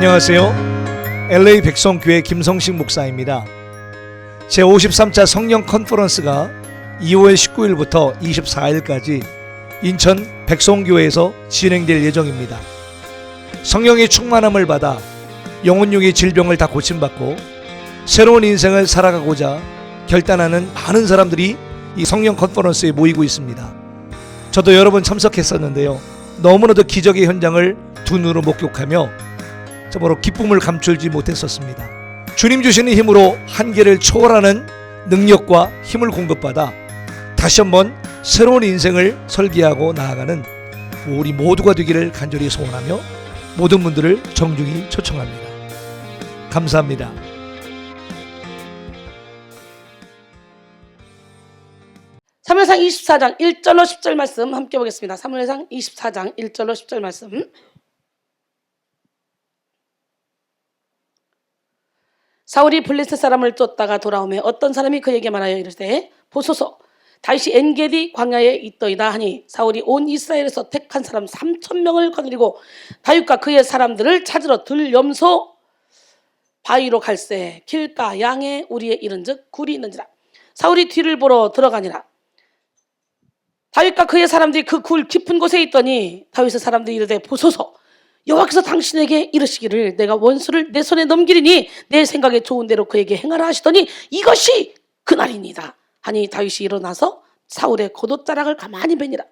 안녕하세요. LA 백성교회 김성식 목사입니다. 제53차 성령 컨퍼런스가 2월 19일부터 24일까지 인천 백성교회에서 진행될 예정입니다. 성령의 충만함을 받아 영혼육의 질병을 다 고침받고 새로운 인생을 살아가고자 결단하는 많은 사람들이 이 성령 컨퍼런스에 모이고 있습니다. 저도 여러 번 참석했었는데요. 너무나도 기적의 현장을 두 눈으로 목격하며 참으로 기쁨을 감추지 못했었습니다. 주님 주시는 힘으로 한계를 초월하는 능력과 힘을 공급받아 다시 한번 새로운 인생을 설계하고 나아가는 우리 모두가 되기를 간절히 소원하며 모든 분들을 정중히 초청합니다. 감사합니다. 사무엘상 24장 1절로 10절 말씀 함께 보겠습니다. 사무엘상 24장 1절로 10절 말씀. 사울이 블레셋 사람을 쫓다가 돌아오매 어떤 사람이 그에게 말하여 이르되 보소서 다윗이 엔게디 광야에 있더이다 하니 사울이 온 이스라엘에서 택한 사람 3,000명을 거느리고 다윗과 그의 사람들을 찾으러 들염소 바위로 갈새 길가 양에 우리에 이른즉 굴이 있는지라. 사울이 뒤를 보러 들어가니라. 다윗과 그의 사람들이 그 굴 깊은 곳에 있더니 다윗의 사람들이 이르되 보소서 여호와께서 당신에게 이르시기를 내가 원수를 내 손에 넘기리니 내 생각에 좋은 대로 그에게 행하라 하시더니 이것이 그날이니이다 하니 다윗이 일어나서 사울의 겉옷자락을 가만히 베니라.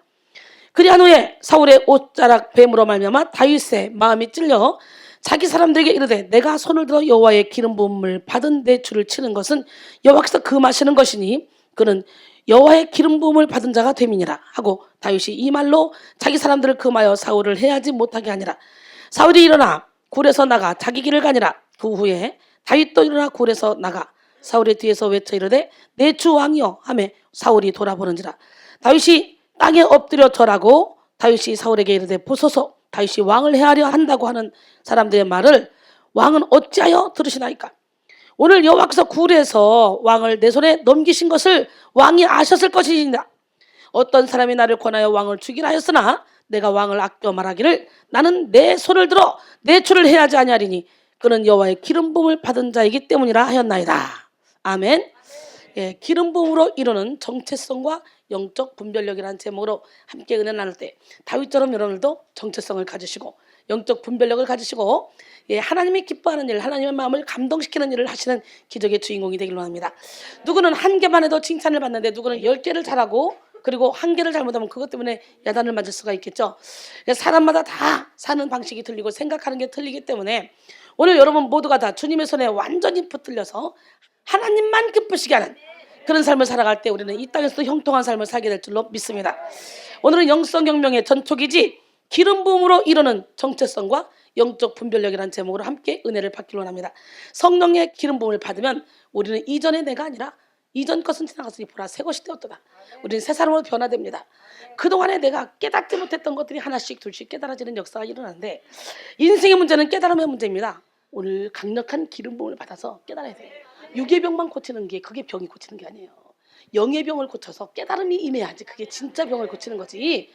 그리한 후에 사울의 옷자락 뱀으로 말미암아 다윗의 마음이 찔려 자기 사람들에게 이르되 내가 손을 들어 여호와의 기름 부음을 받은 내 주를 치는 것은 여호와께서 금하시는 것이니 그는 여호와의 기름 부음을 받은 자가 됨이니라 하고 다윗이 이 말로 자기 사람들을 금하여 사울을 해하지 못하게 하니라. 사울이 일어나 굴에서 나가 자기 길을 가니라. 그 후에 다윗도 일어나 굴에서 나가 사울의 뒤에서 외쳐 이르되 내 주 왕이여 하매 사울이 돌아보는지라. 다윗이 땅에 엎드려 절하고 다윗이 사울에게 이르되 보소서 다윗이 왕을 해하려 한다고 하는 사람들의 말을 왕은 어찌하여 들으시나이까. 오늘 여호와께서 굴에서 왕을 내 손에 넘기신 것을 왕이 아셨을 것이니라. 어떤 사람이 나를 권하여 왕을 죽이라 하였으나 내가 왕을 아껴 말하기를 나는 내 손을 들어 내 주를 해하지 아니하리니 그는 여호와의 기름 부음을 받은 자이기 때문이라 하였나이다. 아멘. 예, 기름 부음으로 이루는 정체성과 영적 분별력이라는 제목으로 함께 은혜 나눌 때 다윗처럼 여러분들도 정체성을 가지시고 영적 분별력을 가지시고 예, 하나님이 기뻐하는 일, 하나님의 마음을 감동시키는 일을 하시는 기적의 주인공이 되길 원합니다. 누구는 한 개만 해도 칭찬을 받는데 누구는 10개를 잘하고 그리고 한 개를 잘못하면 그것 때문에 야단을 맞을 수가 있겠죠. 사람마다 다 사는 방식이 틀리고 생각하는 게 틀리기 때문에 오늘 여러분 모두가 다 주님의 손에 완전히 붙들려서 하나님만 기쁘시게 하는 그런 삶을 살아갈 때 우리는 이 땅에서도 형통한 삶을 살게 될 줄로 믿습니다. 오늘은 영성혁명의 전초기지 기름 부음으로 이루는 정체성과 영적 분별력이라는 제목으로 함께 은혜를 받기로 합니다. 성령의 기름 부음을 받으면 우리는 이전의 내가 아니라 이전 것은 지나갔으니 보라 새 것이 되었도다. 우리는 새 사람으로 변화됩니다. 그동안에 내가 깨닫지 못했던 것들이 하나씩 둘씩 깨달아지는 역사가 일어나는데 인생의 문제는 깨달음의 문제입니다. 오늘 강력한 기름 부음을 받아서 깨달아야 돼요. 육의 병만 고치는 게 그게 병이 고치는 게 아니에요. 영의 병을 고쳐서 깨달음이 임해야지 그게 진짜 병을 고치는 거지.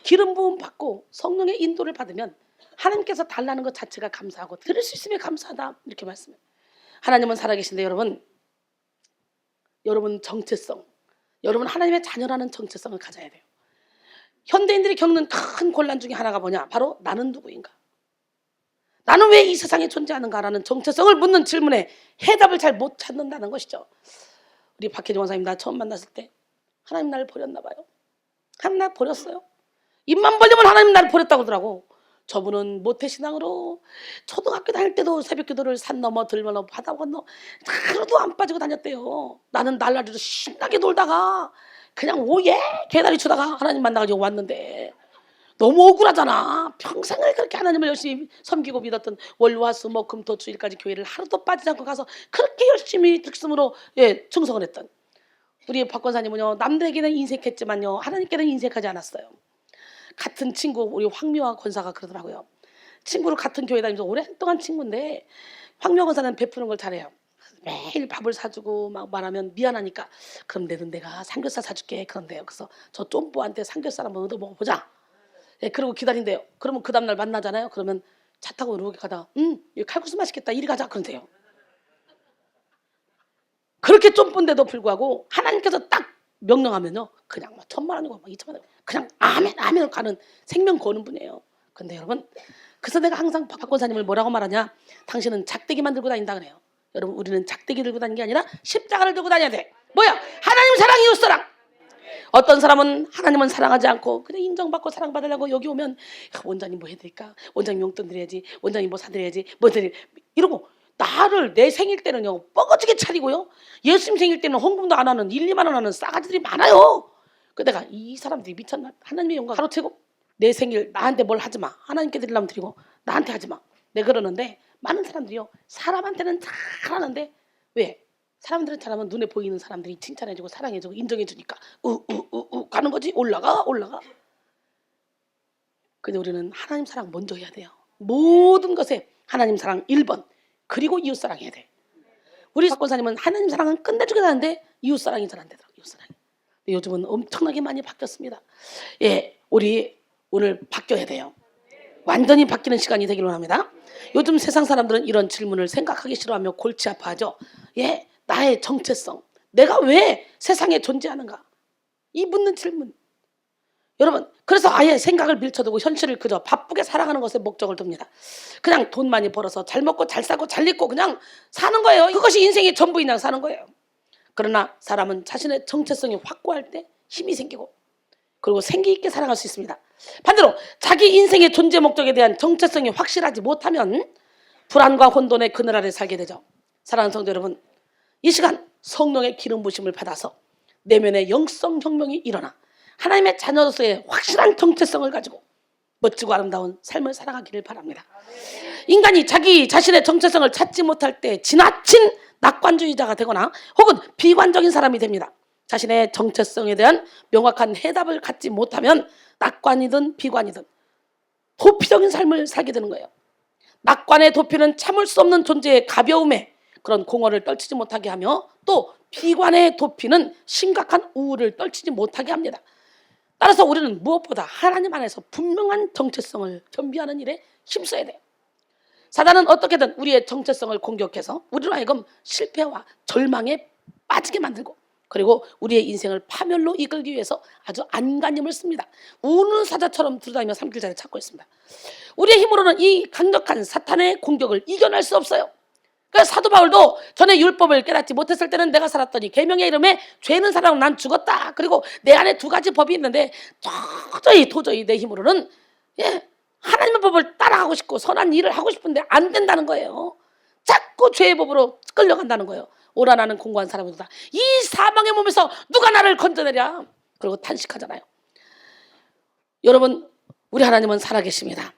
기름 부음 받고 성령의 인도를 받으면 하나님께서 달라는 것 자체가 감사하고 들을 수 있으면 감사하다 이렇게 말씀해요. 하나님은 살아계신데 여러분 정체성, 여러분 하나님의 자녀라는 정체성을 가져야 돼요. 현대인들이 겪는 큰 곤란 중에 하나가 뭐냐? 바로 나는 누구인가? 나는 왜 이 세상에 존재하는가라는 정체성을 묻는 질문에 해답을 잘 못 찾는다는 것이죠. 우리 박혜정 원사님 나 처음 만났을 때 하나님 나를 버렸나 봐요. 하나님 나를 버렸어요. 입만 벌리면 하나님 나를 버렸다고 하더라고. 저분은 모태신앙으로 초등학교 다닐 때도 새벽기도를 산 넘어 들 넘어 바다 건너 하루도 안 빠지고 다녔대요. 나는 날라리로 신나게 놀다가 그냥 오예 개다리 추다가 하나님 만나가지고 왔는데 너무 억울하잖아. 평생을 그렇게 하나님을 열심히 섬기고 믿었던 월화수목금토주일까지 교회를 하루도 빠지지 않고 가서 그렇게 열심히 득심으로 충성을 했던 우리 박 권사님은요 남들에게는 인색했지만요 하나님께는 인색하지 않았어요. 같은 친구 우리 황미화 권사가 그러더라고요. 친구로 같은 교회 다니면서 오랫동안 친구인데 황미화 권사는 베푸는 걸 잘해요. 매일 밥을 사주고 막 말하면 미안하니까 그럼 내가 삼겹살 사줄게 그런데요. 그래서 저 쫌뽀한테 삼겹살 한번 얻어 먹어보자. 예, 그리고 기다린대요. 그러면 그 다음날 만나잖아요. 그러면 차 타고 이렇게 가다가 여기 칼국수 맛있겠다 이리 가자 그런데요. 그렇게 좁은데도 불구하고 하나님께서 딱 명령하면요 그냥 막 1,000만 원이고 막 2,000만 원 그냥 아멘 아멘 가는 생명 거는 분이에요. 근데 여러분 그래서 내가 항상 박권사님을 뭐라고 말하냐, 당신은 작대기만 들고 다닌다 그래요. 여러분 우리는 작대기 들고 다니는 게 아니라 십자가를 들고 다녀야 돼. 뭐야? 하나님 사랑, 이웃 사랑. 어떤 사람은 하나님은 사랑하지 않고 그냥 인정받고 사랑받으려고 여기 오면 원장님 뭐 해야 될까? 원장님 용돈 드려야지, 원장님 뭐 사드려야지, 뭐 드려 이러고 나를 내 생일 때는요 뻐거지게 차리고요, 예수님 생일 때는 헌금도 안 하는 1, 2만 원 하는 싸가지들이 많아요. 그 내가 이 사람들이 미쳤나? 하나님의 영광 가로채고 내 생일 나한테 뭘 하지 마, 하나님께 드리려면 드리고 나한테 하지 마. 내가 그러는데 많은 사람들이요 사람한테는 잘하는데 왜? 사람들은 잘하면 눈에 보이는 사람들이 칭찬해주고 사랑해주고 인정해주니까 우우우우 가는 거지. 올라가. 근데 우리는 하나님 사랑 먼저 해야 돼요. 모든 것에 하나님 사랑 1번, 그리고 이웃 사랑해야 돼. 우리 박권사님은 하나님 사랑은 끝내주게 하는데 이웃 사랑이 잘 안 되더라고요. 이웃 사랑이. 근데 요즘은 엄청나게 많이 바뀌었습니다. 예, 우리 오늘 바뀌어야 돼요. 완전히 바뀌는 시간이 되기를 원합니다. 요즘 세상 사람들은 이런 질문을 생각하기 싫어하며 골치 아파하죠. 예, 나의 정체성, 내가 왜 세상에 존재하는가, 이 묻는 질문. 여러분 그래서 아예 생각을 밀쳐두고 현실을 그저 바쁘게 살아가는 것에 목적을 둡니다. 그냥 돈 많이 벌어서 잘 먹고 잘 살고 잘 입고 그냥 사는 거예요. 그것이 인생의 전부인 양 사는 거예요. 그러나 사람은 자신의 정체성이 확고할 때 힘이 생기고 그리고 생기 있게 살아갈 수 있습니다. 반대로 자기 인생의 존재 목적에 대한 정체성이 확실하지 못하면 불안과 혼돈의 그늘 아래 살게 되죠. 사랑하는 성도 여러분, 이 시간 성령의 기름 부심을 받아서 내면의 영성 혁명이 일어나 하나님의 자녀로서의 확실한 정체성을 가지고 멋지고 아름다운 삶을 살아가기를 바랍니다. 인간이 자기 자신의 정체성을 찾지 못할 때 지나친 낙관주의자가 되거나 혹은 비관적인 사람이 됩니다. 자신의 정체성에 대한 명확한 해답을 갖지 못하면 낙관이든 비관이든 도피적인 삶을 살게 되는 거예요. 낙관의 도피는 참을 수 없는 존재의 가벼움에 그런 공허를 떨치지 못하게 하며, 또 비관의 도피는 심각한 우울을 떨치지 못하게 합니다. 따라서 우리는 무엇보다 하나님 안에서 분명한 정체성을 겸비하는 일에 힘써야 돼요. 사단은 어떻게든 우리의 정체성을 공격해서 우리로 하여금 실패와 절망에 빠지게 만들고 그리고 우리의 인생을 파멸로 이끌기 위해서 아주 안간힘을 씁니다. 우는 사자처럼 들어다니며 삼킬자를 찾고 있습니다. 우리의 힘으로는 이 강력한 사탄의 공격을 이겨낼 수 없어요. 그래서 사도 바울도 전에 율법을 깨닫지 못했을 때는 내가 살았더니 계명의 이름에 죄는 사랑으로 난 죽었다. 그리고 내 안에 2가지 법이 있는데 도저히 내 힘으로는 하나님의 법을 따라가고 싶고 선한 일을 하고 싶은데 안 된다는 거예요. 자꾸 죄의 법으로 끌려간다는 거예요. 오라 나는 공고한 사람이다. 이 사망의 몸에서 누가 나를 건져내랴. 그리고 탄식하잖아요. 여러분 우리 하나님은 살아계십니다.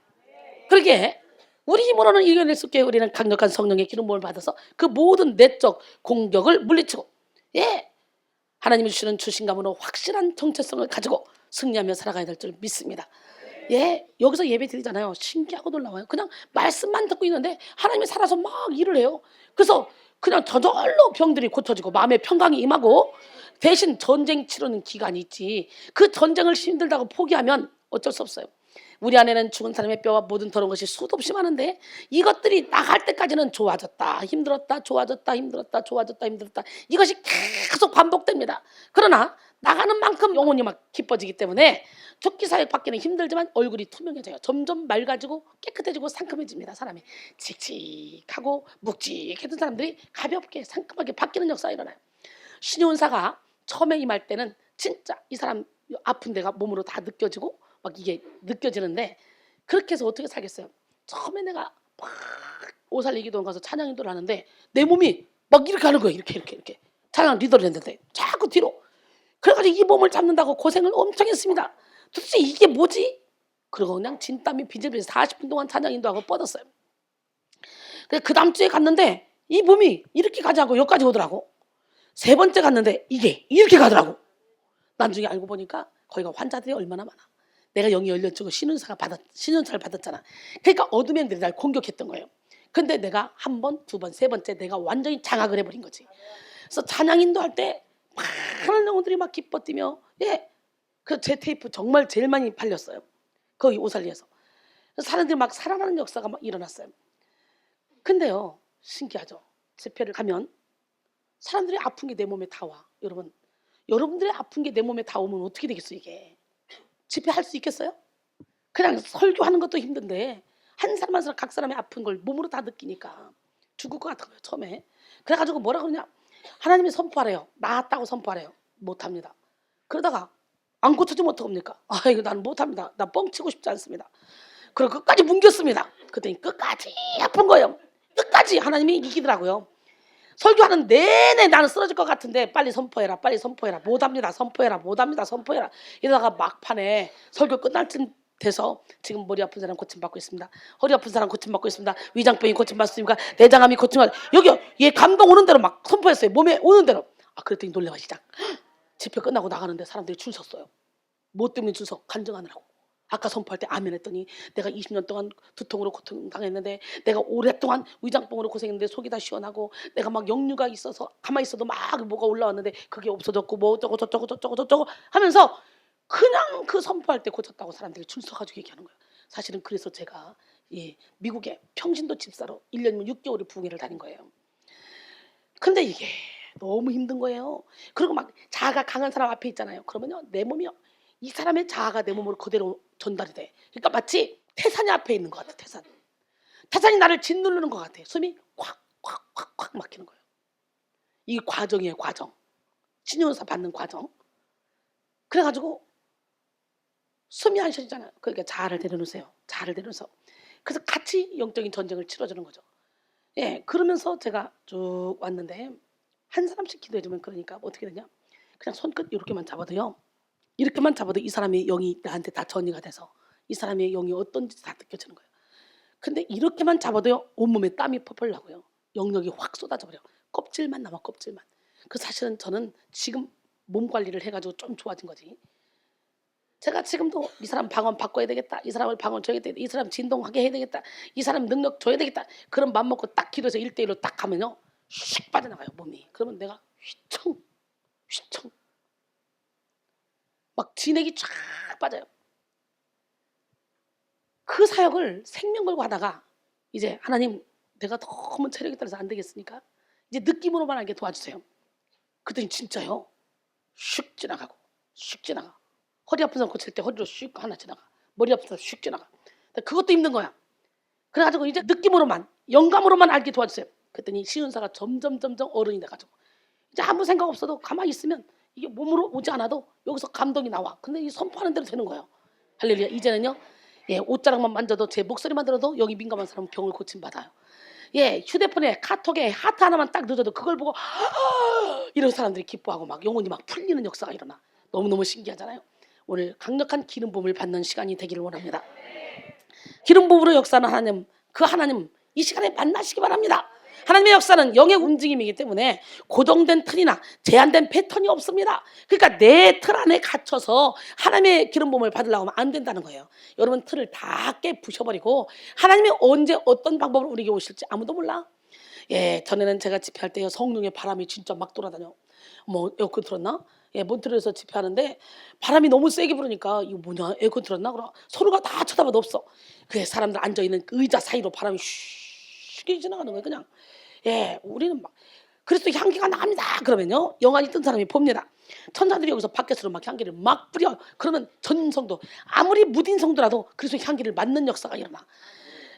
그러기에 우리 힘으로는 이겨낼 수 없게 우리는 강력한 성령의 기름 부음을 받아서 그 모든 내적 공격을 물리치고 하나님이 주시는 주신감으로 확실한 정체성을 가지고 승리하며 살아가야 될 줄 믿습니다. 여기서 예배 드리잖아요. 신기하고 놀라워요. 그냥 말씀만 듣고 있는데 하나님이 살아서 막 일을 해요. 그래서 그냥 저절로 병들이 고쳐지고 마음의 평강이 임하고, 대신 전쟁 치르는 기간이 있지 그 전쟁을 힘들다고 포기하면 어쩔 수 없어요. 우리 안에는 죽은 사람의 뼈와 모든 더러운 것이 수도 없이 많은데 이것들이 나갈 때까지는 좋아졌다 힘들었다 좋아졌다 힘들었다 좋아졌다 힘들었다 이것이 계속 반복됩니다. 그러나 나가는 만큼 영혼이 막 기뻐지기 때문에 죽기 사역 받기는 힘들지만 얼굴이 투명해져요. 점점 맑아지고 깨끗해지고 상큼해집니다. 사람이 칙칙하고 묵직했던 사람들이 가볍게 상큼하게 바뀌는 역사가 일어나요. 신윤사가 처음에 임할 때는 진짜 이 사람 아픈 데가 몸으로 다 느껴지고 막 이게 느껴지는데, 그렇게 해서 어떻게 살겠어요? 처음에 내가 막 오살리기도원 가서 찬양 인도를 하는데 내 몸이 막 이렇게 하는 거예요. 이렇게 찬양 리더를 했는데 자꾸 뒤로. 그래가지고 이 몸을 잡는다고 고생을 엄청 했습니다. 도대체 이게 뭐지? 그리고 그냥 진땀이 비질비질 40분 동안 찬양 인도하고 뻗었어요. 그 다음 주에 갔는데 이 몸이 이렇게 가지 않고 여기까지 오더라고. 3번째 갔는데 이게 이렇게 가더라고. 나중에 알고 보니까 거기가 환자들이 얼마나 많아. 내가 영이 열려주고 신윤사를 받았잖아. 그러니까 어둠의 영들이 날 공격했던 거예요. 근데 내가 1번, 2번, 3번째 내가 완전히 장악을 해버린 거지. 그래서 찬양 인도할 때 많은 영혼들이 막 기뻐 뛰며 그 제 테이프 정말 제일 많이 팔렸어요. 거기 오살리에서. 사람들이 막 살아나는 역사가 막 일어났어요. 근데요, 신기하죠. 집회를 가면 사람들이 아픈 게 내 몸에 다 와. 여러분, 여러분들의 아픈 게 내 몸에 다 오면 어떻게 되겠어요 이게? 집회할 수 있겠어요? 그냥 설교하는 것도 힘든데 한 사람 한 사람 각 사람의 아픈 걸 몸으로 다 느끼니까 죽을 것 같은 거예요 처음에. 그래가지고 뭐라 그러냐, 하나님이 선포하래요. 나았다고 선포하래요. 못합니다. 그러다가 안 고쳐지면 어떡합니까? 아, 이거 나는 못합니다. 나 뻥치고 싶지 않습니다. 그리고 끝까지 뭉겼습니다. 그랬더니 끝까지 아픈 거예요. 끝까지 하나님이 이기더라고요. 설교하는 내내 나는 쓰러질 것 같은데 빨리 선포해라, 빨리 선포해라, 못합니다, 선포해라, 못합니다, 선포해라. 이러다가 막판에 설교 끝날 쯤 돼서 지금 머리 아픈 사람 고침받고 있습니다. 허리 아픈 사람 고침받고 있습니다. 위장병이 고침받습니까? 내장암이 고침받. 여기요, 얘 감동 오는 대로 막 선포했어요. 몸에 오는 대로. 아, 그랬더니 놀래와 시작. 집회 끝나고 나가는데 사람들이 줄 섰어요. 뭐 때문에 줄 서? 간증하느라고. 아까 선포할 때 아멘 했더니 내가 20년 동안 두통으로 고통당했는데, 내가 오랫동안 위장병으로 고생했는데 속이 다 시원하고, 내가 막 역류가 있어서 가만히 있어도 막 뭐가 올라왔는데 그게 없어졌고 뭐 어쩌고 저쩌고 저쩌고 저쩌고 하면서 그냥 그 선포할 때 고쳤다고 사람들이 줄 서가지고 얘기하는 거예요. 사실은 그래서 제가 미국에 평신도 집사로 1년 6개월을 부흥회를 다닌 거예요. 근데 이게 너무 힘든 거예요. 그리고 막 자아가 강한 사람 앞에 있잖아요. 그러면요, 내 몸이요, 이 사람의 자아가 내 몸으로 그대로 전달이 돼. 그러니까 마치 태산이 앞에 있는 것 같아. 태산이 나를 짓누르는 것 같아. 숨이 콱콱콱콱 막히는 거예요. 이 과정이에요, 과정. 신용사 받는 과정. 그래가지고 숨이 안 쉬어지잖아요. 그러니까 자아를 내려놓으세요. 자아를 내려놓으세요. 그래서 같이 영적인 전쟁을 치러주는 거죠. 그러면서 제가 쭉 왔는데 한 사람씩 기도해주면, 그러니까 어떻게 되냐, 그냥 손끝 이렇게만 잡아도요, 이렇게만 잡아도 이 사람의 영이 나한테 다 전이가 돼서 이 사람의 영이 어떤지 다 느껴지는 거예요. 근데 이렇게만 잡아도요, 온몸에 땀이 펄펄 나고요, 영역이 확 쏟아져 버려. 껍질만 남아, 껍질만. 그 사실은 저는 지금 몸 관리를 해가지고 좀 좋아진 거지. 제가 지금도 이 사람 방언 바꿔야 되겠다, 이 사람을 방언 줘야 되겠다, 이 사람 진동하게 해야 되겠다, 이 사람 능력 줘야 되겠다, 그런 맘 먹고 딱 기도해서 1대1로 딱 하면요, 휙 빠져나가요 몸이. 그러면 내가 휘청 휘청 막 진액이 쫙 빠져요. 그 사역을 생명 걸고 하다가 이제 하나님, 내가 너무 체력이 따라서 안 되겠으니까 이제 느낌으로만 알게 도와주세요. 그랬더니 진짜요, 슉 지나가고 슉 지나가. 허리 아픈 사람 고칠 때 허리로 슉 하나 지나가. 머리 아픈 사람 슉 지나가. 그것도 힘든 거야. 그래가지고 이제 느낌으로만, 영감으로만 알게 도와주세요. 그랬더니 시은사가 점점 어른이 돼가지고 이제 아무 생각 없어도 가만히 있으면 이게 몸으로 오지 않아도 여기서 감동이 나와. 근데 이 선포하는 대로 되는 거예요. 할렐루야. 이제는요, 옷자락만 만져도, 제 목소리만 들어도 여기 민감한 사람은 병을 고침받아요. 휴대폰에 카톡에 하트 하나만 딱 늦어도 그걸 보고 이런 사람들이 기뻐하고 막 영혼이 막 풀리는 역사가 일어나. 너무너무 신기하잖아요. 오늘 강력한 기름 부음을 받는 시간이 되기를 원합니다. 기름 부음으로 역사하는 하나님, 그 하나님 이 시간에 만나시기 바랍니다. 하나님의 역사는 영의 움직임이기 때문에 고정된 틀이나 제한된 패턴이 없습니다. 그러니까 내 틀 안에 갇혀서 하나님의 기름 부음을 받으려고 하면 안 된다는 거예요. 여러분, 틀을 다 깨부셔버리고 하나님이 언제 어떤 방법으로 우리에게 오실지 아무도 몰라. 전에는 제가 집회할 때요, 성령의 바람이 진짜 막 돌아다녀. 뭐 에어컨 틀었나? 몬트리올에서 집회하는데 바람이 너무 세게 부르니까 이거 뭐냐, 에어컨 틀었나? 그럼 서로가 다 쳐다봐도 없어. 그래, 사람들 앉아있는 그 의자 사이로 바람이 슉 지나가는 거예요. 그냥 우리는 막 그리스도 향기가 나갑니다. 그러면요, 영안이 뜬 사람이 봅니다. 천사들이 여기서 밖에서 막 향기를 막 뿌려. 그러면 전 성도, 아무리 무딘 성도라도 그리스도 향기를 맡는 역사가 일어나.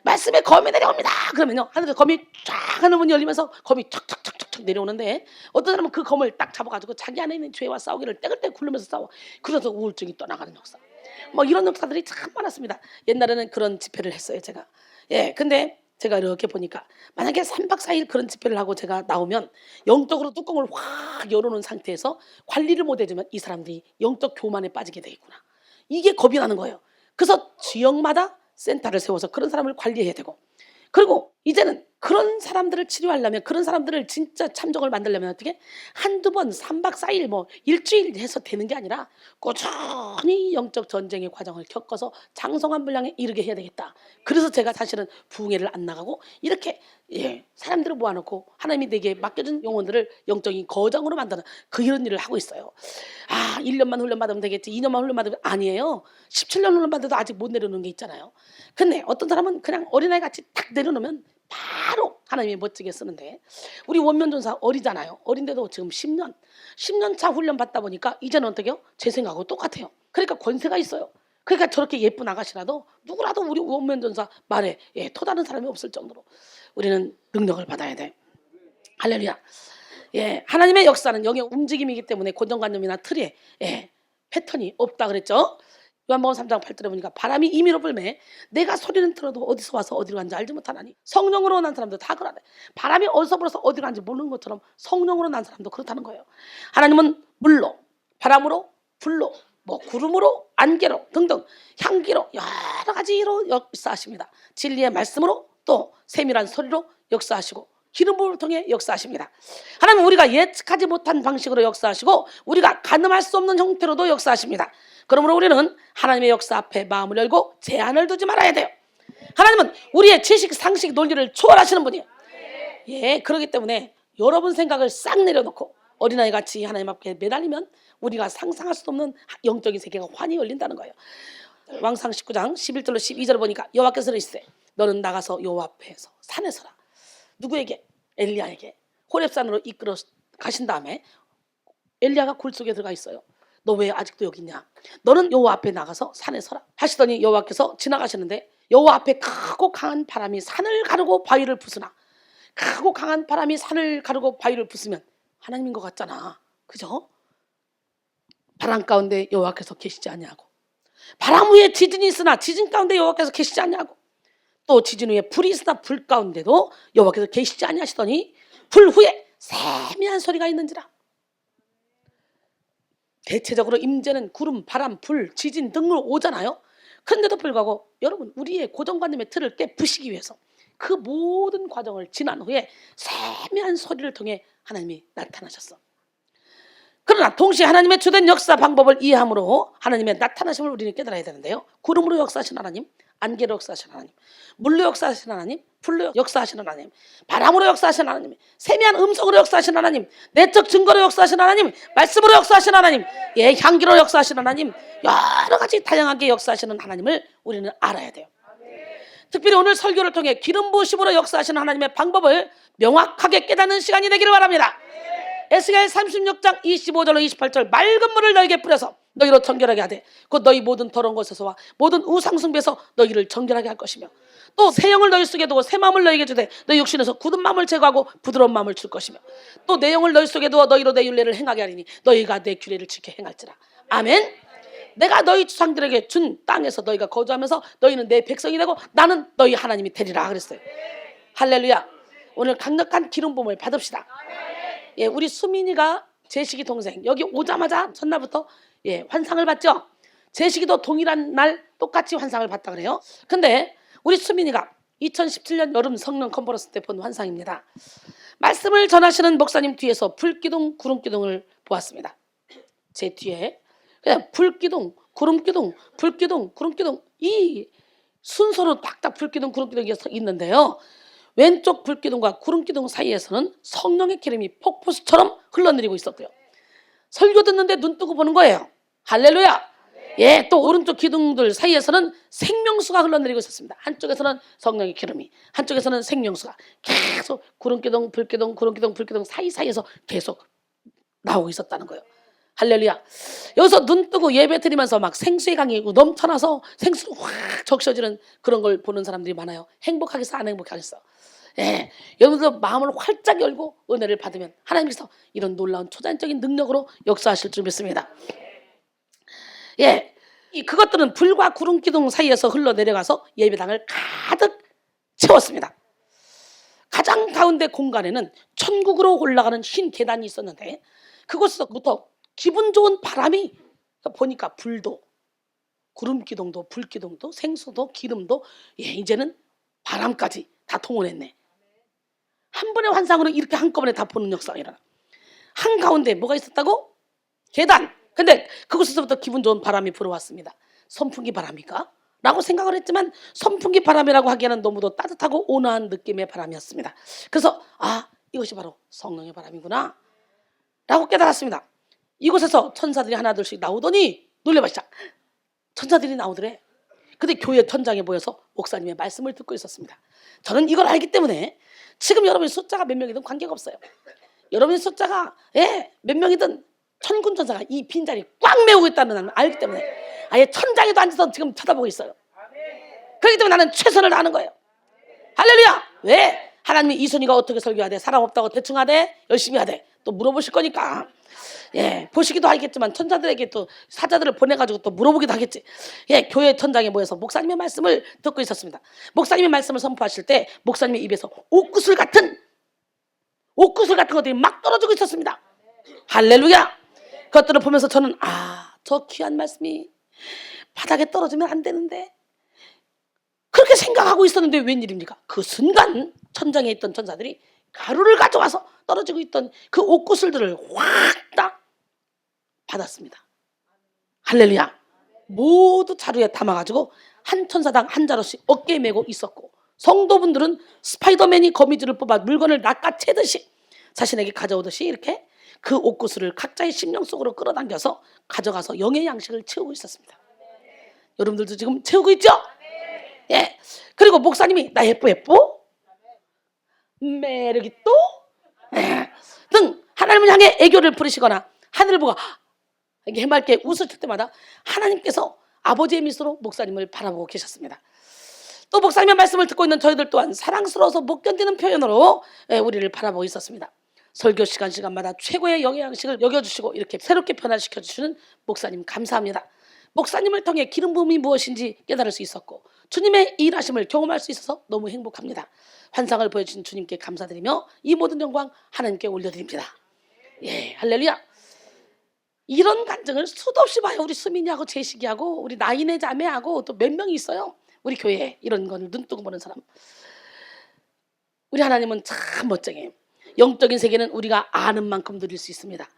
말씀에 검이 내려옵니다. 그러면요, 하늘에서 검이 쫙 하는 문이 열리면서 검이 척척척척 내려오는데, 어떤 사람은 그 검을 딱 잡아가지고 자기 안에 있는 죄와 싸우기를 떼글떼글 굴르면서 싸워. 그래서 우울증이 떠나가는 역사. 뭐 이런 역사들이 참 많았습니다. 옛날에는 그런 집회를 했어요, 제가. 근데 제가 이렇게 보니까 만약에 3박 4일 그런 집회를 하고 제가 나오면 영적으로 뚜껑을 확 열어놓은 상태에서 관리를 못 해주면 이 사람들이 영적 교만에 빠지게 되겠구나. 이게 겁이 나는 거예요. 그래서 지역마다 센터를 세워서 그런 사람을 관리해야 되고, 그리고 이제는 그런 사람들을 치료하려면, 그런 사람들을 진짜 참정을 만들려면 어떻게? 한두 번, 3박 4일, 일주일 해서 되는 게 아니라 꾸준히 영적 전쟁의 과정을 겪어서 장성한 분량에 이르게 해야 되겠다. 그래서 제가 사실은 부흥회를 안 나가고 이렇게 사람들을 모아놓고 하나님이 내게 맡겨준 영혼들을 영적인 거장으로 만드는 이런 일을 하고 있어요. 1년만 훈련 받으면 되겠지, 2년만 훈련 받으면 아니에요. 17년 훈련 받아도 아직 못 내려놓는 게 있잖아요. 근데 어떤 사람은 그냥 어린아이 같이 딱 내려놓으면 바로 하나님이 멋지게 쓰는데, 우리 원면전사 어리잖아요. 어린데도 지금 10년 차 훈련 받다 보니까 이제는 어떻게요? 제 생각하고 똑같아요. 그러니까 권세가 있어요. 그러니까 저렇게 예쁜 아가씨라도 누구라도 우리 원면전사 말에 토다는 사람이 없을 정도로 우리는 능력을 받아야 돼. 할렐루야. 하나님의 역사는 영의 움직임이기 때문에 고정관념이나 틀에 패턴이 없다 그랬죠. 요한복음 3장 8절에 보니까 바람이 임의로 불매 내가 소리는 들어도 어디서 와서 어디로 간지 알지 못하나니. 성령으로 난 사람도 다 그러네. 바람이 어디서 불어서 어디로 간지 모르는 것처럼 성령으로 난 사람도 그렇다는 거예요. 하나님은 물로, 바람으로, 불로, 구름으로, 안개로 등등 향기로 여러 가지로 역사하십니다. 진리의 말씀으로, 또 세밀한 소리로 역사하시고 기름 부음을 통해 역사하십니다. 하나님은 우리가 예측하지 못한 방식으로 역사하시고 우리가 가늠할 수 없는 형태로도 역사하십니다. 그러므로 우리는 하나님의 역사 앞에 마음을 열고 제한을 두지 말아야 돼요. 하나님은 우리의 지식, 상식, 논리를 초월하시는 분이에요. 그렇기 때문에 여러분 생각을 싹 내려놓고 어린아이 같이 하나님 앞에 매달리면 우리가 상상할 수 없는 영적인 세계가 환히 열린다는 거예요. 왕상 19장 11절로 12절을 보니까 여호와께서 이르시되 너는 나가서 여호와 앞에서 산에 서라. 누구에게? 엘리야에게 호렙산으로 이끌어 가신 다음에 엘리야가 굴 속에 들어가 있어요. 너 왜 아직도 여기 있냐? 너는 여호와 앞에 나가서 산에 서라 하시더니 여호와께서 지나가시는데 여호와 앞에 크고 강한 바람이 산을 가르고 바위를 부수나, 크고 강한 바람이 산을 가르고 바위를 부수면 하나님인 것 같잖아. 그죠? 바람 가운데 여호와께서 계시지 아니하고, 바람 위에 지진이 있으나 지진 가운데 여호와께서 계시지 아니하고, 또 지진 후에 불이 있으나 불 가운데도 여호와께서 계시지 아니하시더니 불 후에 세미한 소리가 있는지라. 대체적으로 임재는 구름, 바람, 불, 지진 등으로 오잖아요. 그런데도 불구하고 여러분, 우리의 고정관념의 틀을 깨부시기 위해서 그 모든 과정을 지난 후에 세미한 소리를 통해 하나님이 나타나셨어. 그러나 동시에 하나님의 주된 역사 방법을 이해함으로 하나님의 나타나심을 우리는 깨달아야 되는데요. 구름으로 역사하신 하나님, 안개로 역사하신 하나님, 물로 역사하신 하나님, 불로 역사하신 하나님, 바람으로 역사하신 하나님, 세미한 음성으로 역사하신 하나님, 내적 증거로 역사하신 하나님, 말씀으로 역사하신 하나님, 향기로 역사하신 하나님, 여러 가지 다양하게 역사하시는 하나님을 우리는 알아야 돼요. 특별히 오늘 설교를 통해 기름 부으심으로 역사하시는 하나님의 방법을 명확하게 깨닫는 시간이 되기를 바랍니다. 에스겔 36장 25절로 28절 맑은 물을 너에게 뿌려서 너희로 정결하게 하되 곧 너희 모든 더러운 것에서와 모든 우상숭배에서 너희를 정결하게 할 것이며, 또 새 영을 너희 속에 두고 새 마음을 너희에게 주되 너희 육신에서 굳은 마음을 제거하고 부드러운 마음을 줄 것이며, 또 내 영을 너희 속에 두어 너희로 내 율례를 행하게 하리니 너희가 내 규례를 지켜 행할지라. 아멘. 내가 너희 조상들에게 준 땅에서 너희가 거주하면서 너희는 내 백성이 되고 나는 너희 하나님이 되리라 그랬어요. 할렐루야. 오늘 강력한 기름 부음을 받읍시다. 우리 수민이가 제식이 동생 여기 오자마자 전날부터 환상을 봤죠. 제식이도 동일한 날 똑같이 환상을 봤다 그래요. 근데 우리 수민이가 2017년 여름 성령 컨퍼런스 때 본 환상입니다. 말씀을 전하시는 목사님 뒤에서 불기둥, 구름기둥을 보았습니다. 제 뒤에 그냥 불기둥, 구름기둥, 불기둥, 구름기둥 이 순서로 딱딱 불기둥, 구름기둥이 있는데요. 왼쪽 불기둥과 구름기둥 사이에서는 성령의 기름이 폭포수처럼 흘러내리고 있었고요. 설교 듣는데 눈 뜨고 보는 거예요. 할렐루야. 또 오른쪽 기둥들 사이에서는 생명수가 흘러내리고 있었습니다. 한쪽에서는 성령의 기름이, 한쪽에서는 생명수가 계속 구름기둥, 불기둥, 구름기둥, 불기둥 사이사이에서 계속 나오고 있었다는 거예요. 할렐루야. 여기서 눈 뜨고 예배 드리면서 막 생수의 강이 넘쳐나서 생수로 확 적셔지는 그런 걸 보는 사람들이 많아요. 행복하겠어, 안 행복하겠어? 여러분들 마음을 활짝 열고 은혜를 받으면 하나님께서 이런 놀라운 초자연적인 능력으로 역사하실 줄 믿습니다. 그것들은 불과 구름 기둥 사이에서 흘러내려가서 예배당을 가득 채웠습니다. 가장 가운데 공간에는 천국으로 올라가는 흰 계단이 있었는데 그곳에서부터 기분 좋은 바람이, 보니까 불도, 구름 기둥도, 불 기둥도, 생수도, 기름도, 이제는 바람까지 다 동원했네. 한 번의 환상으로 이렇게 한꺼번에 다 보는 역사가 일어나. 한가운데 뭐가 있었다고? 계단. 근데 그곳에서부터 기분 좋은 바람이 불어왔습니다. 선풍기 바람일까? 라고 생각을 했지만 선풍기 바람이라고 하기에는 너무도 따뜻하고 온화한 느낌의 바람이었습니다. 그래서 이것이 바로 성령의 바람이구나 라고 깨달았습니다. 이곳에서 천사들이 하나둘씩 나오더니 놀래봐 시작. 천사들이 나오더래. 근데 교회 천장에 모여서 목사님의 말씀을 듣고 있었습니다. 저는 이걸 알기 때문에 지금 여러분의 숫자가 몇 명이든 관계가 없어요. 여러분의 숫자가 몇 명이든 천군 천사가 이 빈자리 꽉 메우고 있다는 걸 알기 때문에 아예 천장에도 앉아서 지금 쳐다보고 있어요. 그렇기 때문에 나는 최선을 다하는 거예요. 할렐루야. 왜? 하나님이 이순이가 어떻게 설교해야 돼? 사람 없다고 대충 하되 열심히 하되 또 물어보실 거니까. 보시기도 하겠지만 천사들에게 또 사자들을 보내가지고 또 물어보기도 하겠지. 교회 천장에 모여서 목사님의 말씀을 듣고 있었습니다. 목사님의 말씀을 선포하실 때 목사님의 입에서 옥구슬 같은 것들이 막 떨어지고 있었습니다. 할렐루야. 그것들을 보면서 저는 저 귀한 말씀이 바닥에 떨어지면 안 되는데 그렇게 생각하고 있었는데 웬일입니까? 그 순간 천장에 있던 천사들이 가루를 가져와서 떨어지고 있던 그 옥구슬들을 확 딱 받았습니다. 할렐루야. 모두 자루에 담아가지고 한 천사당 한 자루씩 어깨에 메고 있었고 성도분들은 스파이더맨이 거미줄을 뽑아 물건을 낚아채듯이 자신에게 가져오듯이 이렇게 그 옥구슬을 각자의 심령 속으로 끌어당겨서 가져가서 영의 양식을 채우고 있었습니다. 여러분들도 지금 채우고 있죠? 그리고 목사님이 나 예뻐? 매력이 또? 등 하나님을 향해 애교를 부리시거나 하늘을 보고 이렇게 해맑게 웃으실 때마다 하나님께서 아버지의 미소로 목사님을 바라보고 계셨습니다. 또 목사님의 말씀을 듣고 있는 저희들 또한 사랑스러워서 못 견디는 표현으로 우리를 바라보고 있었습니다. 설교 시간마다 최고의 영양식을 여겨주시고 이렇게 새롭게 변화시켜 주시는 목사님 감사합니다. 목사님을 통해 기름 부음이 무엇인지 깨달을 수 있었고 주님의 일하심을 경험할 수 있어서 너무 행복합니다. 환상을 보여주신 주님께 감사드리며 이 모든 영광 하나님께 올려드립니다. 할렐루야. 이런 간증을 수도 없이 봐요. 우리 수민이하고 제식이하고 우리 나인의 자매하고 또 몇 명이 있어요. 우리 교회에 이런 걸 눈뜨고 보는 사람. 우리 하나님은 참 멋쟁이에요. 영적인 세계는 우리가 아는 만큼 누릴 수 있습니다.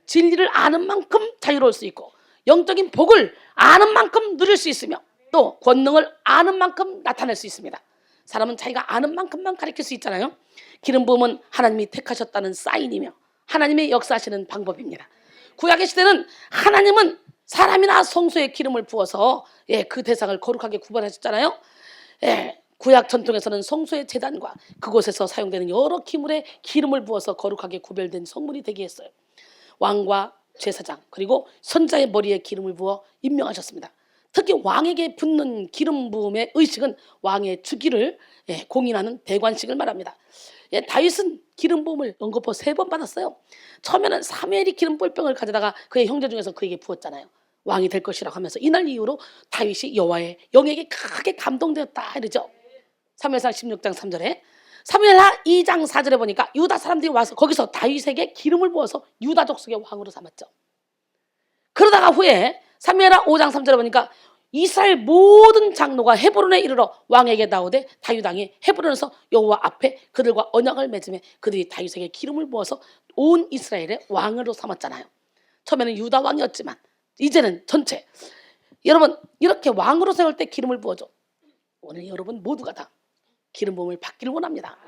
진리를 아는 만큼 자유로울 수 있고 영적인 복을 아는 만큼 누릴 수 있으며 또 권능을 아는 만큼 나타낼 수 있습니다. 사람은 자기가 아는 만큼만 가르칠 수 있잖아요. 기름 부음은 하나님이 택하셨다는 사인이며 하나님의 역사하시는 방법입니다. 구약의 시대는 하나님은 사람이나 성소에 기름을 부어서 그 대상을 거룩하게 구분하셨잖아요. 구약 전통에서는 성소의 제단과 그곳에서 사용되는 여러 기물에 기름을 부어서 거룩하게 구별된 성물이 되게 했어요. 왕과 제사장 그리고 선자의 머리에 기름을 부어 임명하셨습니다. 특히 왕에게 붓는 기름 부음의 의식은 왕의 주기를 공인하는 대관식을 말합니다. 다윗은 기름 부음을 연거푸 3번 받았어요. 처음에는 사무엘이 기름 뿔병을 가져다가 그의 형제 중에서 그에게 부었잖아요. 왕이 될 것이라고 하면서 이날 이후로 다윗이 여호와의 영에게 크게 감동되었다 이러죠. 사무엘상 16장 3절에 사무엘하 2장 4절에 보니까 유다 사람들이 와서 거기서 다윗에게 기름을 부어서 유다 족속의 왕으로 삼았죠. 그러다가 후에 사무엘하 5장 3절에 보니까 이스라엘 모든 장로가 헤브론에 이르러 왕에게 나오되 다윗 왕이 헤브론에서 여호와 앞에 그들과 언약을 맺으며 그들이 다윗에게 기름을 부어서 온 이스라엘의 왕으로 삼았잖아요. 처음에는 유다 왕이었지만 이제는 전체 여러분 이렇게 왕으로 세울 때 기름을 부어줘. 오늘 여러분 모두가 다 기름 부음을 받기를 원합니다.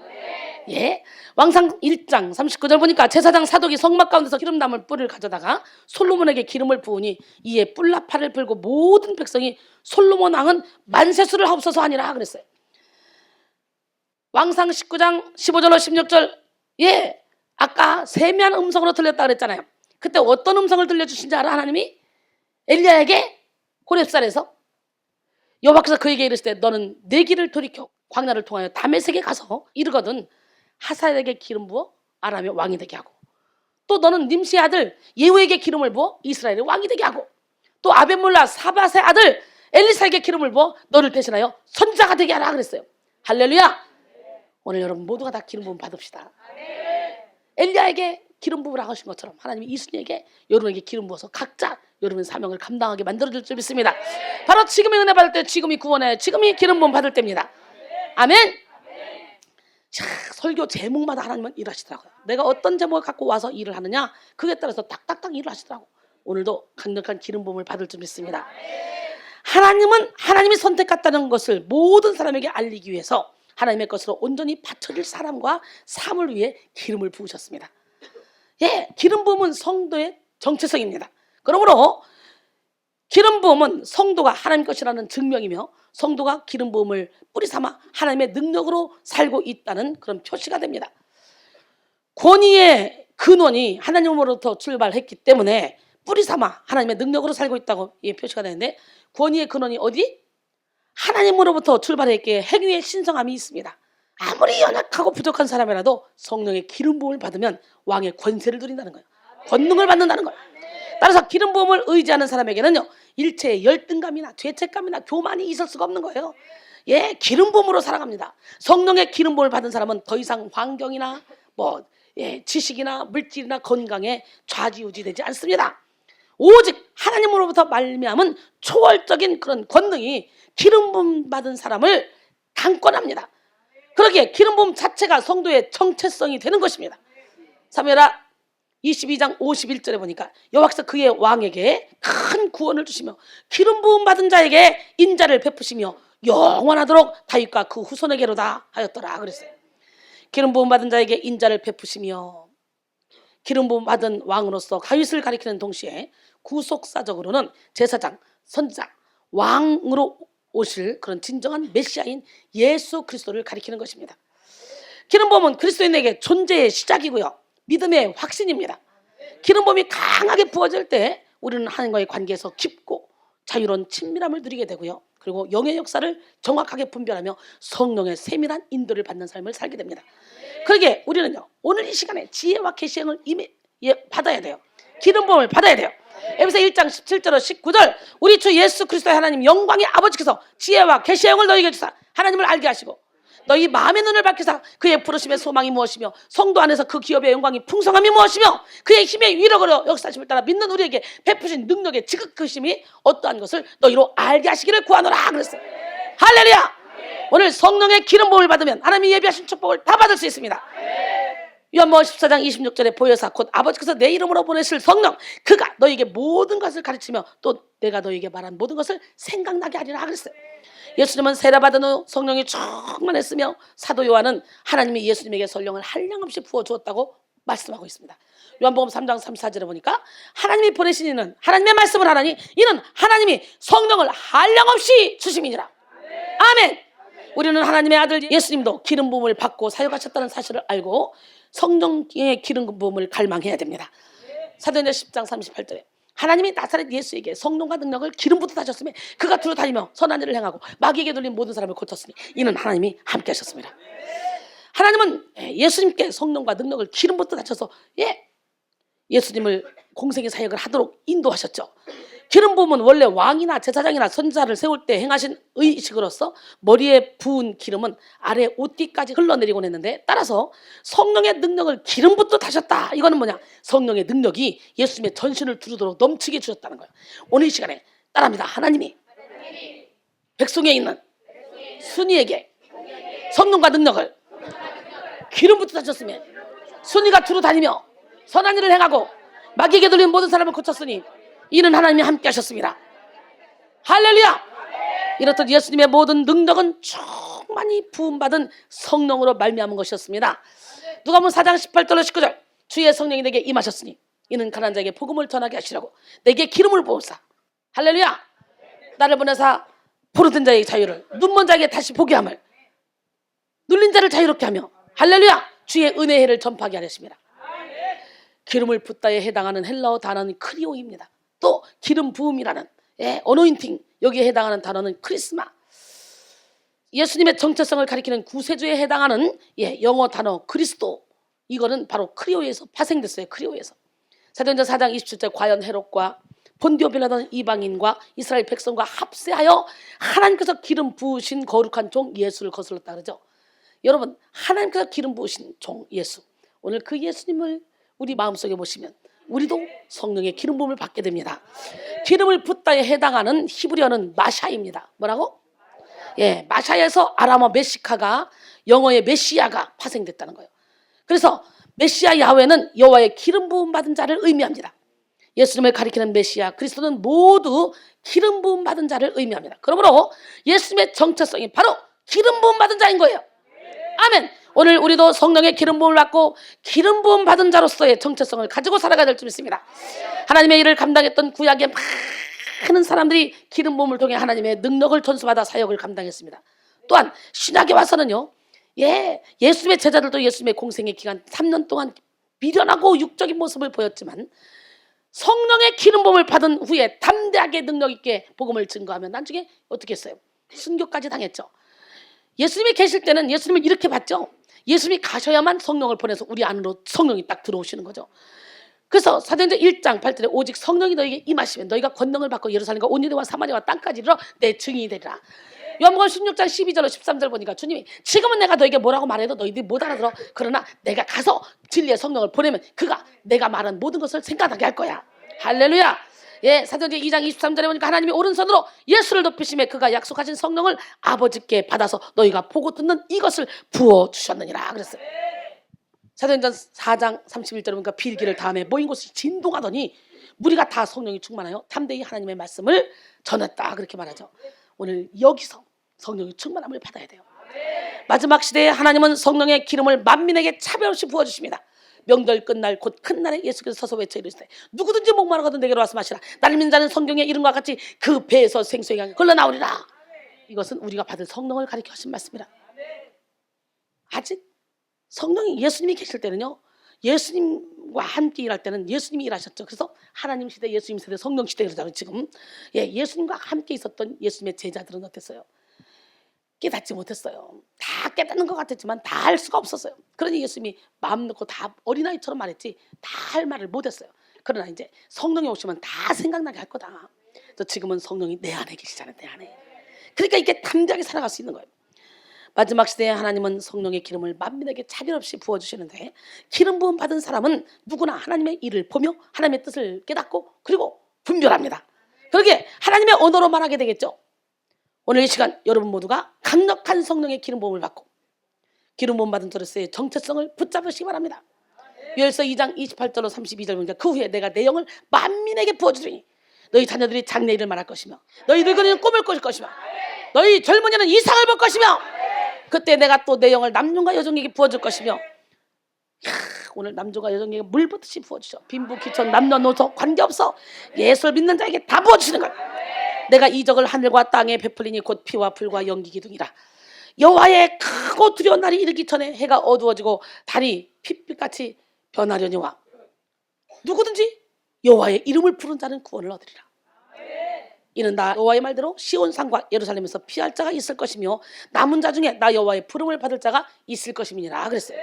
왕상 1장 39절 보니까 제사장 사독이 성막 가운데서 기름 담을 뿔을 가져다가 솔로몬에게 기름을 부으니 이에 뿔나팔을 불고 모든 백성이 솔로몬 왕은 만세수를 하옵소서 하니라 그랬어요. 왕상 19장 15절로 16절 아까 세미한 음성으로 들렸다 그랬잖아요. 그때 어떤 음성을 들려주신지 알아? 하나님이 엘리야에게 호렙산에서 여호와께서 그에게 이르시되 너는 내 길을 돌이켜 광야를 통하여 다메섹에 가서 이르거든 하사엘에게 기름 부어 아람의 왕이 되게 하고 또 너는 님시의 아들 예후에게 기름을 부어 이스라엘의 왕이 되게 하고 또 아벤몰라 사밧의 아들 엘리사에게 기름을 부어 너를 대신하여 선지자가 되게 하라 그랬어요. 할렐루야. 오늘 여러분 모두가 다 기름 부음 받읍시다. 엘리야에게 기름 부으라고 하신 것처럼 하나님이 이순이에게 여러분에게 기름 부어서 각자 여러분의 사명을 감당하게 만들어줄 줄 믿습니다. 바로 지금의 은혜 받을 때 지금이 구원의 지금이 기름 부음 받을 때입니다. 아멘. 자, 설교 제목마다 하나님은 일하시더라고요. 내가 어떤 제목을 갖고 와서 일을 하느냐, 그에 따라서 딱딱딱 일을 하시더라고요. 오늘도 강력한 기름 부음을 받을 줄 믿습니다. 하나님은 하나님이 선택했다는 것을 모든 사람에게 알리기 위해서 하나님의 것으로 온전히 바쳐질 사람과 삶을 위해 기름을 부으셨습니다. 예, 기름 부음은 성도의 정체성입니다. 그러므로 기름 부음은 성도가 하나님 것이라는 증명이며 성도가 기름 부음을 뿌리 삼아 하나님의 능력으로 살고 있다는 그런 표시가 됩니다. 권위의 근원이 하나님으로부터 출발했기 때문에 뿌리 삼아 하나님의 능력으로 살고 있다고 표시가 되는데, 권위의 근원이 어디? 하나님으로부터 출발했기에 행위의 신성함이 있습니다. 아무리 연약하고 부족한 사람이라도 성령의 기름 부음을 받으면 왕의 권세를 누린다는 거예요. 권능을 받는다는 거예요. 따라서 기름 부음을 의지하는 사람에게는요, 일체의 열등감이나 죄책감이나 교만이 있을 수가 없는 거예요. 예, 기름 부음으로 살아갑니다. 성령의 기름 부음을 받은 사람은 더 이상 환경이나 지식이나 물질이나 건강에 좌지우지되지 않습니다. 오직 하나님으로부터 말미암은 초월적인 그런 권능이 기름 부음 받은 사람을 강권합니다. 그러기에 기름 부음 자체가 성도의 정체성이 되는 것입니다. 사무엘하 22장 51절에 보니까 여호와께서 그의 왕에게 큰 구원을 주시며 기름 부음 받은 자에게 인자를 베푸시며 영원하도록 다윗과 그 후손에게로다 하였더라 그랬어요. 기름 부음 받은 자에게 인자를 베푸시며, 기름 부음 받은 왕으로서 다윗을 가리키는 동시에 구속사적으로는 제사장, 선지자, 왕으로 오실 그런 진정한 메시아인 예수 그리스도를 가리키는 것입니다. 기름 부음은 그리스도인에게 존재의 시작이고요, 믿음의 확신입니다. 기름 부음이 강하게 부어질 때 우리는 하나님과의 관계에서 깊고 자유로운 친밀함을 누리게 되고요, 그리고 영의 역사를 정확하게 분별하며 성령의 세밀한 인도를 받는 삶을 살게 됩니다. 그러기에 우리는요, 오늘 이 시간에 지혜와 계시형을 이미 받아야 돼요. 기름 부음을 받아야 돼요. 에베소 1장 17절로 19절, 우리 주 예수 그리스도의 하나님 영광의 아버지께서 지혜와 계시형을 너희에게 주사 하나님을 알게 하시고 너희 마음의 눈을 밝히사 그의 부르심의 소망이 무엇이며 성도 안에서 그 기업의 영광이 풍성함이 무엇이며 그의 힘의 위력으로 역사심을 따라 믿는 우리에게 베푸신 능력의 지극하심이 어떠한 것을 너희로 알게 하시기를 구하노라 그랬어요. 할렐루야. 오늘 성령의 기름 부음을 받으면 하나님이 예비하신 축복을 다 받을 수 있습니다. 요한복음 14장 26절에 보혜사 곧 아버지께서 내 이름으로 보내실 성령, 그가 너희에게 모든 것을 가르치며 또 내가 너희에게 말한 모든 것을 생각나게 하리라 그랬어요. 예수님은 세례 받은 후 성령이 충만했으며 사도 요한은 하나님이 예수님에게 성령을 한량없이 부어주었다고 말씀하고 있습니다. 요한복음 3장 34절에 보니까 하나님이 보내신 이는 하나님의 말씀을 하나니 이는 하나님이 성령을 한량없이 주심이니라. 아멘. 우리는 하나님의 아들 예수님도 기름 부음을 받고 사역하셨다는 사실을 알고 성령의 기름 부음을 갈망해야 됩니다. 사도행전 10장 38절에 하나님이 나사렛 예수에게 성령과 능력을 기름 부터 하셨으며 그가 두루 다니며 선한 일을 행하고 마귀에게 돌린 모든 사람을 고쳤으니 이는 하나님이 함께 하셨습니다. 하나님은 예수님께 성령과 능력을 기름 부터 하셔서 예수님을 공생의 사역을 하도록 인도하셨죠. 기름 부음은 원래 왕이나 제사장이나 선지자를 세울 때 행하신 의식으로서 머리에 부은 기름은 아래 옷뒤까지 흘러내리곤 했는데, 따라서 성령의 능력을 기름 붓듯 하셨다. 이거는 뭐냐? 성령의 능력이 예수님의 전신을 두르도록 넘치게 주셨다는 거예요. 오늘 이 시간에 따라합니다. 하나님이 백성에 있는 순이에게 성령과 능력을 기름 붓듯 하셨으며 순이가 두루 다니며 선한 일을 행하고 마귀에게 돌린 모든 사람을 고쳤으니 이는 하나님이 함께 하셨습니다. 할렐루야. 이렇듯 예수님의 모든 능력은 충만히 부음받은 성령으로 말미암은 것이었습니다. 누가복음 4장 18절로 19절, 주의 성령이 내게 임하셨으니 이는 가난한 자에게 복음을 전하게 하시라고 내게 기름을 부으사. 할렐루야. 나를 보내사 포로된 자의 자유를, 눈먼 자에게 다시 보게 함을, 눌린 자를 자유롭게 하며, 할렐루야, 주의 은혜의 해를 전파하게 하셨습니다. 기름을 붓다에 해당하는 헬라어 단어는 크리오입니다. 또 기름 부음이라는 어노인팅, 여기에 해당하는 단어는 크리스마. 예수님의 정체성을 가리키는 구세주에 해당하는 영어 단어 그리스도, 이거는 바로 크리오에서 파생됐어요. 크리오에서. 사도행전 4장 27절, 과연 헤롯과 본디오 빌라도는 이방인과 이스라엘 백성과 합세하여 하나님께서 기름 부으신 거룩한 종 예수를 거슬렀다 그러죠. 여러분, 하나님께서 기름 부으신 종 예수, 오늘 그 예수님을 우리 마음속에 보시면 우리도 성령의 기름 부음을 받게 됩니다. 기름을 붓다에 해당하는 히브리어는 마샤입니다. 뭐라고? 마샤에서 아람어 메시카가 영어의 메시아가 파생됐다는 거예요. 그래서 메시아 야훼는 여호와의 기름 부음 받은 자를 의미합니다. 예수님을 가리키는 메시아 그리스도는 모두 기름 부음 받은 자를 의미합니다. 그러므로 예수님의 정체성이 바로 기름 부음 받은 자인 거예요. 아멘. 오늘 우리도 성령의 기름 부음을 받고 기름 부음 받은 자로서의 정체성을 가지고 살아가야 될 줄 믿습니다. 하나님의 일을 감당했던 구약의 많은 사람들이 기름 부음을 통해 하나님의 능력을 전수받아 사역을 감당했습니다. 또한 신약에 와서는요, 예수님의 제자들도 예수님의 공생의 기간 3년 동안 미련하고 육적인 모습을 보였지만 성령의 기름 부음을 받은 후에 담대하게 능력 있게 복음을 증거하면 나중에 어떻게 했어요? 순교까지 당했죠. 예수님이 계실 때는 예수님을 이렇게 봤죠. 예수님이 가셔야만 성령을 보내서 우리 안으로 성령이 딱 들어오시는 거죠. 그래서 사도행전 1장 8절에 오직 성령이 너에게 임하시면 너희가 권능을 받고 예루살렘과 온 유대와 사마리아와 땅까지 이르러 내 증인이 되리라. 요한복음 16장 12절로 13절 보니까 주님이 지금은 내가 너에게 뭐라고 말해도 너희들이 못 알아들어. 그러나 내가 가서 진리의 성령을 보내면 그가 내가 말한 모든 것을 생각하게 할 거야. 할렐루야. 사도행전 2장 23절에 보니까 하나님이 오른손으로 예수를 높이심에 그가 약속하신 성령을 아버지께 받아서 너희가 보고 듣는 이것을 부어주셨느니라 그랬어요. 사도행전 4장 31절에 보니까 빌기를 다음에 모인 곳이 진동하더니 무리가 다 성령이 충만하여 담대히 하나님의 말씀을 전했다 그렇게 말하죠. 오늘 여기서 성령의 충만함을 받아야 돼요. 마지막 시대에 하나님은 성령의 기름을 만민에게 차별 없이 부어주십니다. 명절 끝날 곧 큰 날에 예수께서 서서 외쳐 이르시되 누구든지 목마르거든 내게로 와서 마시라. 나를 믿는 자는 성경의 이름과 같이 그 배에서 생수의 강이 흘러나오리라. 이것은 우리가 받을 성령을 가리켜 하신 말씀이라. 아직 성령이 예수님이 계실 때는요, 예수님과 함께 일할 때는 예수님이 일하셨죠. 그래서 하나님 시대, 예수님 세대, 성령 시대 그러잖아요. 지금 예수님과 함께 있었던 예수님의 제자들은 어땠어요? 깨닫지 못했어요. 다 깨닫는 것 같았지만 다 할 수가 없었어요. 그러니 예수님이 마음 놓고 다 어린아이처럼 말했지 다 할 말을 못했어요. 그러나 이제 성령이 오시면 다 생각나게 할 거다. 그래서 지금은 성령이 내 안에 계시잖아요. 내 안에. 그러니까 이게 담대하게 살아갈 수 있는 거예요. 마지막 시대에 하나님은 성령의 기름을 만민에게 차별 없이 부어주시는데 기름 부음 받은 사람은 누구나 하나님의 일을 보며 하나님의 뜻을 깨닫고 그리고 분별합니다. 그러게 하나님의 언어로 말하게 되겠죠. 오늘 이 시간 여러분 모두가 강력한 성령의 기름 부음을 받고 기름 부음 받은 자로서의 정체성을 붙잡으시기 바랍니다. 요엘서 2장 28절로 32절 보니까 그 후에 내가 내 영을 만민에게 부어주리니 너희 자녀들이 장래일을 말할 것이며 너희 늙은이는 꿈을 꿀 것이며 너희 젊은이는 이상을 볼 것이며 그때 내가 또 내 영을 남종과 여종에게 부어줄 것이며 오늘 남종과 여종에게 물 붓듯이 부어주셔. 빈부 기천 남녀노소 관계없어 예수를 믿는 자에게 다 부어주시는 거야. 내가 이적을 하늘과 땅에 베풀리니 곧 피와 불과 연기 기둥이라. 여호와의 크고 두려운 날이 이르기 전에 해가 어두워지고 달이 핏빛같이 변하려니와 누구든지 여호와의 이름을 부른 자는 구원을 얻으리라. 이는 나 여호와의 말대로 시온 산과 예루살렘에서 피할 자가 있을 것이며 남은 자 중에 나 여호와의 부름을 받을 자가 있을 것임이니라 그랬어요.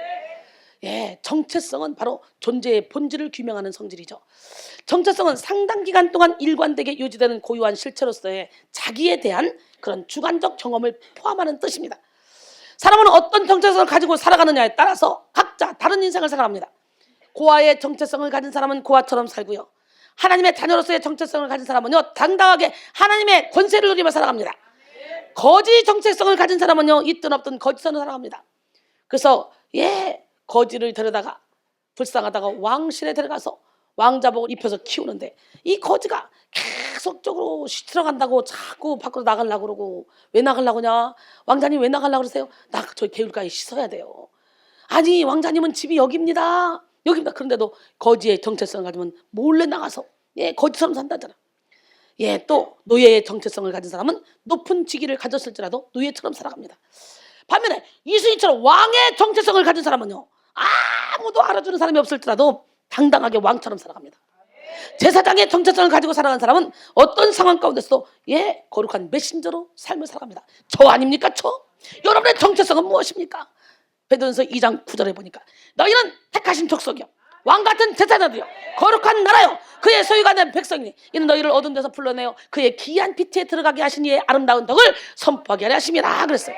정체성은 바로 존재의 본질을 규명하는 성질이죠. 정체성은 상당 기간 동안 일관되게 유지되는 고유한 실체로서의 자기에 대한 그런 주관적 경험을 포함하는 뜻입니다. 사람은 어떤 정체성을 가지고 살아가느냐에 따라서 각자 다른 인생을 살아갑니다. 고아의 정체성을 가진 사람은 고아처럼 살고요. 하나님의 자녀로서의 정체성을 가진 사람은요, 당당하게 하나님의 권세를 누리며 살아갑니다. 거지 정체성을 가진 사람은요, 있든 없든 거지처럼 살아갑니다. 그래서 거지를 데려다가 불쌍하다가 왕실에 데려가서 왕자복을 입혀서 키우는데 이 거지가 계속적으로 들어간다고 자꾸 밖으로 나가려고 그러고 왜 나가려고냐? 왕자님 왜 나가려고 그러세요? 나 저희 개울가에 씻어야 돼요. 아니 왕자님은 집이 여기입니다. 여기입니다. 그런데도 거지의 정체성을 가지면 몰래 나가서 거지처럼 산다잖아. 또 노예의 정체성을 가진 사람은 높은 직위를 가졌을지라도 노예처럼 살아갑니다. 반면에 이순신처럼 왕의 정체성을 가진 사람은요, 아무도 알아주는 사람이 없을지라도 당당하게 왕처럼 살아갑니다. 제사장의 정체성을 가지고 살아가는 사람은 어떤 상황 가운데서도 거룩한 메신저로 삶을 살아갑니다. 저 아닙니까? 여러분의 정체성은 무엇입니까? 베드로전서 2장 9절에 보니까 너희는 택하신 족속이요 왕같은 제사장들이요 거룩한 나라요 그의 소유가 된 백성이니 이는 너희를 어두운 데서 불러내어 그의 기이한 빛에 들어가게 하신 이의 아름다운 덕을 선포하게 하려 하심이라 그랬어요.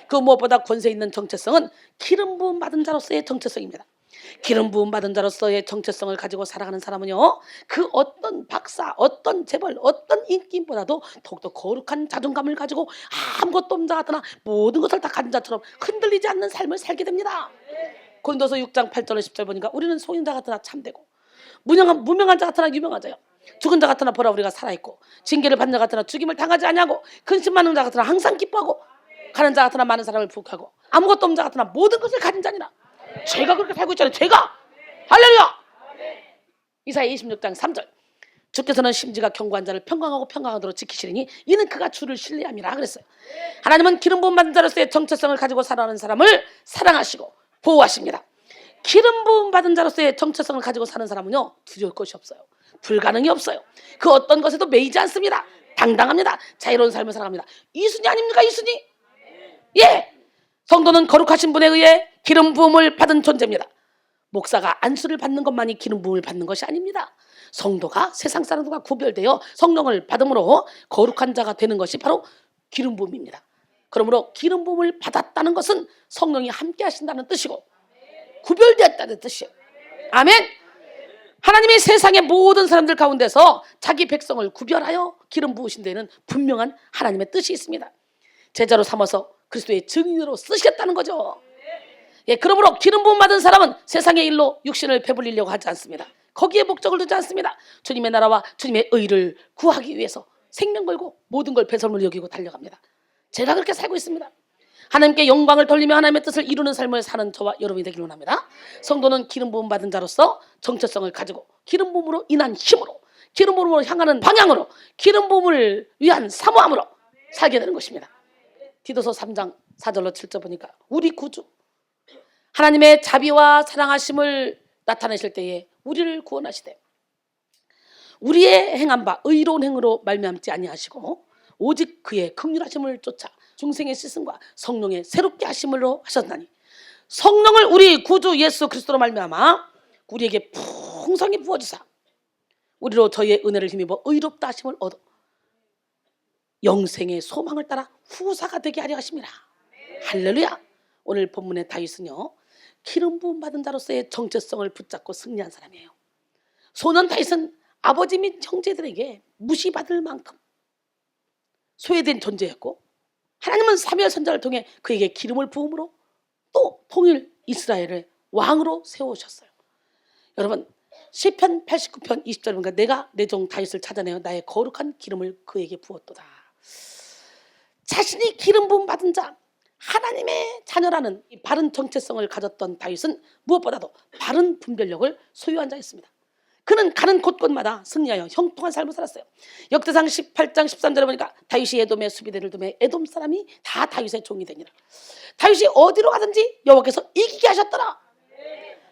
그 무엇보다 권세 있는 정체성은 기름 부음 받은 자로서의 정체성입니다. 기름 부음 받은 자로서의 정체성을 가지고 살아가는 사람은요, 그 어떤 박사, 어떤 재벌, 어떤 인기보다도 더욱더 거룩한 자존감을 가지고 아무것도 없는 자 같으나 모든 것을 다 가진 자처럼 흔들리지 않는 삶을 살게 됩니다. 고린도서 6장 8절 10절 보니까 우리는 속인 자 같으나 참되고 무명한 자 같으나 유명한 자요, 죽은 자 같으나 보라 우리가 살아있고 징계를 받는 자 같으나 죽임을 당하지 아니하고 근심 많은 자 같으나 항상 기뻐하고 가는 자 같으나 많은 사람을 부욕하고 아무것도 없는 자 같으나 모든 것을 가진 자니라. 죄가 그렇게 살고 있잖아요. 죄가. 할렐루야. 이사야 26장 3절. 주께서는 심지가 견고한 자를 평강하고 평강하도록 지키시리니 이는 그가 주를 신뢰함이라 그랬어요. 하나님은 기름 부음 받은 자로서의 정체성을 가지고 살아가는 사람을 사랑하시고 보호하십니다. 기름 부음 받은 자로서의 정체성을 가지고 사는 사람은요, 두려울 것이 없어요. 불가능이 없어요. 그 어떤 것에도 매이지 않습니다. 당당합니다. 자유로운 삶을 살아갑니다. 이순이 아닙니까? 이순이? 예. 성도는 거룩하신 분에 의해 기름 부음을 받은 존재입니다. 목사가 안수를 받는 것만이 기름 부음을 받는 것이 아닙니다. 성도가 세상 사람들과 구별되어 성령을 받음으로 거룩한 자가 되는 것이 바로 기름 부음입니다. 그러므로 기름 부음을 받았다는 것은 성령이 함께 하신다는 뜻이고 구별되었다는 뜻이에요. 아멘. 하나님이 세상의 모든 사람들 가운데서 자기 백성을 구별하여 기름 부으신 데에는 분명한 하나님의 뜻이 있습니다. 제자로 삼아서 그리스도의 증인으로 쓰시겠다는 거죠. 예, 그러므로 기름 부음 받은 사람은 세상의 일로 육신을 배불리려고 하지 않습니다. 거기에 목적을 두지 않습니다. 주님의 나라와 주님의 의를 구하기 위해서 생명 걸고 모든 걸 배설물로 여기고 달려갑니다. 제가 그렇게 살고 있습니다. 하나님께 영광을 돌리며 하나님의 뜻을 이루는 삶을 사는 저와 여러분이 되기를 원합니다. 성도는 기름 부음 받은 자로서 정체성을 가지고 기름 부음으로 인한 힘으로, 기름 부음으로 향하는 방향으로, 기름 부음을 위한 사모함으로 살게 되는 것입니다. 디도서 3장 4절로 7절 보니까 우리 구주 하나님의 자비와 사랑하심을 나타내실 때에 우리를 구원하시되 우리의 행한 바 의로운 행으로 말미암지 아니하시고 오직 그의 긍휼하심을 쫓아 중생의 씻음과 성령의 새롭게 하심으로 하셨나니 성령을 우리 구주 예수 그리스도로 말미암아 우리에게 풍성히 부어주사 우리로 저희의 은혜를 힘입어 의롭다 하심을 얻어 영생의 소망을 따라 후사가 되게 하려 하심이라. 할렐루야. 오늘 본문의 다윗은요, 기름 부음 받은 자로서의 정체성을 붙잡고 승리한 사람이에요. 소년 다윗은 아버지 및 형제들에게 무시받을 만큼 소외된 존재였고 하나님은 사무엘 선지자를 통해 그에게 기름을 부음으로 또 통일 이스라엘을 왕으로 세우셨어요. 여러분 시편 89편 20절에 보니까 내가 내 종 다윗을 찾아내어 나의 거룩한 기름을 그에게 부었도다. 자신이 기름 부음 받은 자 하나님의 자녀라는 이 바른 정체성을 가졌던 다윗은 무엇보다도 바른 분별력을 소유한 자였습니다. 그는 가는 곳곳마다 승리하여 형통한 삶을 살았어요. 역대상 18장 13절에 보니까 다윗이 에돔의 수비대를 두매 에돔 사람이 다 다윗의 종이 되니라. 다윗이 어디로 가든지 여호와께서 이기게 하셨더라.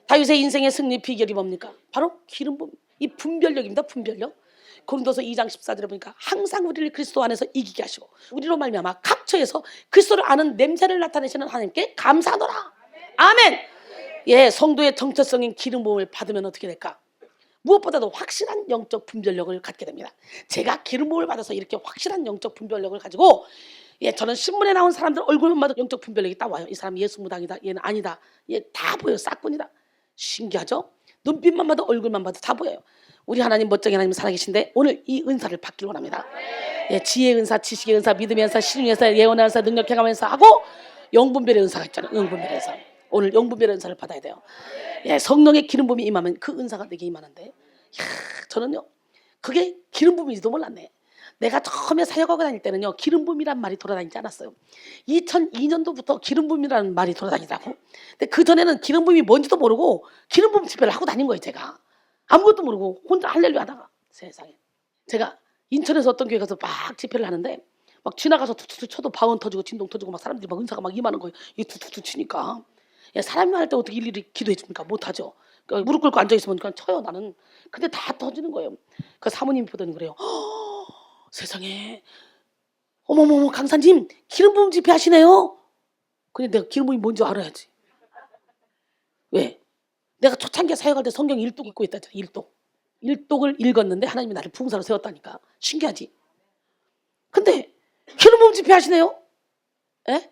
다윗의 인생의 승리 비결이 뭡니까? 바로 기름 부음, 이 분별력입니다. 분별력. 고린도서 2장 14절에 보니까 항상 우리를 그리스도 안에서 이기게 하시고 우리로 말미암아 각처에서 그리스도를 아는 냄새를 나타내시는 하나님께 감사하노라. 아멘. 예, 성도의 정체성인 기름 부음을 받으면 어떻게 될까? 무엇보다도 확실한 영적 분별력을 갖게 됩니다. 제가 기름 부음을 받아서 이렇게 확실한 영적 분별력을 가지고 저는 신문에 나온 사람들 얼굴만 봐도 영적 분별력이 딱 와요. 이 사람 예수 무당이다, 얘는 아니다, 얘 다 보여, 싹군이다. 신기하죠? 눈빛만 봐도 얼굴만 봐도 다 보여요. 우리 하나님 멋쟁이 하나님 살아계신데 오늘 이 은사를 받기를 원합니다. 지혜의 은사, 지식의 은사, 믿음의 은사, 신의 은사, 예언의 은사, 능력 행함의 은사 하고 영분별의 은사가 있잖아요. 영분별의 은사. 오늘 영분별의 은사를 받아야 돼요. 성령의 기름 부음이 임하면 그 은사가 내게 임하는데 저는요 그게 기름 부음인지도 몰랐네. 내가 처음에 사역하고 다닐 때는요 기름 부음이란 말이 돌아다니지 않았어요. 2002년도부터 기름 부음이라는 말이 돌아다니더라고. 근데 그 전에는 기름 부음이 뭔지도 모르고 기름 부음 집회를 하고 다닌 거예요. 제가 아무것도 모르고 혼자 할렐루야 하다가 세상에 제가 인천에서 어떤 교회 가서 막 집회를 하는데 막 지나가서 툭툭툭 쳐도 방언 터지고 진동 터지고 막 사람들이 막 은사가 막 임하는 거예요. 이 툭툭툭 치니까 사람이 할 때 어떻게 일일이 기도해 줍니까? 못하죠. 그러니까 무릎 꿇고 앉아 있으면 그냥 쳐요 나는. 근데 다 터지는 거예요. 그 사모님이 보더니 그래요. 세상에 어머머머 강사님 기름 부음 집회 하시네요. 근데 내가 기름 부음이 뭔지 알아야지. 왜? 내가 초창기에 사역할 때 성경 1독 읽고 있다잖아. 1독을 읽었는데 하나님이 나를 부흥사로 세웠다니까. 신기하지? 근데 기름 부음 집회 하시네요. 에?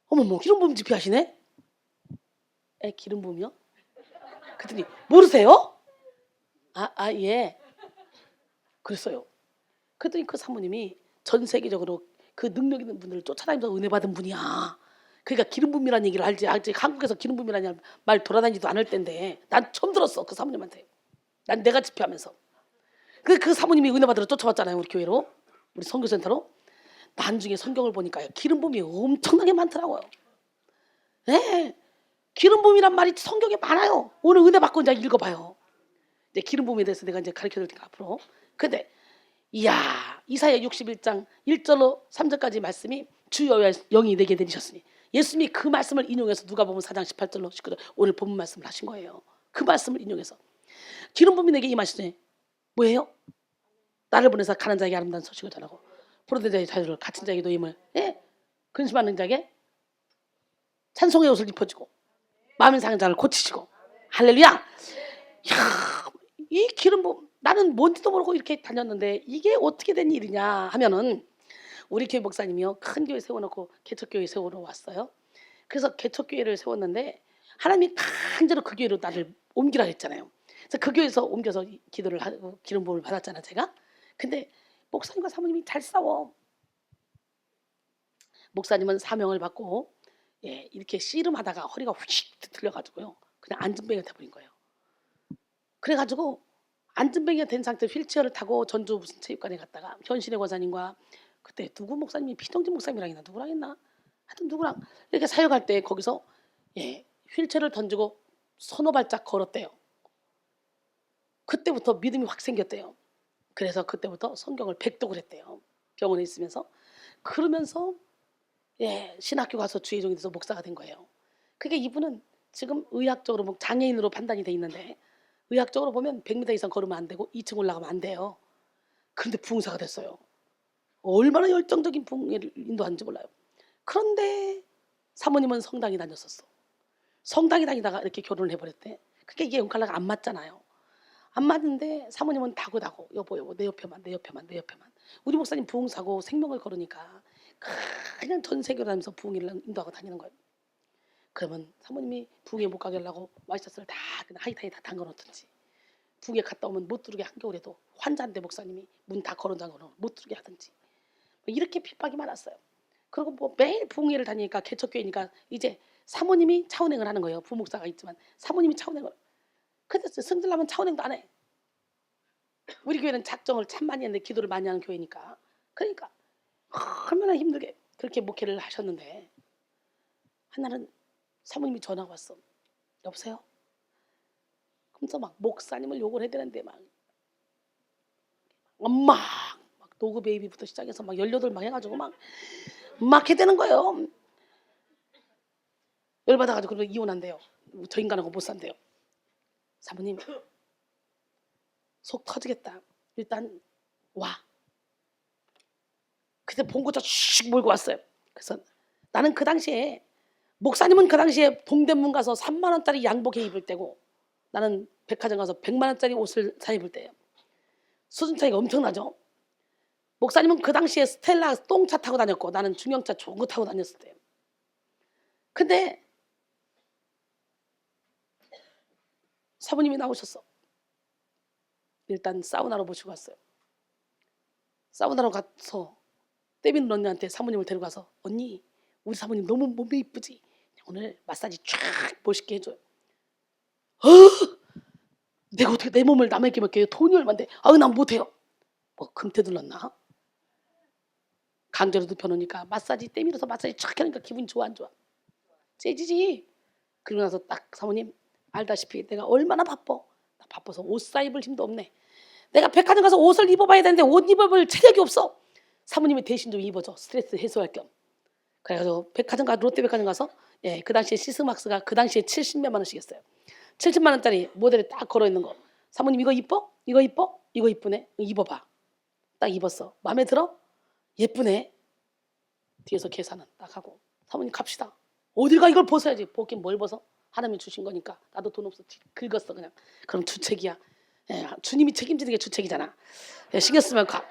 어머머 기름 부음 집회 하시네. 에, 기름 부음이요? 그랬더니 모르세요? 예. 그랬어요. 그랬더니 그 사모님이 전 세계적으로 그 능력 있는 분들을 쫓아다니면서 은혜 받은 분이야. 그러니까 기름 부음이라는 얘기를 알지. 아직 한국에서 기름 부음이라는 말 돌아다니지도 않을 텐데 난 처음 들었어. 그 사모님한테. 난 내가 집회하면서. 그 사모님이 은혜 받으러 쫓아왔잖아요. 우리 교회로. 우리 선교센터로. 나중에 성경을 보니까 기름 부음이 엄청나게 많더라고요. 네. 기름 부음이란 말이 성경에 많아요. 오늘 은혜 받고 이제 읽어봐요. 이제 기름 부음에 대해서 내가 이제 가르쳐 줄 테니까 앞으로. 근데 이야, 이사야 61장 1절로 3절까지 말씀이 주 여호와의 영이 내게 내리셨으니, 예수님이 그 말씀을 인용해서 누가복음 4장 18절로 19절 오늘 본문 말씀을 하신 거예요. 그 말씀을 인용해서 기름 부음이 내게 임하시니 뭐예요? 나를 보내서 가는 자에게 아름다운 소식을 전하고 포로된 자의 자유를 갇힌 자에게 노임을, 예? 근심하는 자에게 찬송의 옷을 입혀주고 마음이 상한 자를 고치시고. 할렐루야. 이야, 이 기름 부음, 나는 뭔지도 모르고 이렇게 다녔는데 이게 어떻게 된 일이냐 하면은, 우리 교회 목사님이요, 큰 교회 세워놓고 개척교회 세우러 왔어요. 그래서 개척교회를 세웠는데 하나님이 강제로 그 교회로 나를 옮기라 했잖아요. 그래서 그 교회에서 옮겨서 기도를 하고 기름 부음을 받았잖아 제가. 근데 목사님과 사모님이 잘 싸워. 목사님은 사명을 받고, 예, 이렇게 씨름하다가 허리가 휙 들려가지고요, 그냥 안전뱅이가 돼버린 거예요. 그래가지고 안전뱅이가 된 상태로 휠체어를 타고 전주 무슨 체육관에 갔다가 현신의 권사님과 그때 누구 목사님이 피동진 목사님이랑 했나 누구랑 했나 하여튼 누구랑 이렇게 사역할 때 거기서, 예, 휠체어를 던지고 서너 발짝 걸었대요. 그때부터 믿음이 확 생겼대요. 그래서 그때부터 성경을 백독을 했대요. 병원에 있으면서. 그러면서, 예, 신학교 가서 주의종이 돼서 목사가 된 거예요. 그게 이분은 지금 의학적으로 뭐 장애인으로 판단이 돼 있는데, 의학적으로 보면 100m 이상 걸으면 안 되고 2층 올라가면 안 돼요. 그런데 부흥사가 됐어요. 얼마나 열정적인 부흥을 인도하는지 몰라요. 그런데 사모님은 성당에 다녔었어. 성당에 다니다가 이렇게 결혼을 해버렸대. 그게 이게 연칼라가 안 맞잖아요. 안 맞는데 사모님은 다고 여보 내 옆에만. 우리 목사님 부흥사고 생명을 걸으니까 그냥 전 세계로 다니면서 부흥회를 인도하고 다니는 거예요. 그러면 사모님이 부흥회 못 가게 하려고 와이셔츠를 다 그냥 하이타이 다 담가놓든지, 부흥회 갔다 오면 못 들어오게 한겨울에도 환자인데 목사님이 문 다 걸어놓고 못 들어오게 하든지, 뭐 이렇게 핍박이 많았어요. 그리고 뭐 매일 부흥회를 다니니까 개척교회니까 이제 사모님이 차운행을 하는 거예요. 부목사가 있지만 사모님이 차운행을. 근데 승질나면 차운행도 안 해. 우리 교회는 작정을 참 많이 했는데 기도를 많이 하는 교회니까. 그러니까 얼마나 힘들게 그렇게 목회를 하셨는데, 하나는 사모님이 전화가 왔어. 여보세요? 그러면서 막 목사님을 욕을 해야 되는데 막 엄마 막 노그 베이비부터 시작해서 막 18 막 해가지고 막 해야 되는 거예요. 열받아가지고 그러면 이혼한대요. 저 인간하고 못 산대요. 사모님 속 터지겠다. 일단 와. 그때 본고자 슉 몰고 왔어요. 그래서 나는 그 당시에, 목사님은 그 당시에 동대문 가서 3만 원짜리 양복에 입을 때고 나는 백화점 가서 100만 원짜리 옷을 사 입을 때예요. 수준 차이가 엄청나죠. 목사님은 그 당시에 스텔라 똥차 타고 다녔고 나는 중형차 좋은 거 타고 다녔을 때예요. 근데 사모님이 나오셨어. 일단 사우나로 모시고 갔어요. 사우나로 가서 떼비는 언니한테 사모님을 데려가서, 언니 우리 사모님 너무 몸매 이쁘지? 오늘 마사지 쫙 멋있게 해줘요. 내가 어떻게 내 몸을 남에게 맡겨요? 돈이 얼만데? 난 못해요. 뭐 금태 둘렀나? 강제로 눕혀놓으니까 마사지 떼밀어서 마사지 쫙 하니까 기분이 좋아 안 좋아? 째지지. 그리고 나서 딱 사모님 알다시피 내가 얼마나 바빠. 나 바빠서 옷 사입을 힘도 없네. 내가 백화점 가서 옷을 입어봐야 되는데 옷 입어볼 체력이 없어. 사모님이 대신 좀 입어줘. 스트레스 해소할 겸. 그래가지고 백화점 가 롯데백화점 가서, 예, 그 당시에 시스막스가 그 당시에 70몇만 원씩이었어요. 70만 원짜리 모델에 딱 걸어 있는 거. 사모님 이거 이뻐? 이거 이뻐? 이거 이쁘네. 입어봐. 딱 입었어. 마음에 들어? 예쁘네. 뒤에서 계산은 딱 하고, 사모님 갑시다. 어딜 가? 이걸 벗어야지. 벗긴 뭘 벗어? 하나님이 주신 거니까. 나도 돈 없어. 긁었어 그냥. 그럼 주책이야. 예, 주님이 책임지는 게 주책이잖아. 예, 신경 쓰면 가.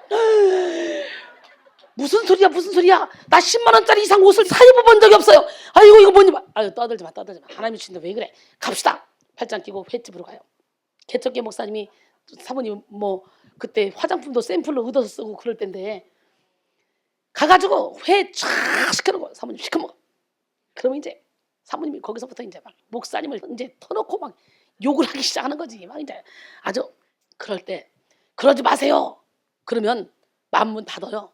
무슨 소리야? 나 10만 원짜리 이상 옷을 사 입어본 적이 없어요. 아이고 이거 뭐니? 아유 떠들지 마. 하나님 주신데 왜 그래? 갑시다. 팔짱 끼고 횟집으로 가요. 개척교 목사님이 사모님 뭐 그때 화장품도 샘플로 얻어서 쓰고 그럴 때인데 가가지고 회 쫙 시켜놓고 사모님 시켜 먹어. 그러면 이제 사모님이 거기서부터 이제 막 목사님을 이제 터놓고 막 욕을 하기 시작하는 거지. 막 이제 아주 그럴 때 그러지 마세요. 그러면 마음문 닫아요.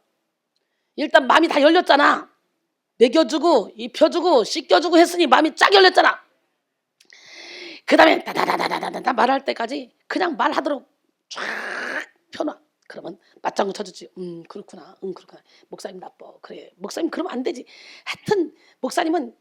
일단 마음이 다 열렸잖아. 먹여주고 입혀주고 씻겨주고 했으니 마음이 쫙 열렸잖아. 그 다음에 다다다다다다 말할 때까지 그냥 말하도록 쫙 펴놔. 그러면 맞장구 쳐주지. 그렇구나. 그렇구나. 목사님 나빠. 그래. 목사님 그러면 안 되지. 하여튼 목사님은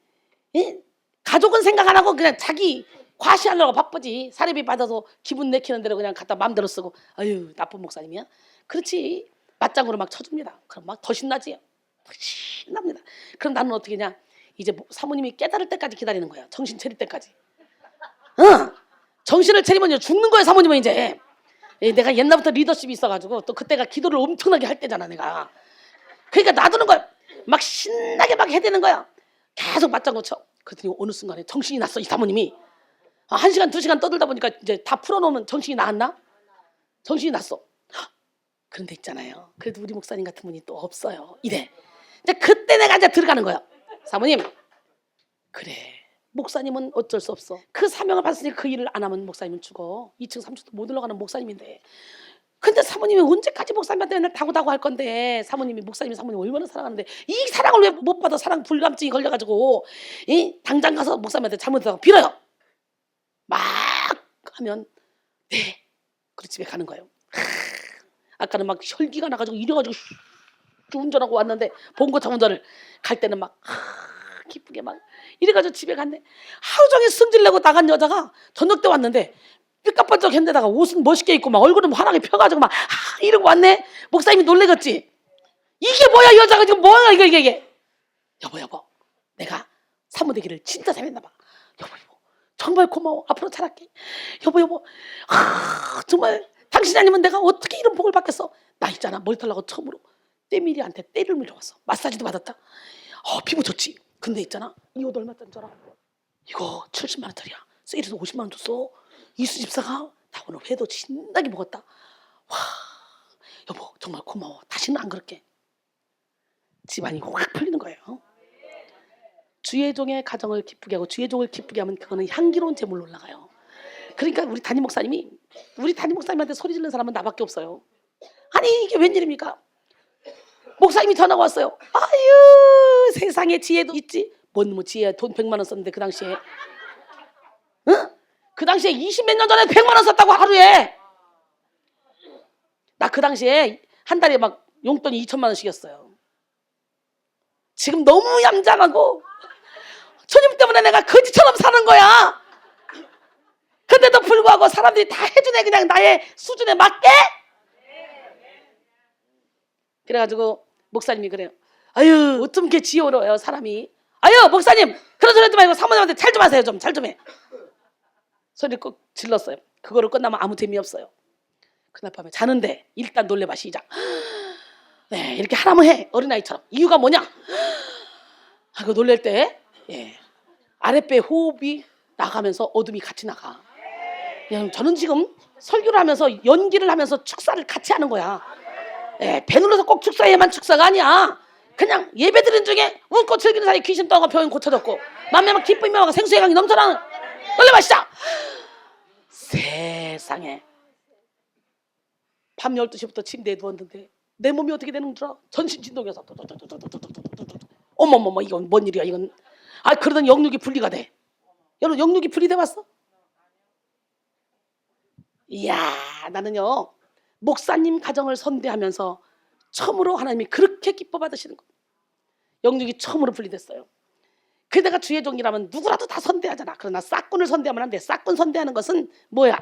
가족은 생각 안 하고 그냥 자기 과시하려고 바쁘지. 사례비 받아서 기분 내키는 대로 그냥 갖다 마음대로 쓰고. 아유 나쁜 목사님이야. 그렇지. 맞장구로 막 쳐줍니다. 그럼 막 더 신나지. 더 신납니다. 그럼 나는 어떻게 하냐. 이제 사모님이 깨달을 때까지 기다리는 거야. 정신 차릴 때까지. 정신을 차리면 이제 죽는 거야. 사모님은 이제. 내가 옛날부터 리더십이 있어가지고 또 그때가 기도를 엄청나게 할 때잖아 내가. 그러니까 놔두는 거야. 막 신나게 막 해대는 거야. 계속 맞장구 쳐. 그랬더니 어느 순간에 정신이 났어 이 사모님이. 1시간 2시간 떠들다 보니까 이제 다 풀어놓으면 정신이 나왔나? 정신이 났어. 그런데 있잖아요. 그래도 우리 목사님 같은 분이 또 없어요. 이래. 이제 그때 내가 이제 들어가는 거야. 사모님. 그래. 목사님은 어쩔 수 없어. 그 사명을 받았으니 그 일을 안 하면 목사님은 죽어. 2층 3층도 못 올라가는 목사님인데. 근데 사모님이 언제까지 목사님한테 맨날 다고다고 할 건데. 사모님이 얼마나 사랑하는데 이 사랑을 왜 못 받아. 사랑 불감증이 걸려가지고 당장 가서 목사님한테 잘못했다고 빌어요. 막 하면 네. 그리고 집에 가는 거예요. 아까는 막 혈기가 나가지고 이래가지고 운전하고 왔는데 봉고차 운전을 갈 때는 막 기쁘게 막 이래가지고 집에 갔네. 하루 종일 승질내고 나간 여자가 저녁 때 왔는데 삐까뻔쩍 했는데다가 옷은 멋있게 입고 막 얼굴은 환하게 펴가지고 막 이러고 왔네. 목사님이 놀래겠지. 이게 뭐야 이 여자가 지금 뭐야 이게. 여보 내가 사모 되기를 진짜 잘했나 봐. 여보 정말 고마워. 앞으로 잘할게. 여보 정말 당신이 아니면 내가 어떻게 이런 복을 받겠어. 나 있잖아 머리 털라고 처음으로 때밀이한테 때를 밀어왔어. 마사지도 받았다. 피부 좋지. 근데 있잖아 이 옷 얼마짜리 줄 알아? 이거 70만 원짜리야. 세일해서 50만 원 줬어. 이수 집사가 나 오늘 회도 신나게 먹었다. 와 여보 정말 고마워. 다시는 안 그럴게. 집안이 확 풀리는 거예요. 주의 종의 가정을 기쁘게 하고 주의 종을 기쁘게 하면 그거는 향기로운 제물로 올라가요. 그러니까 우리 담임 목사님한테 소리 지르는 사람은 나밖에 없어요. 아니 이게 웬일입니까? 목사님이 전화가 왔어요. 아유 세상에 지혜도 있지. 뭔 지혜야. 돈 100만 원 썼는데 그 당시에. 그 당시에 20몇 년 전에 100만 원 썼다고 하루에. 나 그 당시에 한 달에 막 용돈이 2천만 원씩이었어요. 지금 너무 얌전하고 주님 때문에 내가 거지처럼 사는 거야. 근데도 불구하고 사람들이 다 해주네. 그냥 나의 수준에 맞게. 그래가지고 목사님이 그래요. 아유 어쩜 이렇게 지혜로워요 사람이. 아유 목사님 그런 소리 하지 말고 사모님한테 잘 좀 하세요. 잘 좀 해. 소리를 꼭 질렀어요. 그거를 끝나면 아무 재미없어요. 그날 밤에 자는데 일단 놀래봐 시작. 네 이렇게 하라면 해. 어린아이처럼. 이유가 뭐냐. 그 놀랄 때 아랫배 호흡이 나가면서 어둠이 같이 나가. 저는 지금 설교를 하면서 연기를 하면서 축사를 같이 하는 거야. 배 눌러서 꼭 축사해야만 축사가 아니야. 그냥 예배 드리는 중에 웃고 즐기는 사이에 귀신 떠나고 병이 고쳐졌고 맘에 막 기쁨이 막 생수의 강이 넘쳐나는. 놀래봐 시작. 세상에 밤 12시부터 침대에 누웠는데 내 몸이 어떻게 되는 줄 알아? 전신 진동해서 어머머머 이건 뭔 일이야 이건. 그러던 영육이 분리가 돼. 여러분 영육이 분리돼 봤어? 이야 나는요 목사님 가정을 선대하면서 처음으로 하나님이 그렇게 기뻐 받으시는 거. 영육이 처음으로 분리됐어요. 그 내가 주의 종이라면 누구라도 다 선대하잖아. 그러나 싹군을 선대하면 안 돼. 싹군 선대하는 것은 뭐야?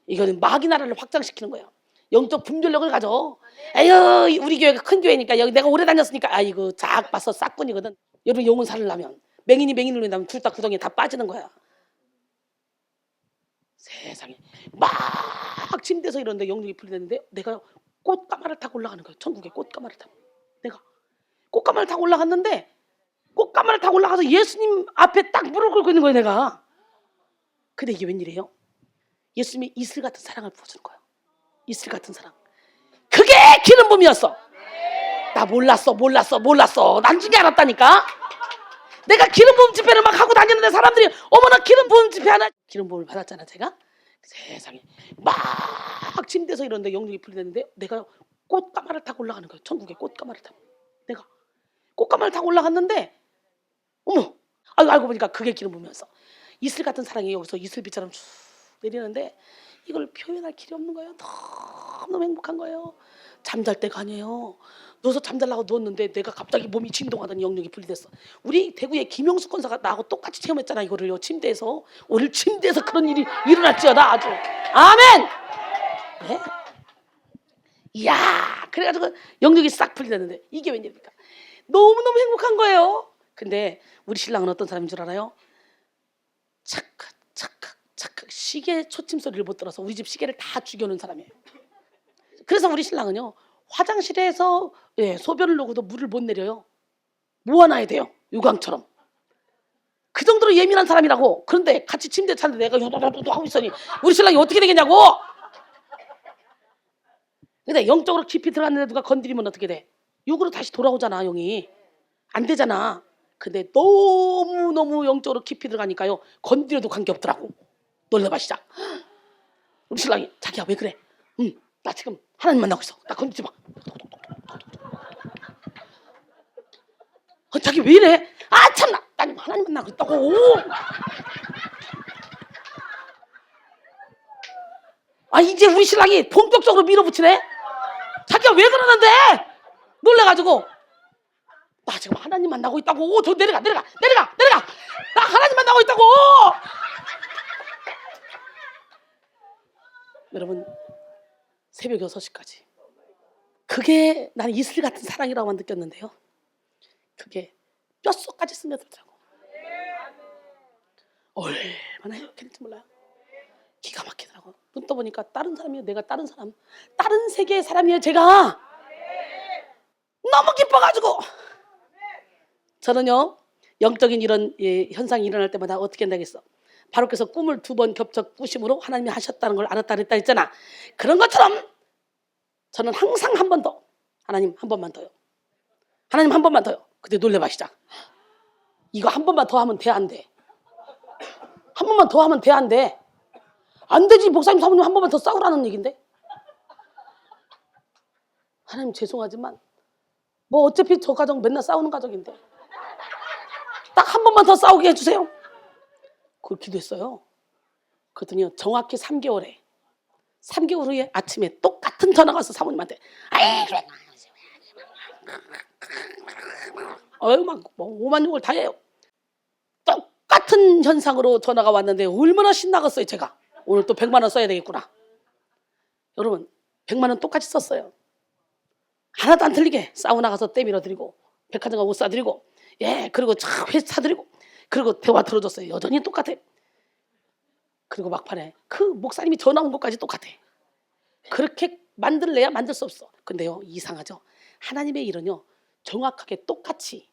이거는 마귀 나라를 확장시키는 거예요. 영적 분별력을 가져. 에휴 우리 교회가 큰 교회니까 여기 내가 오래 다녔으니까 아이고 작 봐서 싹군이거든. 여러분 영혼 살려면 맹인이 맹인을 위하면 둘 다 구덩이에 다 빠지는 거야. 세상에 막 침대에서 이러는데 영육이 분리됐는데 내가 꽃가마를 타고 올라가는 거야. 천국에 꽃가마를 타고. 내가 꽃가마를 타고 올라갔는데 꽃가마를 타고 올라가서 예수님 앞에 딱 무릎 꿇고 있는 거예요, 내가. 근데 이게 웬일이에요? 예수님이 이슬 같은 사랑을 부어주는 거예요. 이슬 같은 사랑. 그게 기름 부음이었어. 나 몰랐어. 나중에 알았다니까. 내가 기름 부음 집회를 막 하고 다니는데 사람들이 어머나 기름 부음 집회 하나. 기름 부음을 받았잖아 제가. 세상에 막 침대에서 이러는데 영역이 풀리는데 내가 꽃가마를 타고 올라가는 거예요. 천국의 꽃가마를 타고. 내가 꽃가마를 타고 올라갔는데 어머, 알고 보니까 그게 기름 부음이었어. 이슬 같은 사랑이 여기서 이슬비처럼 쭉 내리는데 이걸 표현할 길이 없는 거예요. 너무 행복한 거예요. 잠잘 때가 아니에요. 누워서 잠자려고 누웠는데 내가 갑자기 몸이 진동하더니 영역이 분리됐어. 우리 대구의 김용수 권사가 나하고 똑같이 체험했잖아 이거를요. 침대에서. 오늘 침대에서 그런 일이 일어날지어다 아주. 아멘. 네? 이야, 그래가지고 영역이 싹 분리됐는데 이게 웬일입니까? 너무너무 행복한 거예요. 근데 우리 신랑은 어떤 사람인 줄 알아요? 착각 시계 초침 소리를 못 들어서 우리 집 시계를 다 죽여놓은 사람이에요. 그래서 우리 신랑은요 화장실에서 소변을 놓고도 물을 못 내려요. 모아놔야 돼요. 유광처럼. 그 정도로 예민한 사람이라고. 그런데 같이 침대 잤는데 내가 요도도도 하고 있으니 우리 신랑이 어떻게 되겠냐고. 근데 영적으로 깊이 들어갔는데 누가 건드리면 어떻게 돼? 육으로 다시 돌아오잖아. 영이 안 되잖아. 근데 너무너무 영적으로 깊이 들어가니까요 건드려도 관계없더라고. 놀라봐 시작. 우리 신랑이 자기야 왜 그래? 나 지금 하나님 만나고 있어. 나 건드리지 마. 자기 왜 이래? 아 참나. 나 지금 하나님 만나고 있다고. 아 이제 우리 신랑이 본격적으로 밀어붙이네. 자기야 왜 그러는데? 놀래가지고 나 지금 하나님 만나고 있다고. 저 내려가. 나 하나님 만나고 있다고. 여러분 새벽 6시까지 그게 난 이슬 같은 사랑이라고만 느꼈는데요. 그게 뼛속까지 스며들더라고. 얼마나 행복했는지 몰라요. 기가 막히더라고. 눈 떠보니까 다른 사람이에요. 내가 다른 사람, 다른 세계의 사람이에요. 제가 너무 기뻐가지고 저는요 영적인 이런 현상이 일어날 때마다 어떻게 한다겠어. 바로 그래서 꿈을 2번 겹쳐 꾸심으로 하나님이 하셨다는 걸 알았다 그랬다 했잖아. 그런 것처럼 저는 항상 한 번 더. 하나님 한 번만 더요. 하나님 한 번만 더요. 그때 놀래봐 시작. 이거 한 번만 더 하면 돼 안 돼? 한 번만 더 하면 돼 안 돼? 안 되지. 목사님 사모님 한 번만 더 싸우라는 얘긴데. 하나님 죄송하지만 뭐 어차피 저 가정 맨날 싸우는 가정인데 딱 한 번만 더 싸우게 해주세요. 그걸 기도했어요. 그랬더니 정확히 3개월 후에 아침에 똑같은 전화가 와서 사모님한테 아이 그래 막 5만 욕을 다 해요. 똑같은 현상으로 전화가 왔는데 얼마나 신나겠어요. 제가 오늘 또 100만 원 써야 되겠구나. 여러분 100만 원 똑같이 썼어요. 하나도 안 틀리게 사우나 가서 때 밀어드리고 백화점 가서 옷 사드리고 그리고 회 사드리고 그리고 대화 들어줬어요. 여전히 똑같아. 그리고 막판에 그 목사님이 전화 온 것까지 똑같아. 그렇게 만들래야 만들 수 없어. 근데요 이상하죠. 하나님의 일은요 정확하게 똑같이.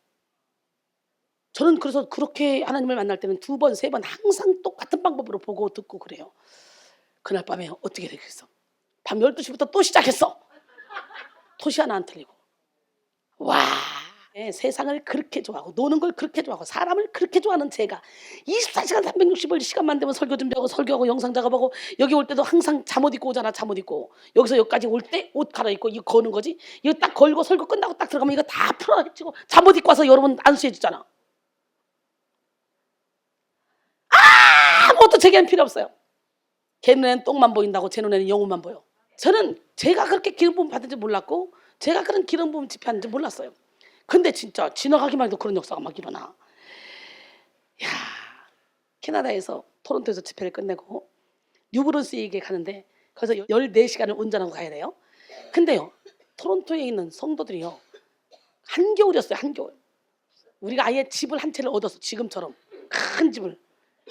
저는 그래서 그렇게 하나님을 만날 때는 2번, 3번 항상 똑같은 방법으로 보고 듣고 그래요. 그날 밤에 어떻게 되겠어? 밤 12시부터 또 시작했어. 토시 하나 안 틀리고. 와, 세상을 그렇게 좋아하고 노는 걸 그렇게 좋아하고 사람을 그렇게 좋아하는 제가 24시간 360일 시간만 되면 설교 준비하고 영상 작업하고 여기 올 때도 항상 잠옷 입고 오잖아. 잠옷 입고 여기서 여기까지 올 때 옷 갈아입고 이거 거는 거지. 이거 딱 걸고 설교 끝나고 딱 들어가면 이거 다 풀어헤치고 잠옷 입고 와서 여러분 안수해 주잖아. 아무것도 제게는 필요 없어요. 걔 눈에는 똥만 보인다고 제 눈에는 영혼만 보여. 저는 제가 그렇게 기름 부음 받은지 몰랐고 제가 그런 기름 부음 집회하는지 몰랐어요. 근데 진짜 지나가기만 해도 그런 역사가 막 일어나. 야, 캐나다에서 토론토에서 집회를 끝내고 뉴브런스윅에 가는데 거기서 14시간을 운전하고 가야 돼요. 근데요 토론토에 있는 성도들이요 한겨울이었어요. 한겨울. 우리가 아예 집을 한 채를 얻어서 지금처럼 큰 집을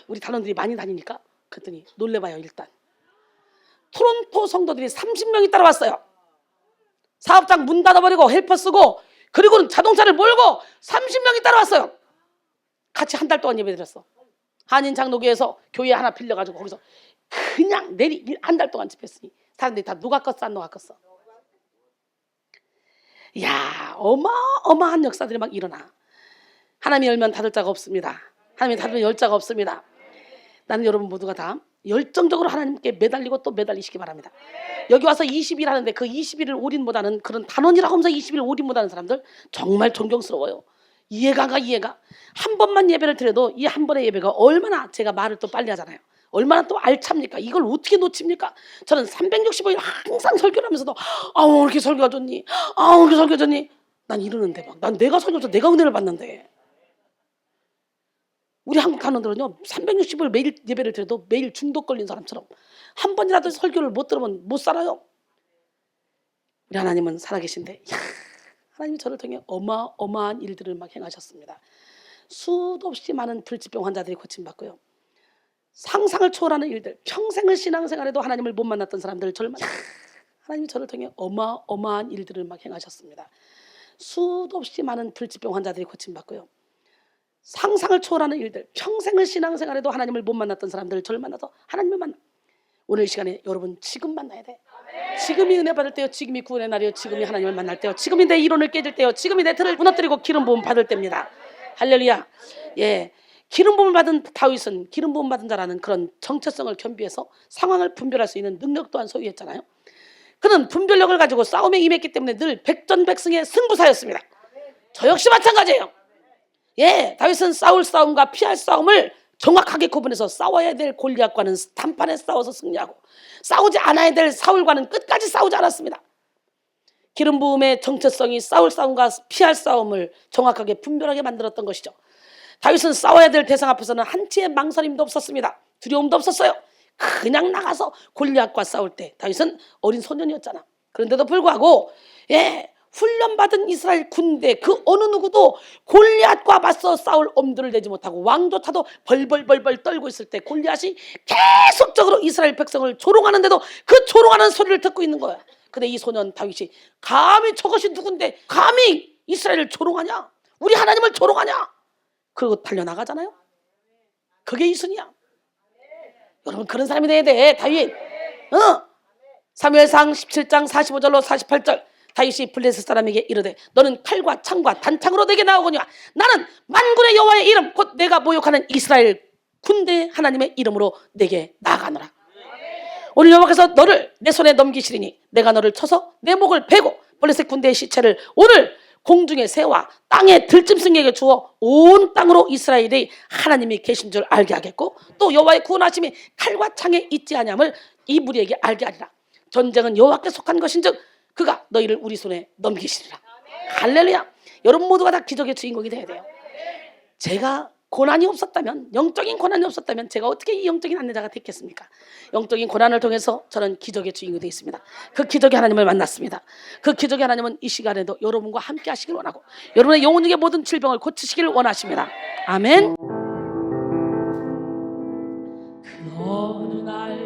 우리 단원들이 많이 다니니까 그랬더니 놀래봐요. 일단 토론토 성도들이 30명이 따라왔어요. 사업장 문 닫아버리고 헬퍼 쓰고 그리고는 자동차를 몰고 30명이 따라왔어요. 같이 한 달 동안 예배 드렸어. 한인 장로교에서 교회 하나 빌려가지고 거기서 그냥 내리 한 달 동안 집했으니 사람들이 다 누가 껐어 안 누가 껐어. 이야, 어마어마한 역사들이 막 일어나. 하나님이 열면 닫을 자가 없습니다. 하나님이 닫으면 열 자가 없습니다. 나는 여러분 모두가 다 열정적으로 하나님께 매달리고 또 매달리시기 바랍니다. 여기 와서 20일 하는데 그 20일을 올인 못하는 그런 단원이라고 하면서 20일 올인 못하는 사람들 정말 존경스러워요. 이해가 한 번만 예배를 드려도 이 한 번의 예배가 얼마나, 제가 말을 또 빨리 하잖아요. 얼마나 또 알찹니까? 이걸 어떻게 놓칩니까? 저는 365일 항상 설교를 하면서도 아우 이렇게 설교가 좋니? 아우 이렇게 설교 좋니? 난 이러는데 막 난 내가 설교해서 내가 은혜를 받는데. 우리 한국 단원들은요 360일 매일 예배를 드려도 매일 중독 걸린 사람처럼 한 번이라도 설교를 못 들으면 못 살아요. 우리 하나님은 살아계신데 하나님이 저를 통해 어마어마한 일들을 막 행하셨습니다. 수도 없이 많은 불치병 환자들이 고침받고요. 상상을 초월하는 일들, 평생을 신앙생활에도 하나님을 못 만났던 사람들을 하나님이 저를 통해 어마어마한 일들을 막 행하셨습니다. 수도 없이 많은 불치병 환자들이 고침받고요. 상상을 초월하는 일들, 평생을 신앙생활에도 하나님을 못 만났던 사람들을 저를 만나서 하나님을 만나. 오늘 이 시간에 여러분 지금 만나야 돼. 지금이 은혜 받을 때요. 지금이 구원의 날이요. 지금이 하나님을 만날 때요. 지금이 내 이론을 깨질 때요. 지금이 내 틀을 무너뜨리고 기름 부음 받을 때입니다. 할렐루야. 예, 기름 부음을 받은 다윗은 기름 부음 받은 자라는 그런 정체성을 겸비해서 상황을 분별할 수 있는 능력 또한 소유했잖아요. 그는 분별력을 가지고 싸움에 임했기 때문에 늘 백전백승의 승부사였습니다. 저 역시 마찬가지예요. 예, 다윗은 싸울 싸움과 피할 싸움을 정확하게 구분해서 싸워야 될 골리앗과는 단판에 싸워서 승리하고 싸우지 않아야 될 사울과는 끝까지 싸우지 않았습니다. 기름 부음의 정체성이 싸울 싸움과 피할 싸움을 정확하게 분별하게 만들었던 것이죠. 다윗은 싸워야 될 대상 앞에서는 한치의 망설임도 없었습니다. 두려움도 없었어요. 그냥 나가서 골리앗과 싸울 때 다윗은 어린 소년이었잖아. 그런데도 불구하고 훈련받은 이스라엘 군대 그 어느 누구도 골리앗과 맞서 싸울 엄두를 내지 못하고 왕조차도 벌벌벌벌 떨고 있을 때 골리앗이 계속적으로 이스라엘 백성을 조롱하는데도 그 조롱하는 소리를 듣고 있는 거야. 근데 이 소년 다윗이 감히 저것이 누군데 감히 이스라엘을 조롱하냐? 우리 하나님을 조롱하냐? 그리고 달려나가잖아요. 그게 이순이야. 여러분 그런 사람이 돼야 돼. 다윗. 사무엘상 17장 45절로 48절 다윗이 블레셋 사람에게 이르되 너는 칼과 창과 단창으로 내게 나오거니와 나는 만군의 여호와의 이름 곧 내가 모욕하는 이스라엘 군대 하나님의 이름으로 내게 나아가노라. 오늘 여호와께서 너를 내 손에 넘기시리니 내가 너를 쳐서 내 목을 베고 블레셋 군대의 시체를 오늘 공중의 새와 땅의 들짐승에게 주어 온 땅으로 이스라엘이 하나님이 계신 줄 알게 하겠고 또 여호와의 구원하심이 칼과 창에 있지 아니함을 이 무리에게 알게 하리라. 전쟁은 여호와께 속한 것인즉 그가 너희를 우리 손에 넘기시리라. 할렐루야. 여러분 모두가 다 기적의 주인공이 돼야 돼요. 제가 고난이 없었다면, 영적인 고난이 없었다면 제가 어떻게 이 영적인 안내자가 됐겠습니까? 영적인 고난을 통해서 저는 기적의 주인공이 되어 있습니다. 그 기적의 하나님을 만났습니다. 그 기적의 하나님은 이 시간에도 여러분과 함께 하시길 원하고 여러분의 영혼 중의 모든 질병을 고치시길 원하십니다. 아멘. 그 어느 날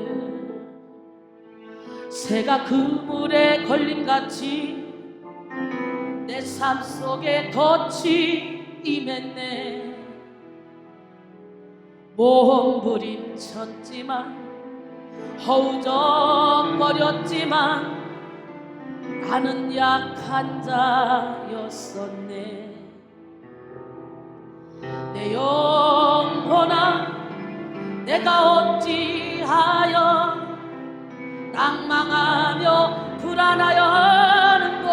새가 그물에 걸림같이 내 삶 속에 덫이 임했네. 몸부림쳤지만 허우적거렸지만 나는 약한 자였었네. 내 영혼아 내가 어찌하여 낭망하며 불안하여 하는고.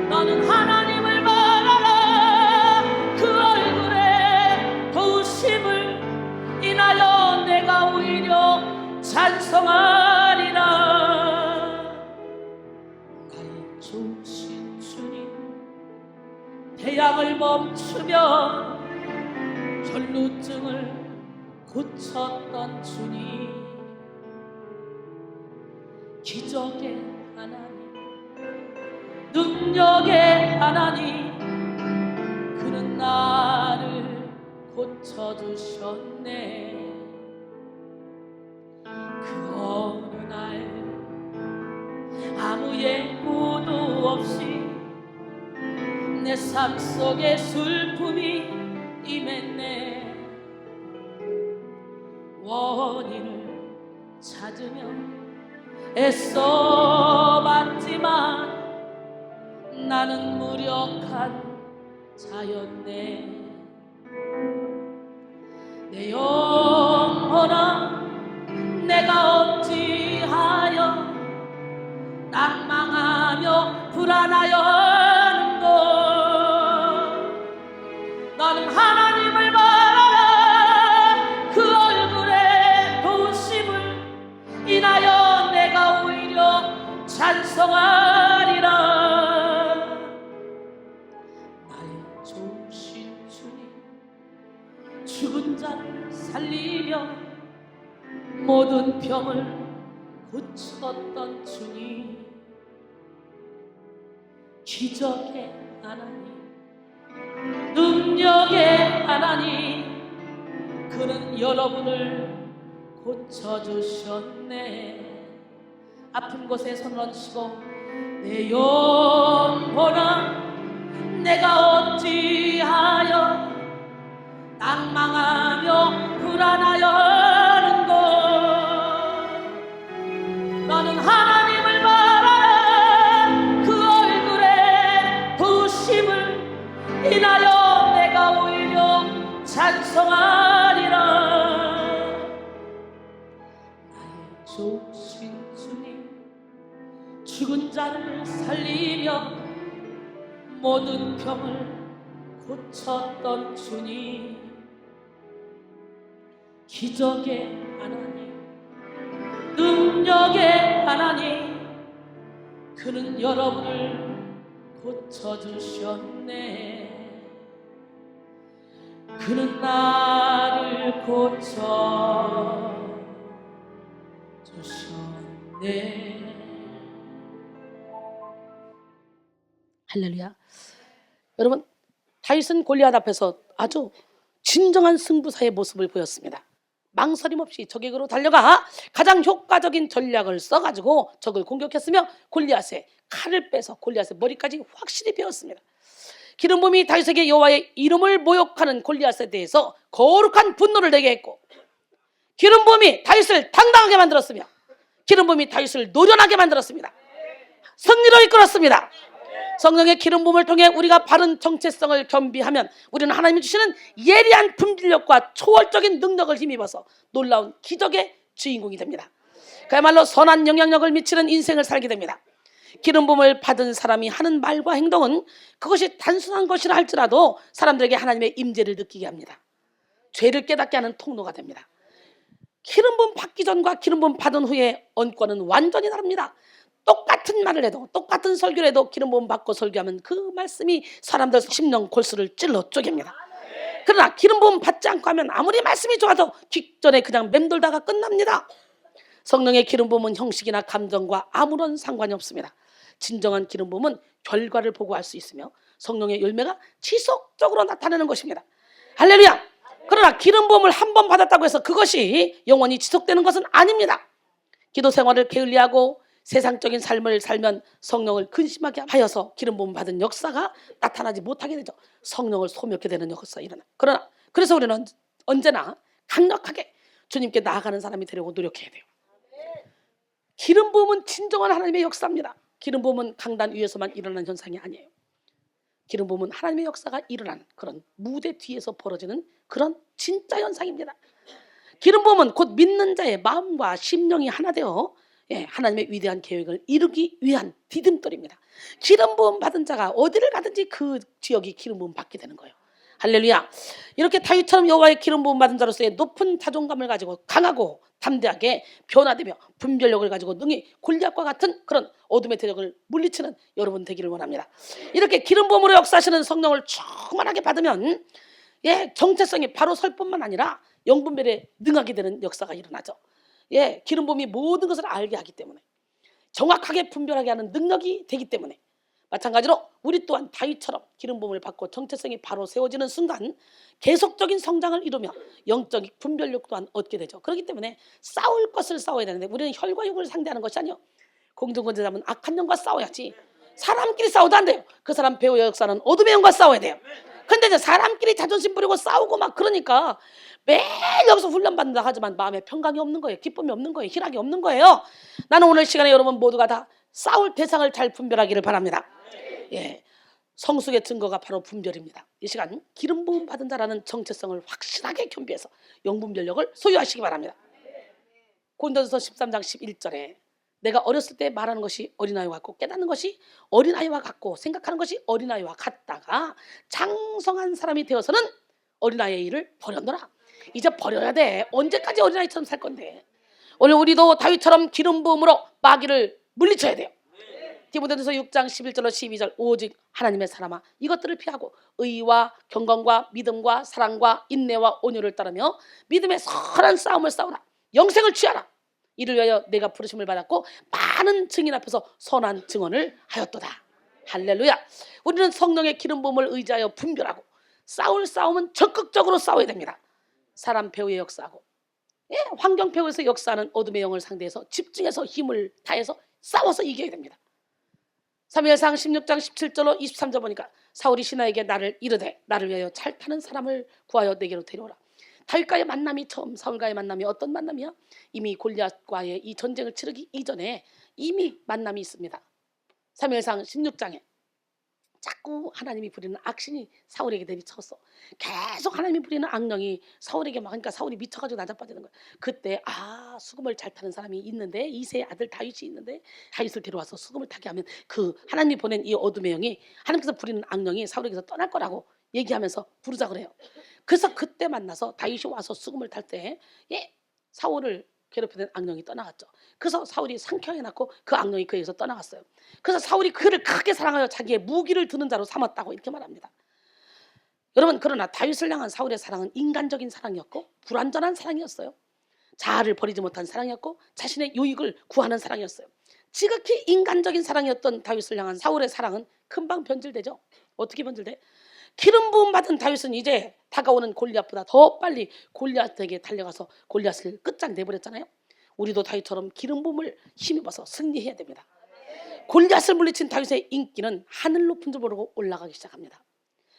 너는 하나님을 바라라. 그 얼굴에 도우심을 인하여 내가 오히려 찬송하리라. 나의 좋으신 주님 태양을 멈추며 혈루증을 고쳤던 주님, 기적의 하나님, 능력의 하나님, 그는 나를 고쳐주셨네. 그 어느 날 아무 예고도 없이 내 삶 속에 슬픔이 임했네. 원인을 찾으며 애써봤지만 나는 무력한 자였네. 내 영혼아, 내가 어찌하여 낭망하며 불안하였는고. 나는 하나님을 바라라. 그 얼굴에 도우심을 인하여 내가 오히려 찬송하리라. 나의 좋으신 주님, 죽은 자를 살리며 모든 병을 고쳤던 주님, 기적의 하나님, 능력의 하나님, 그는 여러분을 고쳐주셨네. 아픈 곳에 손을 얹으시고 내 영혼아, 내가 어찌하여 낭망하며 불안하였는고. 나는 하나님을 바라라. 그 얼굴에 도우심을 인하여 내가 오히려 찬송하리라. 나의 좋으신 주님, 죽은 자를 살리며 모든 병을 고쳤던 주님, 기적의 하나님, 능력의 하나님, 그는 여러분을 고쳐주셨네. 그는 나를 고쳐주셨네. 할렐루야. 여러분, 다윗은 골리앗 앞에서 아주 진정한 승부사의 모습을 보였습니다. 망설임 없이 적에게로 달려가 가장 효과적인 전략을 써가지고 적을 공격했으며 골리앗의 칼을 빼서 골리앗의 머리까지 확실히 베었습니다. 기름붐이 다윗에게 여호와의 이름을 모욕하는 골리앗에 대해서 거룩한 분노를 내게 했고, 기름붐이 다윗을 당당하게 만들었으며 기름붐이 다윗을 노련하게 만들었습니다. 승리로 이끌었습니다. 성령의 기름붐을 통해 우리가 바른 정체성을 겸비하면 우리는 하나님이 주시는 예리한 분별력과 초월적인 능력을 힘입어서 놀라운 기적의 주인공이 됩니다. 그야말로 선한 영향력을 미치는 인생을 살게 됩니다. 기름붐을 받은 사람이 하는 말과 행동은 그것이 단순한 것이라 할지라도 사람들에게 하나님의 임재를 느끼게 합니다. 죄를 깨닫게 하는 통로가 됩니다. 기름붐 받기 전과 기름붐 받은 후의 언권은 완전히 다릅니다. 똑같은 말을 해도, 똑같은 설교를 해도 기름부음 받고 설교하면 그 말씀이 사람들 심령 골수를 찔러 쪼갭니다. 그러나 기름부음 받지 않고 하면 아무리 말씀이 좋아도 뒷전에 그냥 맴돌다가 끝납니다. 성령의 기름부음은 형식이나 감정과 아무런 상관이 없습니다. 진정한 기름부음은 결과를 보고 알 수 있으며 성령의 열매가 지속적으로 나타나는 것입니다. 할렐루야. 그러나 기름부음을 한 번 받았다고 해서 그것이 영원히 지속되는 것은 아닙니다. 기도 생활을 게을리하고 세상적인 삶을 살면 성령을 근심하게 하여서 기름부음 받은 역사가 나타나지 못하게 되죠. 성령을 소멸하게 되는 역사가 일어나. 그래서 우리는 언제나 강력하게 주님께 나아가는 사람이 되려고 노력해야 돼요. 기름부음은 진정한 하나님의 역사입니다. 기름부음은 강단 위에서만 일어나는 현상이 아니에요. 기름부음은 하나님의 역사가 일어나는 그런 무대 뒤에서 벌어지는 그런 진짜 현상입니다. 기름부음은 곧 믿는 자의 마음과 심령이 하나 되어 하나님의 위대한 계획을 이루기 위한 디딤돌입니다. 기름부음 받은 자가 어디를 가든지 그 지역이 기름부음 받게 되는 거예요. 할렐루야. 이렇게 다윗처럼 여호와의 기름부음 받은 자로서의 높은 자존감을 가지고 강하고 담대하게 변화되며 분별력을 가지고 능히 골리앗과 같은 그런 어둠의 대적을 물리치는 여러분 되기를 원합니다. 이렇게 기름부음으로 역사하시는 성령을 충만하게 받으면 정체성이 바로 설 뿐만 아니라 영분별에 능하게 되는 역사가 일어나죠. 기름부음이 모든 것을 알게 하기 때문에, 정확하게 분별하게 하는 능력이 되기 때문에, 마찬가지로 우리 또한 다윗처럼 기름부음을 받고 정체성이 바로 세워지는 순간 계속적인 성장을 이루며 영적 분별력 또한 얻게 되죠. 그렇기 때문에 싸울 것을 싸워야 되는데 우리는 혈과 육을 상대하는 것이 아니요, 공중권세 잡은 악한 영과 싸워야지. 사람끼리 싸워도 안 돼요. 그 사람 배우의 역사는 어둠의 영과 싸워야 돼요. 근데 이제 사람끼리 자존심 부리고 싸우고 막 그러니까 매일 여기서 훈련받는다 하지만 마음에 평강이 없는 거예요. 기쁨이 없는 거예요. 희락이 없는 거예요. 나는 오늘 시간에 여러분 모두가 다 싸울 대상을 잘 분별하기를 바랍니다. 예, 성숙의 증거가 바로 분별입니다. 이 시간 기름 부음 받은 자라는 정체성을 확실하게 겸비해서 영분별력을 소유하시기 바랍니다. 고린도전서 13장 11절에 내가 어렸을 때 말하는 것이 어린아이와 같고 깨닫는 것이 어린아이와 같고 생각하는 것이 어린아이와 같다가 장성한 사람이 되어서는 어린아이의 일을 버렸노라. 이제 버려야 돼. 언제까지 어린아이처럼 살 건데. 오늘 우리도 다윗처럼 기름 부음으로 마귀를 물리쳐야 돼요. 디모데전서 6장 11절로 12절 오직 하나님의 사람아 이것들을 피하고 의와 경건과 믿음과 사랑과 인내와 온유를 따르며 믿음의 선한 싸움을 싸우라. 영생을 취하라. 이를 위하여 내가 부르심을 받았고 많은 증인 앞에서 선한 증언을 하였도다. 할렐루야. 우리는 성령의 기름 부음을 의지하여 분별하고 싸울 싸움은 적극적으로 싸워야 됩니다. 사람 배후에 역사하고 환경 배후에서 역사하는 어둠의 영을 상대해서 집중해서 힘을 다해서 싸워서 이겨야 됩니다. 사무엘상 16장 17절로 23절 보니까 사울이 신하에게 나를 이르되 나를 위하여 잘 타는 사람을 구하여 내게로 데려오라. 다윗과의 만남이 처음 사울과의 만남이 어떤 만남이야? 이미 골리앗과의 이 전쟁을 치르기 이전에 이미 만남이 있습니다. 사무엘상 16장에 자꾸 하나님이 부리는 악신이 사울에게 내리쳤어. 계속 하나님이 부리는 악령이 사울에게 막 그러니까 사울이 미쳐가지고 나자빠지는 거야. 그때 수금을 잘 타는 사람이 있는데 이세의 아들 다윗이 있는데 다윗을 데려와서 수금을 타게 하면 그 하나님이 보낸 이 어둠의 영이 하나님께서 부리는 악령이 사울에게서 떠날 거라고 얘기하면서 부르자 그래요. 그래서 그때 만나서 다윗이 와서 수금을 탈 때 사울을 괴롭히는 악령이 떠나갔죠. 그래서 사울이 상쾌해놨고 그 악령이 그에게서 떠나갔어요. 그래서 사울이 그를 크게 사랑하여 자기의 무기를 드는 자로 삼았다고 이렇게 말합니다. 여러분 그러나 다윗을 향한 사울의 사랑은 인간적인 사랑이었고 불완전한 사랑이었어요. 자아를 버리지 못한 사랑이었고 자신의 유익을 구하는 사랑이었어요. 지극히 인간적인 사랑이었던 다윗을 향한 사울의 사랑은 금방 변질되죠. 어떻게 변질돼? 기름 부음 받은 다윗은 이제 다가오는 골리앗보다 더 빨리 골리앗에게 달려가서 골리앗을 끝장 내버렸잖아요. 우리도 다윗처럼 기름 부음을 힘입어서 승리해야 됩니다. 골리앗을 물리친 다윗의 인기는 하늘 높은 줄 모르고 올라가기 시작합니다.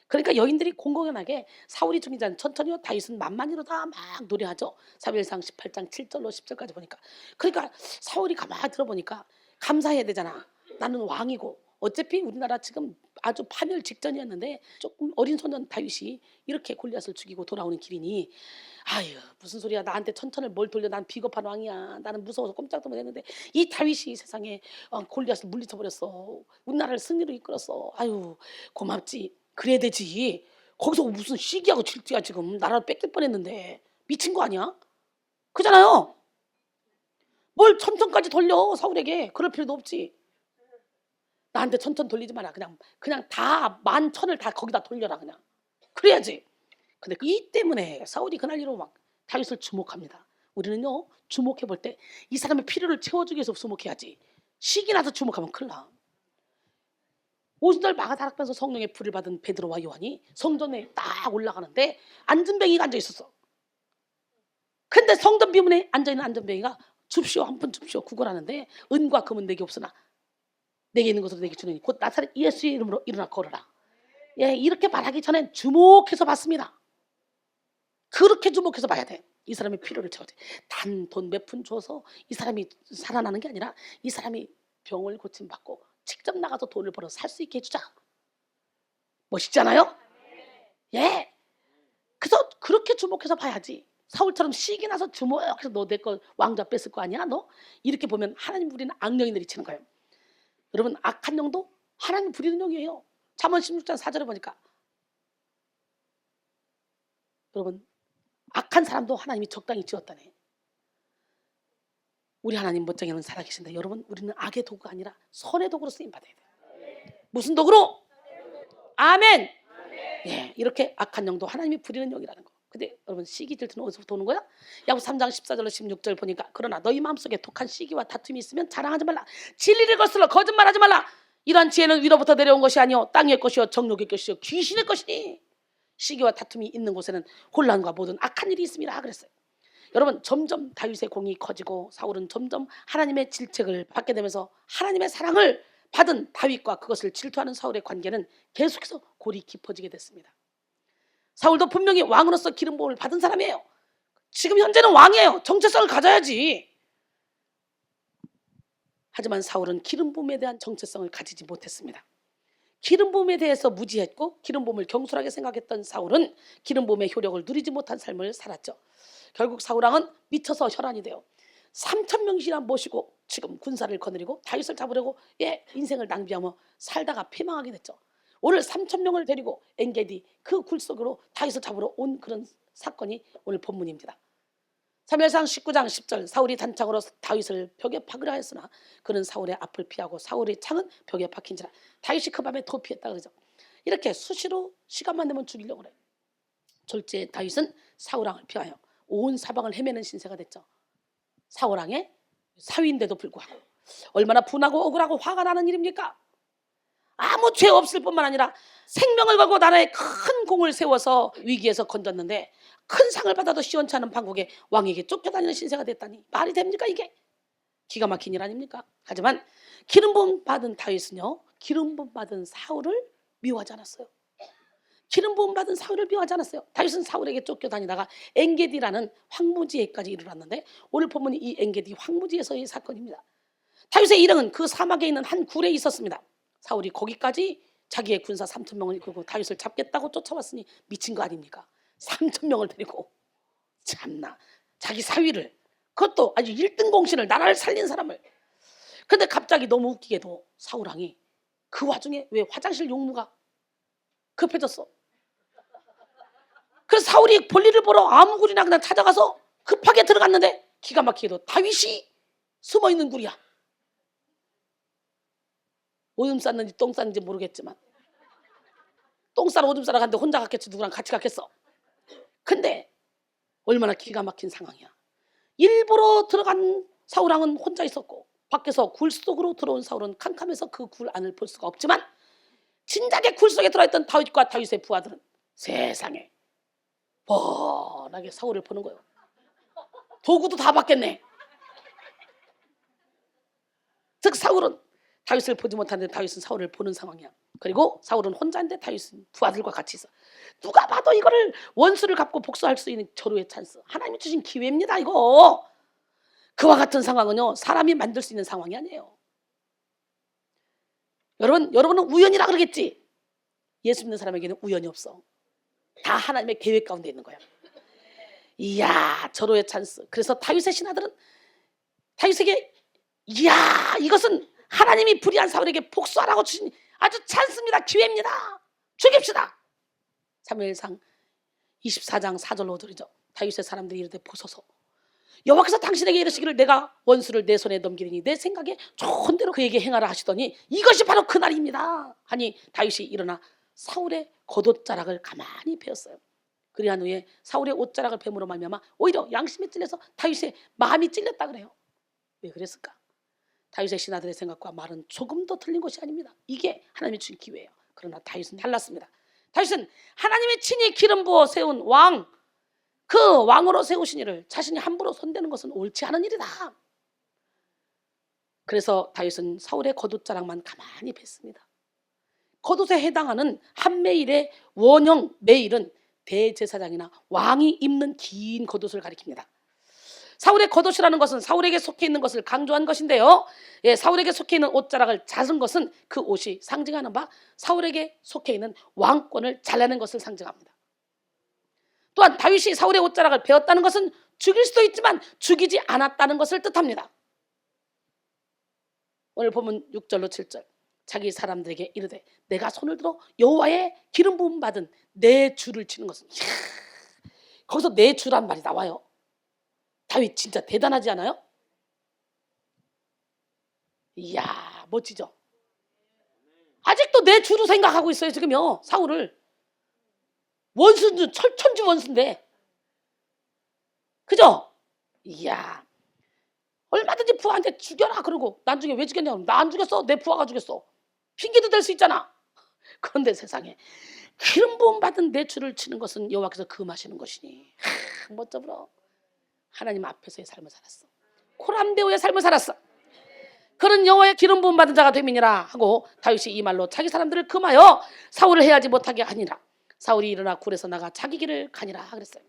그러니까 여인들이 공공연하게 사울이 죽이지 않은 천천히요 다윗은 만만히로다 막 노래하죠. 사무엘상 18장 7절로 10절까지 보니까 그러니까 사울이 가만히 들어보니까 감사해야 되잖아. 나는 왕이고 어차피 우리나라 지금 아주 파멸 직전이었는데 조금 어린 소년 다윗이 이렇게 골리앗을 죽이고 돌아오는 길이니 아유 무슨 소리야 나한테 천천을 뭘 돌려 난 비겁한 왕이야 나는 무서워서 꼼짝도 못했는데 이 다윗이 세상에 골리앗을 물리쳐버렸어 우리나라를 승리로 이끌었어 아유 고맙지 그래야 되지 거기서 무슨 시기하고 질투야 지금 나라를 뺏길 뻔했는데 미친 거 아니야? 그잖아요. 뭘 천천까지 돌려 사울에게 그럴 필요도 없지. 나한테 천천 돌리지 마라. 그냥 다 만천을 다 거기다 돌려라 그냥. 그래야지. 근데 이 때문에 사울이 그날이로 막 다윗을 주목합니다. 우리는요 주목해 볼 때 이 사람의 필요를 채워주기 위해서 주목해야지. 시기 나서 주목하면 큰일 나. 오순절 마가다락방에서 성령의 불을 받은 베드로와 요한이 성전에 딱 올라가는데 안전뱅이가 앉아 있었어. 근데 성전 비문에 앉아 있는 안전뱅이가 줍시오 한 푼 줍시오 구걸하는데 은과 금은 내게 없으나 내게 있는 것으로 내게 주느니 곧 나사렛 예수의 이름으로 일어나 걸어라. 이렇게 말하기 전엔 주목해서 봤습니다. 그렇게 주목해서 봐야 돼. 이 사람의 필요를 채워야 돼. 단 돈 몇 푼 줘서 이 사람이 살아나는 게 아니라 이 사람이 병을 고침받고 직접 나가서 돈을 벌어 살 수 있게 해주자. 멋있잖아요? 그래서 그렇게 주목해서 봐야지. 사울처럼 시기 나서 주목해서 너 내 거 왕좌 뺐을 거 아니야? 너? 이렇게 보면 하나님 부리는 악령이 내리치는 거예요. 여러분 악한 영도 하나님 부리는 영이에요. 잠언 16장 4절에 보니까 여러분 악한 사람도 하나님이 적당히 지었다네. 우리 하나님 멋쟁이는 살아계신다. 여러분 우리는 악의 도구가 아니라 선의 도구로 쓰임받아야 돼요. 무슨 도구로? 아멘. 이렇게 악한 영도 하나님이 부리는 영이라는 거. 근데 여러분 시기 질투는 어디서부터 오는 거야? 야고보 3장 14절로 16절 보니까 그러나 너희 마음속에 독한 시기와 다툼이 있으면 자랑하지 말라. 진리를 거슬러 거짓말하지 말라. 이러한 지혜는 위로부터 내려온 것이 아니요 땅의 것이요 정욕의 것이요 귀신의 것이니 시기와 다툼이 있는 곳에는 혼란과 모든 악한 일이 있음이라 그랬어요. 여러분 점점 다윗의 공이 커지고 사울은 점점 하나님의 질책을 받게 되면서 하나님의 사랑을 받은 다윗과 그것을 질투하는 사울의 관계는 계속해서 골이 깊어지게 됐습니다. 사울도 분명히 왕으로서 기름 부음을 받은 사람이에요. 지금 현재는 왕이에요. 정체성을 가져야지. 하지만 사울은 기름 부음에 대한 정체성을 가지지 못했습니다. 기름 부음에 대해서 무지했고 기름 부음을 경솔하게 생각했던 사울은 기름 부음의 효력을 누리지 못한 삶을 살았죠. 결국 사울 왕은 미쳐서 혈안이 돼요. 3,000명씩이나 모시고 지금 군사를 거느리고 다윗을 잡으려고 인생을 낭비하며 살다가 패망하게 됐죠. 오늘 3,000명을 데리고 엔게디 그 굴 속으로 다윗을 잡으러 온 그런 사건이 오늘 본문입니다. 사무엘상 19장 10절 사울이 단창으로 다윗을 벽에 박으라 했으나 그는 사울의 앞을 피하고 사울의 창은 벽에 박힌지라 다윗이 그 밤에 도피했다 그러죠. 이렇게 수시로 시간만 되면 죽이려고 그래요. 졸지에 다윗은 사울 왕을 피하여 온 사방을 헤매는 신세가 됐죠. 사울 왕의 사위인데도 불구하고 얼마나 분하고 억울하고 화가 나는 일입니까? 아무 죄 없을 뿐만 아니라 생명을 걸고 나라에 큰 공을 세워서 위기에서 건졌는데 큰 상을 받아도 시원치 않은 판국에 왕에게 쫓겨다니는 신세가 됐다니 말이 됩니까 이게? 기가 막힌 일 아닙니까? 하지만 기름 부음 받은 다윗은요 기름 부음 받은 사울을 미워하지 않았어요. 기름 부음 받은 사울을 미워하지 않았어요. 다윗은 사울에게 쫓겨다니다가 엔게디라는 황무지에까지 이르렀는데 오늘 본문이 이 엔게디 황무지에서의 사건입니다. 다윗의 일행은 그 사막에 있는 한 굴에 있었습니다. 사울이 거기까지 자기의 군사 3,000명을 이끌고 다윗을 잡겠다고 쫓아왔으니 미친 거 아닙니까? 3,000명을 데리고 참나 자기 사위를 그것도 아주 1등 공신을 나라를 살린 사람을. 근데 갑자기 너무 웃기게도 사울 왕이 그 와중에 왜 화장실 용무가 급해졌어. 그래서 사울이 볼일을 보러 아무 굴이나 그냥 찾아가서 급하게 들어갔는데 기가 막히게도 다윗이 숨어있는 굴이야. 오줌 쌌는지 똥 쌌는지 모르겠지만 똥 싸러 오줌 싸러 갔는데 혼자 갔겠지 누구랑 같이 갔겠어. 근데 얼마나 기가 막힌 상황이야. 일부러 들어간 사울왕은 혼자 있었고 밖에서 굴 속으로 들어온 사울은 캄캄해서 그 굴 안을 볼 수가 없지만 진작에 굴 속에 들어있던 다윗과 다윗의 부하들은 세상에 뻔하게 사울을 보는 거예요. 도구도 다 받겠네. 즉 사울은 다윗을 보지 못하는데 다윗은 사울을 보는 상황이야. 그리고 사울은 혼자인데 다윗은 부하들과 같이 있어. 누가 봐도 이거를 원수를 갚고 복수할 수 있는 절호의 찬스. 하나님이 주신 기회입니다 이거. 그와 같은 상황은요 사람이 만들 수 있는 상황이 아니에요. 여러분은 우연이라 그러겠지. 예수 믿는 사람에게는 우연이 없어. 다 하나님의 계획 가운데 있는 거야. 이야 절호의 찬스. 그래서 다윗의 신하들은 다윗에게 이야 이것은 하나님이 불의한 사울에게 복수하라고 주신 아주 찬스입니다. 기회입니다. 죽입시다. 사무엘상 24장 4절 5절이죠. 다윗의 사람들이 이르되 보소서 여호와께서 당신에게 이르시기를 내가 원수를 내 손에 넘기리니 내 생각에 좋은 대로 그에게 행하라 하시더니 이것이 바로 그날입니다 하니 다윗이 일어나 사울의 겉옷자락을 가만히 베었어요. 그리한 후에 사울의 옷자락을 뱀으로 말미암아 오히려 양심에 찔려서 다윗의 마음이 찔렸다 그래요. 왜 그랬을까? 다윗의 신하들의 생각과 말은 조금도 틀린 것이 아닙니다. 이게 하나님이 주신 기회예요. 그러나 다윗은 달랐습니다. 다윗은 하나님이 친히 기름 부어 세운 왕, 그 왕으로 세우신 이를 자신이 함부로 손대는 것은 옳지 않은 일이다. 그래서 다윗은 사울의 겉옷자락만 가만히 뱄습니다. 겉옷에 해당하는 한 메일의 원형 메일은 대제사장이나 왕이 입는 긴 겉옷을 가리킵니다. 사울의 겉옷이라는 것은 사울에게 속해 있는 것을 강조한 것인데요. 사울에게 속해 있는 옷자락을 자른 것은 그 옷이 상징하는 바 사울에게 속해 있는 왕권을 잘라낸 것을 상징합니다. 또한 다윗이 사울의 옷자락을 베었다는 것은 죽일 수도 있지만 죽이지 않았다는 것을 뜻합니다. 오늘 보면 6절로 7절 자기 사람들에게 이르되 내가 손을 들어 여호와의 기름 부음 받은 내 주를 치는 것은 거기서 내 주란 말이 나와요. 다윗 진짜 대단하지 않아요? 이야 멋지죠? 아직도 내 주로 생각하고 있어요 지금요. 사울을 원수는 철천지 원수인데 그죠? 이야 얼마든지 부하한테 죽여라 그러고 나중에 왜 죽였냐고 나 안 죽였어 내 부하가 죽였어 핑계도 될 수 있잖아. 그런데 세상에 기름 부음 받은 내 주를 치는 것은 여호와께서 금하시는 것이니 멋져불어. 하나님 앞에서의 삶을 살았어. 코람데오의 삶을 살았어. 그런 여호와의 기름 부음 받은 자가 됨이니라 하고 다윗이 이 말로 자기 사람들을 금하여 사울을 해하지 못하게 하니라. 사울이 일어나 굴에서 나가 자기 길을 가니라 그랬어요.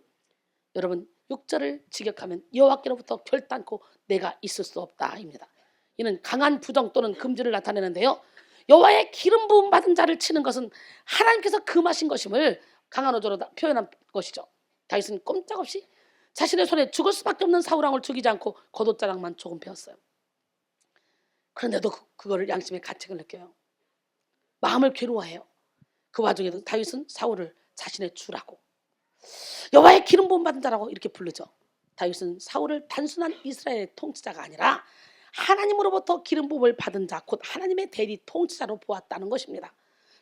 여러분 6절을 직역하면 여호와께로부터 결단코 내가 있을 수 없다입니다. 이는 강한 부정 또는 금지를 나타내는데요. 여호와의 기름 부음 받은 자를 치는 것은 하나님께서 금하신 것임을 강한 어조로 표현한 것이죠. 다윗은 꼼짝없이 자신의 손에 죽을 수밖에 없는 사울 왕을 죽이지 않고 겉옷자락만 조금 베었어요. 그런데도 그거를 양심의 가책을 느껴요. 마음을 괴로워해요. 그 와중에도 다윗은 사울을 자신의 주라고, 여호와의 기름 부음 받은 자라고 이렇게 부르죠. 다윗은 사울을 단순한 이스라엘의 통치자가 아니라 하나님으로부터 기름 부음을 받은 자, 곧 하나님의 대리 통치자로 보았다는 것입니다.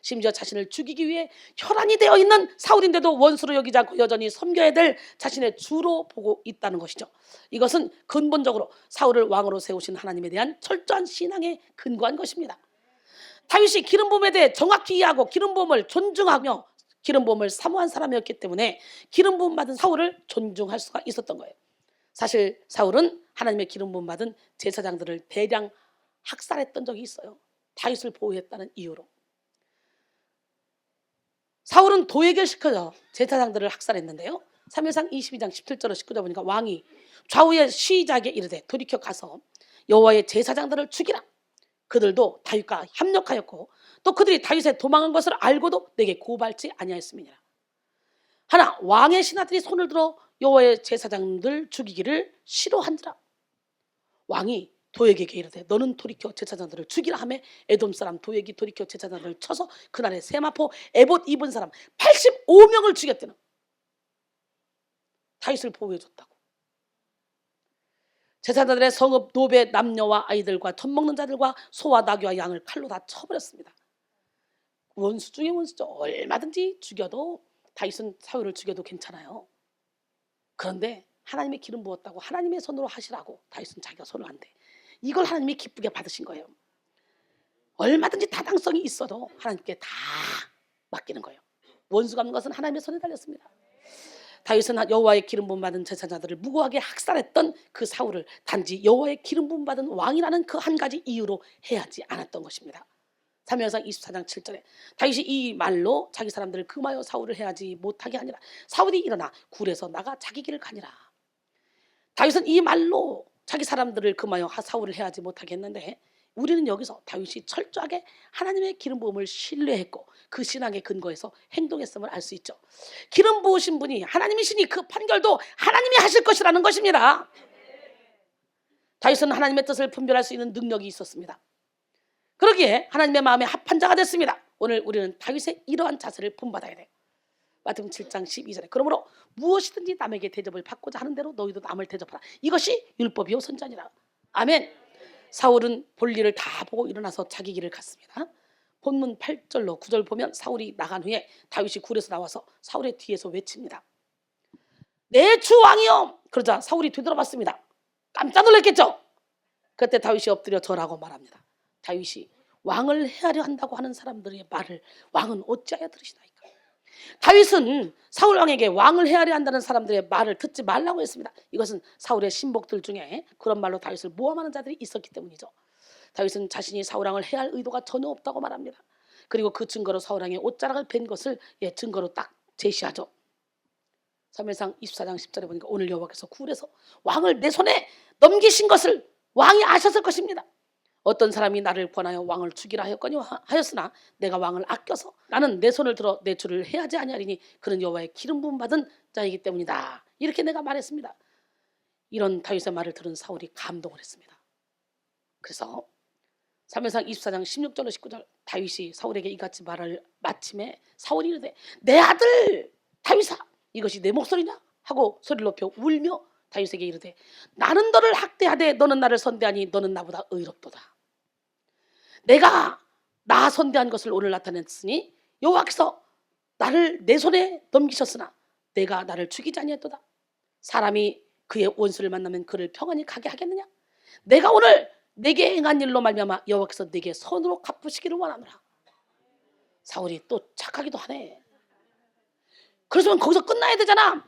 심지어 자신을 죽이기 위해 혈안이 되어 있는 사울인데도 원수로 여기지 않고 여전히 섬겨야 될 자신의 주로 보고 있다는 것이죠. 이것은 근본적으로 사울을 왕으로 세우신 하나님에 대한 철저한 신앙에 근거한 것입니다. 다윗이 기름 부음에 대해 정확히 이해하고 기름 부음을 존중하며 기름 부음을 사모한 사람이었기 때문에 기름 부음 받은 사울을 존중할 수가 있었던 거예요. 사실 사울은 하나님의 기름 부음 받은 제사장들을 대량 학살했던 적이 있어요. 다윗을 보호했다는 이유로. 사울은 도에게 시켜서 제사장들을 학살했는데요. 3일상 22장 17절로 19절 보니까 왕이 좌우의 시작에 이르되 돌이켜 가서 여호와의 제사장들을 죽이라. 그들도 다윗과 합력하였고 또 그들이 다윗에 도망한 것을 알고도 내게 고발치 아니하였음이니라. 하나 왕의 신하들이 손을 들어 여호와의 제사장들 죽이기를 싫어한지라. 왕이 도액에게 이르되 너는 돌이켜 제사장들을 죽이라 하매 에돔 사람 도액이 돌이켜 제사장들을 쳐서 그날에 세마포 에봇 입은 사람 85명을 죽였대는. 다윗을 보호해줬다고. 제사장들의 성읍 노베 남녀와 아이들과 젖 먹는 자들과 소와 나귀와 양을 칼로 다 쳐버렸습니다. 원수 중에 원수죠. 얼마든지 죽여도 다윗은 사울을 죽여도 괜찮아요. 그런데 하나님의 기름 부었다고 하나님의 손으로 하시라고 다윗은 자기가 손을 안 대. 이걸 하나님이 기쁘게 받으신 거예요. 얼마든지 타당성이 있어도 하나님께 다 맡기는 거예요. 원수 갚는 것은 하나님의 손에 달렸습니다. 다윗은 여호와의 기름 부음 받은 제사장들을 무고하게 학살했던 그 사울을 단지 여호와의 기름 부음 받은 왕이라는 그 한 가지 이유로 해하지 않았던 것입니다. 사무엘상 24장 7절에 다윗이 이 말로 자기 사람들을 금하여 사울을 해하지 못하게 하니라. 사울이 일어나 굴에서 나가 자기 길을 가니라. 다윗은 이 말로 자기 사람들을 금하여 사울을 해하지 못하게 했는데 우리는 여기서 다윗이 철저하게 하나님의 기름 부음을 신뢰했고 그 신앙의 근거에서 행동했음을 알 수 있죠. 기름 부으신 분이 하나님이시니 그 판결도 하나님이 하실 것이라는 것입니다. 다윗은 하나님의 뜻을 분별할 수 있는 능력이 있었습니다. 그러기에 하나님의 마음에 합한 자가 됐습니다. 오늘 우리는 다윗의 이러한 자세를 본받아야 돼요. 마태복음 7장 12절에 그러므로 무엇이든지 남에게 대접을 받고자 하는 대로 너희도 남을 대접하라. 이것이 율법이요 선지자니라. 아멘. 사울은 볼일을 다 보고 일어나서 자기 길을 갔습니다. 본문 8절로 9절 보면 사울이 나간 후에 다윗이 굴에서 나와서 사울의 뒤에서 외칩니다. 내 주 왕이여. 그러자 사울이 되돌아봤습니다. 깜짝 놀랐겠죠. 그때 다윗이 엎드려 절하고 말합니다. 다윗이 왕을 해하려 한다고 하는 사람들의 말을 왕은 어찌하여 들으시나이까. 다윗은 사울 왕에게 왕을 해하려 한다는 사람들의 말을 듣지 말라고 했습니다. 이것은 사울의 신복들 중에 그런 말로 다윗을 모함하는 자들이 있었기 때문이죠. 다윗은 자신이 사울 왕을 해할 의도가 전혀 없다고 말합니다. 그리고 그 증거로 사울 왕의 옷자락을 벤 것을 증거로 딱 제시하죠. 사무엘상 24장 10절에 보니까 오늘 여호와께서 굴에서 왕을 내 손에 넘기신 것을 왕이 아셨을 것입니다. 어떤 사람이 나를 권하여 왕을 죽이라 하였으나 내가 왕을 아껴서 나는 내 손을 들어 내 주를 해하지 아니하리니 그는 여호와의 기름 부음 받은 자이기 때문이다. 이렇게 내가 말했습니다. 이런 다윗의 말을 들은 사울이 감동을 했습니다. 그래서 사무엘상 24장 16절로 19절 다윗이 사울에게 이같이 말을 마침에 사울이 이르되 내 아들 다윗아 이것이 내 목소리냐 하고 소리를 높여 울며 다윗에게 이르되 나는 너를 학대하되 너는 나를 선대하니 너는 나보다 의롭도다. 내가 나 선대한 것을 오늘 나타냈으니 여호와께서 나를 내 손에 넘기셨으나 내가 나를 죽이지 아니했도다. 사람이 그의 원수를 만나면 그를 평안히 가게 하겠느냐. 내가 오늘 내게 행한 일로 말미암아 여호와께서 내게 선으로 갚으시기를 원하노라. 사울이 또 착하기도 하네. 그래서 거기서 끝나야 되잖아.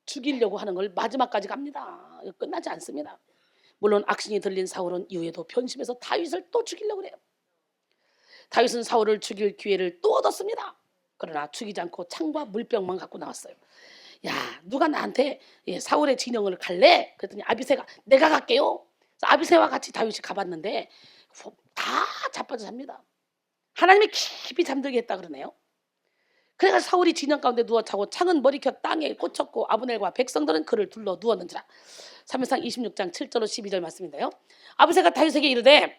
죽이려고 하는 걸 마지막까지 갑니다. 끝나지 않습니다. 물론 악신이 들린 사울은 이후에도 변심해서 다윗을 또 죽이려고 그래요. 다윗은 사울을 죽일 기회를 또 얻었습니다. 그러나 죽이지 않고 창과 물병만 갖고 나왔어요. 야, 누가 나한테 사울의 진영을 갈래? 그랬더니 아비새가 내가 갈게요. 그래서 아비새와 같이 다윗이 가봤는데 다 자빠져 잡니다. 하나님이 깊이 잠들게 했다 그러네요. 그래서 사울이 진영 가운데 누워 자고 창은 머리켜 땅에 꽂혔고 아브넬과 백성들은 그를 둘러 누웠는지라. 사무엘상 26장 7절로 12절 말씀인데요. 아브새가 다윗에게 이르되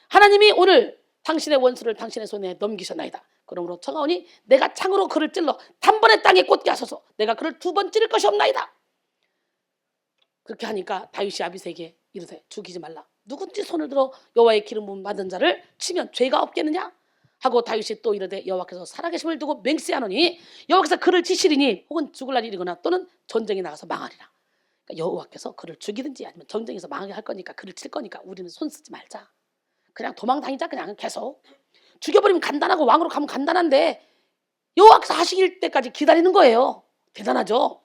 하나님이 오늘 당신의 원수를 당신의 손에 넘기셨나이다. 그러므로 청하오니 내가 창으로 그를 찔러 단번에 땅에 꽂게 하소서. 내가 그를 2번 찌를 것이 없나이다. 그렇게 하니까 다윗이 아비새에게 이르되 죽이지 말라. 누군지 손을 들어 여호와의 기름 부음 받은 자를 치면 죄가 없겠느냐 하고 다윗이 또 이르되 여호와께서 살아계심을 두고 맹세하노니 여호와께서 그를 치시리니 혹은 죽을 날이 이르거나 또는 전쟁에 나가서 망하리라. 그러니까 여호와께서 그를 죽이든지 아니면 전쟁에서 망하게 할 거니까 그를 칠 거니까 우리는 손 쓰지 말자. 그냥 도망 다니자. 그냥 계속 죽여버리면 간단하고 왕으로 가면 간단한데 여호와께서 하실 때까지 기다리는 거예요. 대단하죠.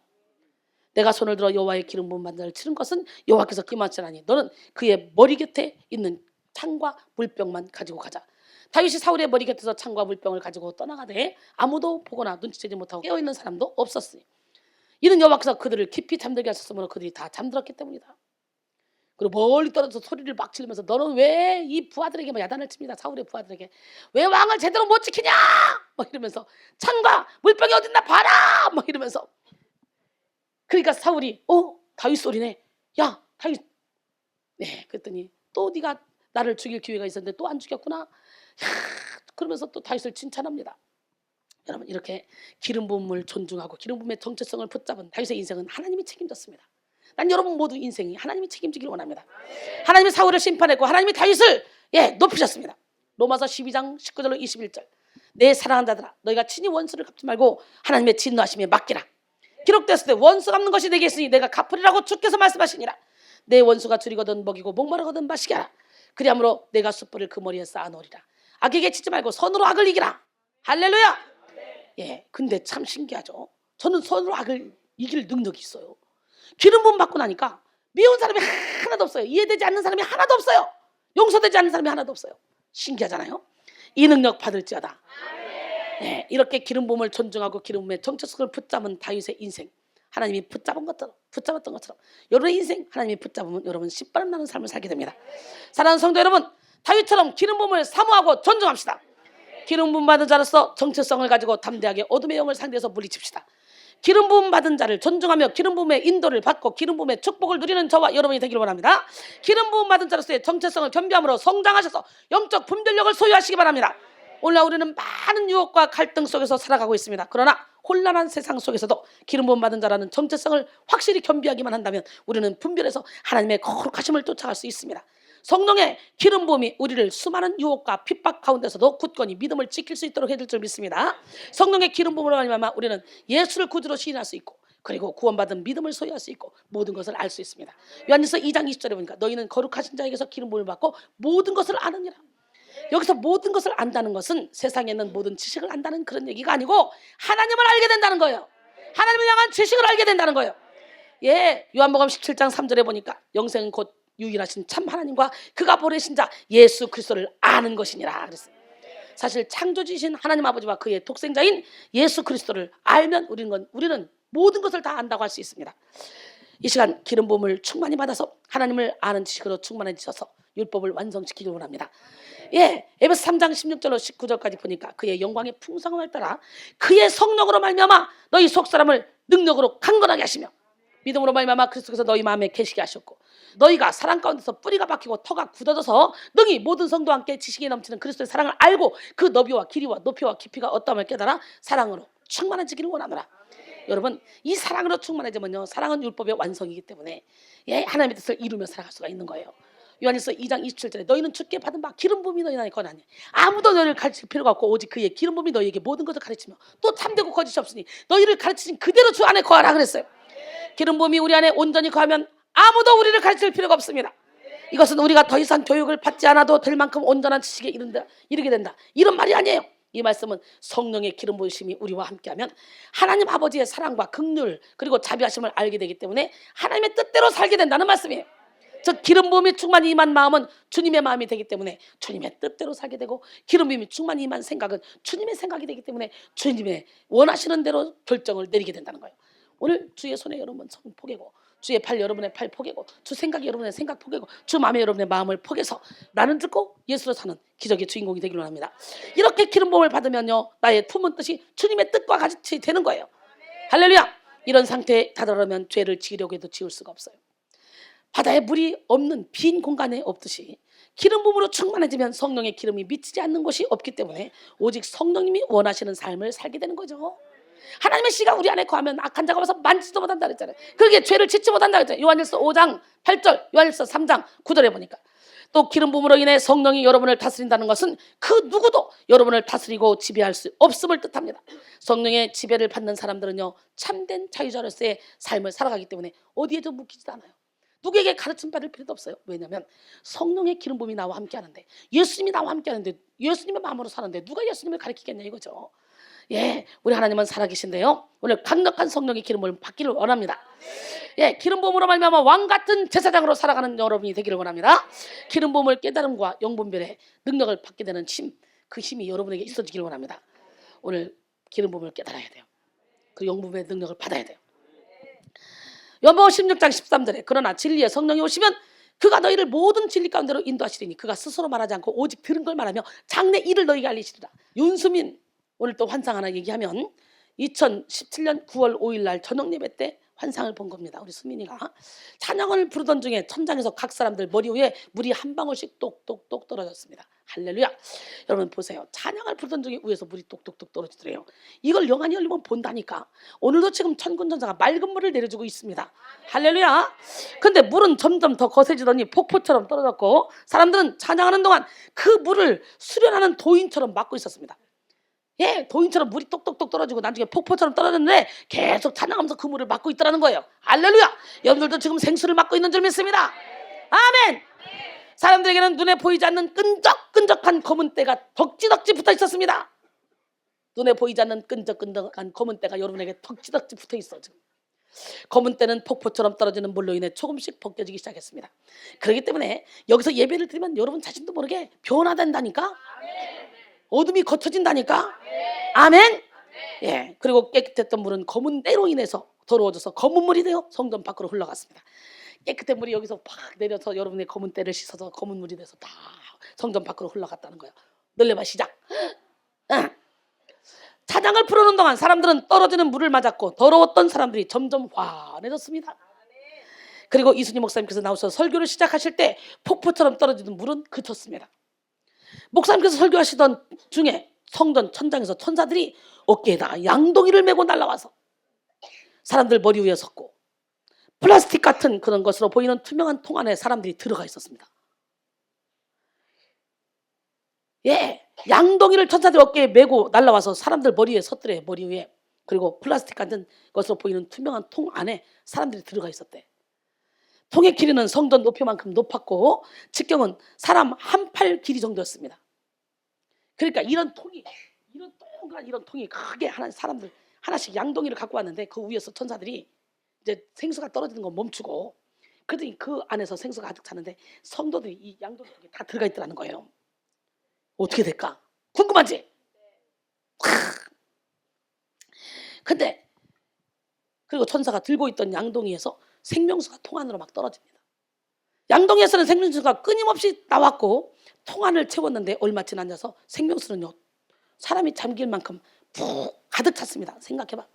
내가 손을 들어 여호와의 기름 부음 받은 자를 치는 것은 여호와께서 기만하시나니 너는 그의 머리 곁에 있는 창과 물병만 가지고 가자. 다윗이 사울의 머리 곁에서 창과 물병을 가지고 떠나가되 아무도 보거나 눈치채지 못하고 깨어있는 사람도 없었으니 이는 여호와께서 그들을 깊이 잠들게 하셨으므로 그들이 다 잠들었기 때문이다. 그리고 멀리 떨어져서 소리를 막 지르면서 너는 왜 이 부하들에게 막 야단을 칩니다. 사울의 부하들에게 왜 왕을 제대로 못 지키냐 막 이러면서 창과 물병이 어딨나 봐라 막 이러면서. 그러니까 사울이 다윗 소리네. 야 다윗. 네 그랬더니 또 네가 나를 죽일 기회가 있었는데 또 안 죽였구나. 야, 그러면서 또 다윗을 칭찬합니다. 여러분 이렇게 기름 부음을 존중하고 기름 부음의 정체성을 붙잡은 다윗의 인생은 하나님이 책임졌습니다. 난 여러분 모두 인생이 하나님이 책임지기를 원합니다. 하나님이 사울을 심판했고 하나님이 다윗을 높이셨습니다. 로마서 12장 19절로 21절. 내 사랑하는 자들아 너희가 친히 원수를 갚지 말고 하나님의 진노하심에 맡기라. 기록되었을 때 원수 갚는 것이 내게 있으니 내가 갚으리라고 주께서 말씀하시니라. 내 원수가 줄이거든 먹이고 목마르거든 마시게 하라. 그리함으로 내가 숯불을 그 머리에 쌓아놓으리라. 악에게 치지 말고 선으로 악을 이기라. 할렐루야. 근데 참 신기하죠. 저는 선으로 악을 이길 능력이 있어요. 기름 부음 받고 나니까 미운 사람이 하나도 없어요. 이해되지 않는 사람이 하나도 없어요. 용서되지 않는 사람이 하나도 없어요. 신기하잖아요. 이 능력 받을지어다. 이렇게 기름 부음을 존중하고 기름 부음의 정체성을 붙잡은 다윗의 인생, 하나님이 붙잡았던 것처럼 여러분의 인생 하나님이 붙잡으면 여러분 신바람 나는 삶을 살게 됩니다. 사랑하는 성도 여러분, 다윗처럼 기름 부음을 사모하고 존중합시다. 기름 부음 받은 자로서 정체성을 가지고 담대하게 어둠의 영을 상대해서 물리칩시다. 기름 부음 받은 자를 존중하며 기름 부음의 인도를 받고 기름 부음의 축복을 누리는 저와 여러분이 되기를 원합니다. 기름 부음 받은 자로서의 정체성을 겸비함으로 성장하셔서 영적 분별력을 소유하시기 바랍니다. 오늘날 우리는 많은 유혹과 갈등 속에서 살아가고 있습니다. 그러나 혼란한 세상 속에서도 기름 부음 받은 자라는 정체성을 확실히 겸비하기만 한다면 우리는 분별해서 하나님의 거룩하심을 쫓아갈 수 있습니다. 성령의 기름 부음이 우리를 수많은 유혹과 핍박 가운데서도 굳건히 믿음을 지킬 수 있도록 해줄 줄 믿습니다. 성령의 기름 부음으로 말미암아 우리는 예수를 구주로 시인할 수 있고 그리고 구원받은 믿음을 소유할 수 있고 모든 것을 알 수 있습니다. 요한일서 2장 20절에 보니까 너희는 거룩하신 자에게서 기름 부음을 받고 모든 것을 아느니라. 여기서 모든 것을 안다는 것은 세상에 있는 모든 지식을 안다는 그런 얘기가 아니고 하나님을 알게 된다는 거예요. 하나님을 향한 지식을 알게 된다는 거예요. 요한복음 17장 3절에 보니까 영생은 곧 유일하신 참 하나님과 그가 보내신 자 예수 그리스도를 아는 것이니라 그랬어요. 사실 창조주이신 하나님 아버지와 그의 독생자인 예수 그리스도를 알면 우리는 모든 것을 다 안다고 할 수 있습니다. 이 시간 기름 부음을 충만히 받아서 하나님을 아는 지식으로 충만해지셔서 율법을 완성시키기를 원합니다. 에베소 3장 16절로 19절까지 보니까 그의 영광의 풍성함을 따라 그의 성령으로 말미암아 너희 속사람을 능력으로 강건하게 하시며 믿음으로 말미암아 그리스도께서 너희 마음에 계시게 하셨고 너희가 사랑 가운데서 뿌리가 박히고 터가 굳어져서 능히 모든 성도와 함께 지식이 넘치는 그리스도의 사랑을 알고 그 너비와 길이와 높이와 깊이가 어떠함을 깨달아 사랑으로 충만해지기를 원하노라. 여러분 이 사랑으로 충만해지면요 사랑은 율법의 완성이기 때문에 하나님의 뜻을 이루며 살아갈 수가 있는 거예요. 요한일서 2장 27절에 너희는 주께 받은 바 기름 부음이 너희 안에 거하니 아무도 너희를 가르칠 필요가 없고 오직 그의 기름 부음이 너희에게 모든 것을 가르치며 또 참되고 거짓이 없으니 너희를 가르치신 그대로 주 안에 거하라 그랬어요. 기름 부음이 우리 안에 온전히 거하면 아무도 우리를 가르칠 필요가 없습니다. 이것은 우리가 더 이상 교육을 받지 않아도 될 만큼 온전한 지식에 이르게 된다 이런 말이 아니에요. 이 말씀은 성령의 기름 부으심이 우리와 함께하면 하나님 아버지의 사랑과 긍휼 그리고 자비하심을 알게 되기 때문에 하나님의 뜻대로 살게 된다는 말씀이에요. 저 기름 부음이 충만히 임한 마음은 주님의 마음이 되기 때문에 주님의 뜻대로 살게 되고, 기름 부음이 충만히 임한 생각은 주님의 생각이 되기 때문에 주님의 원하시는 대로 결정을 내리게 된다는 거예요. 오늘 주의 손에 여러분 손 포개고, 주의 팔 여러분의 팔 포개고, 주 생각이 여러분의 생각 포개고, 주 마음에 여러분의 마음을 포개서 나는 듣고 예수로 사는 기적의 주인공이 되기를 원합니다. 이렇게 기름 부음을 받으면요, 나의 품은 뜻이 주님의 뜻과 같이 되는 거예요. 할렐루야. 이런 상태에 다다르면 죄를 지으려고 해도 지울 수가 없어요. 바다에 물이 없는 빈 공간에 없듯이 기름 부음으로 충만해지면 성령의 기름이 미치지 않는 곳이 없기 때문에 오직 성령님이 원하시는 삶을 살게 되는 거죠. 하나님의 씨가 우리 안에 거하면 악한 자가 와서 만지지도 못한다 그랬잖아요. 그러게 죄를 짓지 못한다 그랬잖아요. 요한일서 5장 8절, 요한일서 3장 9절에 보니까. 또 기름 부음으로 인해 성령이 여러분을 다스린다는 것은 그 누구도 여러분을 다스리고 지배할 수 없음을 뜻합니다. 성령의 지배를 받는 사람들은요, 참된 자유자로서의 삶을 살아가기 때문에 어디에도 묶이지도 않아요. 누구에게 가르침 받을 필요도 없어요. 왜냐하면 성령의 기름 부음이 나와 함께 하는데, 예수님이 나와 함께 하는데, 예수님의 마음으로 사는데 누가 예수님을 가르치겠냐 이거죠. 예, 우리 하나님은 살아계신데요, 오늘 강력한 성령의 기름을 받기를 원합니다. 예, 기름 부음으로 말미암아 왕 같은 제사장으로 살아가는 여러분이 되기를 원합니다. 기름 부음을 깨달음과 영분별의 능력을 받게 되는 힘, 그 힘이 여러분에게 있어지기를 원합니다. 오늘 기름 부음을 깨달아야 돼요. 그 영분별의 능력을 받아야 돼요. 요한복음 16장 13절에 그러나 진리의 성령이 오시면 그가 너희를 모든 진리 가운데로 인도하시리니 그가 스스로 말하지 않고 오직 들은 걸 말하며 장래 일을 너희에게 알리시리라. 윤수민 오늘 또 환상 하나 얘기하면 2017년 9월 5일 날 저녁 예배 때 환상을 본 겁니다. 우리 수민이가 찬양을 부르던 중에 천장에서 각 사람들 머리 위에 물이 한 방울씩 똑똑똑 떨어졌습니다. 할렐루야. 여러분 보세요. 찬양을 부르던 중에 위에서 물이 똑똑똑 떨어지더래요. 이걸 영안이 열리면 본다니까. 오늘도 지금 천군천사가 맑은 물을 내려주고 있습니다. 할렐루야. 근데 물은 점점 더 거세지더니 폭포처럼 떨어졌고, 사람들은 찬양하는 동안 그 물을 수련하는 도인처럼 막고 있었습니다. 예, 도인처럼 물이 똑똑똑 떨어지고 나중에 폭포처럼 떨어졌는데 계속 찬양하면서 그 물을 막고 있더라는 거예요. 할렐루야. 여러분들도 지금 생수를 막고 있는 줄 믿습니다. 아멘. 사람들에게는 눈에 보이지 않는 끈적끈적한 검은 때가 덕지덕지 붙어 있었습니다. 눈에 보이지 않는 끈적끈적한 검은 때가 여러분에게 덕지덕지 붙어 있어. 지금 검은 때는 폭포처럼 떨어지는 물로 인해 조금씩 벗겨지기 시작했습니다. 그렇기 때문에 여기서 예배를 드리면 여러분 자신도 모르게 변화된다니까. 어둠이 거쳐진다니까. 아멘. 예, 그리고 깨끗했던 물은 검은 때로 인해서 더러워져서 검은 물이 되어 성전 밖으로 흘러갔습니다. 깨끗한 물이 여기서 팍 내려서 여러분의 검은 때를 씻어서 검은 물이 돼서 다 성전 밖으로 흘러갔다는 거예요. 늘레바 시작. 찬양을 부르는 동안 사람들은 떨어지는 물을 맞았고 더러웠던 사람들이 점점 환해졌습니다. 그리고 이순희 목사님께서 나오셔서 설교를 시작하실 때 폭포처럼 떨어지는 물은 그쳤습니다. 목사님께서 설교하시던 중에 성전 천장에서 천사들이 어깨에다 양동이를 메고 날아와서 사람들 머리 위에 섰고, 플라스틱 같은 그런 것으로 보이는 투명한 통 안에 사람들이 들어가 있었습니다. 예, 양동이를 천사들 어깨에 메고 날아와서 사람들 머리에 섰더래. 머리 위에. 그리고 플라스틱 같은 것으로 보이는 투명한 통 안에 사람들이 들어가 있었대. 통의 길이는 성전 높이만큼 높았고 직경은 사람 한 팔 길이 정도였습니다. 그러니까 이런 통이, 이런 동그란 이런 통이 크게 사람들 하나씩 양동이를 갖고 왔는데 그 위에서 천사들이 이제 생수가 떨어지는 거 멈추고, 그랬더니 그 안에서 생수가 가득 차는데 성도들이 이 양동이 속에 다 들어가 있더라는 거예요. 어떻게 될까? 궁금하지? 근데 그리고 천사가 들고 있던 양동이에서 생명수가 통 안으로 막 떨어집니다. 양동이에서는 생명수가 끊임없이 나왔고 통 안을 채웠는데 얼마 지나서 생명수는요, 사람이 잠길 만큼 푹 가득 찼습니다. 생각해봐.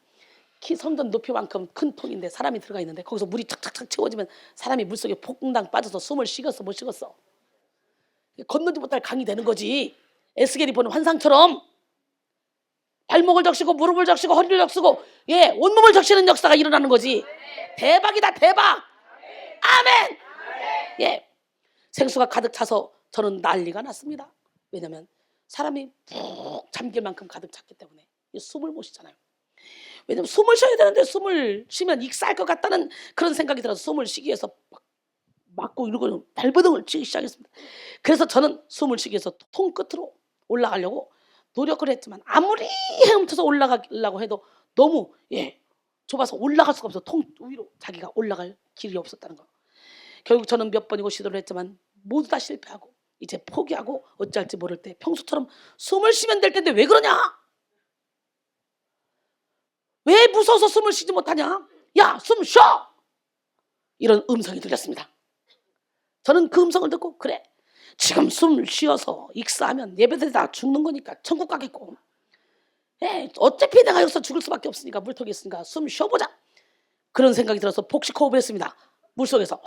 성전 높이만큼 큰 통인데 사람이 들어가 있는데 거기서 물이 착착착 채워지면 사람이 물속에 폭풍당 빠져서 숨을 쉬겠어 못 쉬겠어? 건너지 못할 강이 되는 거지. 에스겔이 보는 환상처럼 발목을 적시고 무릎을 적시고 허리를 적시고, 예, 온몸을 적시는 역사가 일어나는 거지. 대박이다, 대박. 아멘. 예, 생수가 가득 차서 저는 난리가 났습니다. 왜냐하면 사람이 푹 잠길 만큼 가득 찼기 때문에 숨을 못 쉬잖아요. 왜냐면 숨을 쉬어야 되는데 숨을 쉬면 익사할 것 같다는 그런 생각이 들어서 숨을 쉬기 위해서 막고 이러고 발버둥을 치기 시작했습니다. 그래서 저는 숨을 쉬기 위해서 통 끝으로 올라가려고 노력을 했지만 아무리 헤엄쳐서 올라가려고 해도 너무 좁아서 올라갈 수가 없어. 통 위로 자기가 올라갈 길이 없었다는 거. 결국 저는 몇 번이고 시도를 했지만 모두 다 실패하고 이제 포기하고 어찌할지 모를 때 평소처럼 숨을 쉬면 될 텐데 왜 그러냐? 왜 무서워서 숨을 쉬지 못하냐? 야, 숨 쉬어! 이런 음성이 들렸습니다. 저는 그 음성을 듣고 그래, 지금 숨을 쉬어서 익사하면 예배드리다 죽는 거니까 천국 가겠고, 어차피 내가 여기서 죽을 수밖에 없으니까 물통에 있으니까 숨 쉬어보자, 그런 생각이 들어서 복식 호흡을 했습니다. 물속에서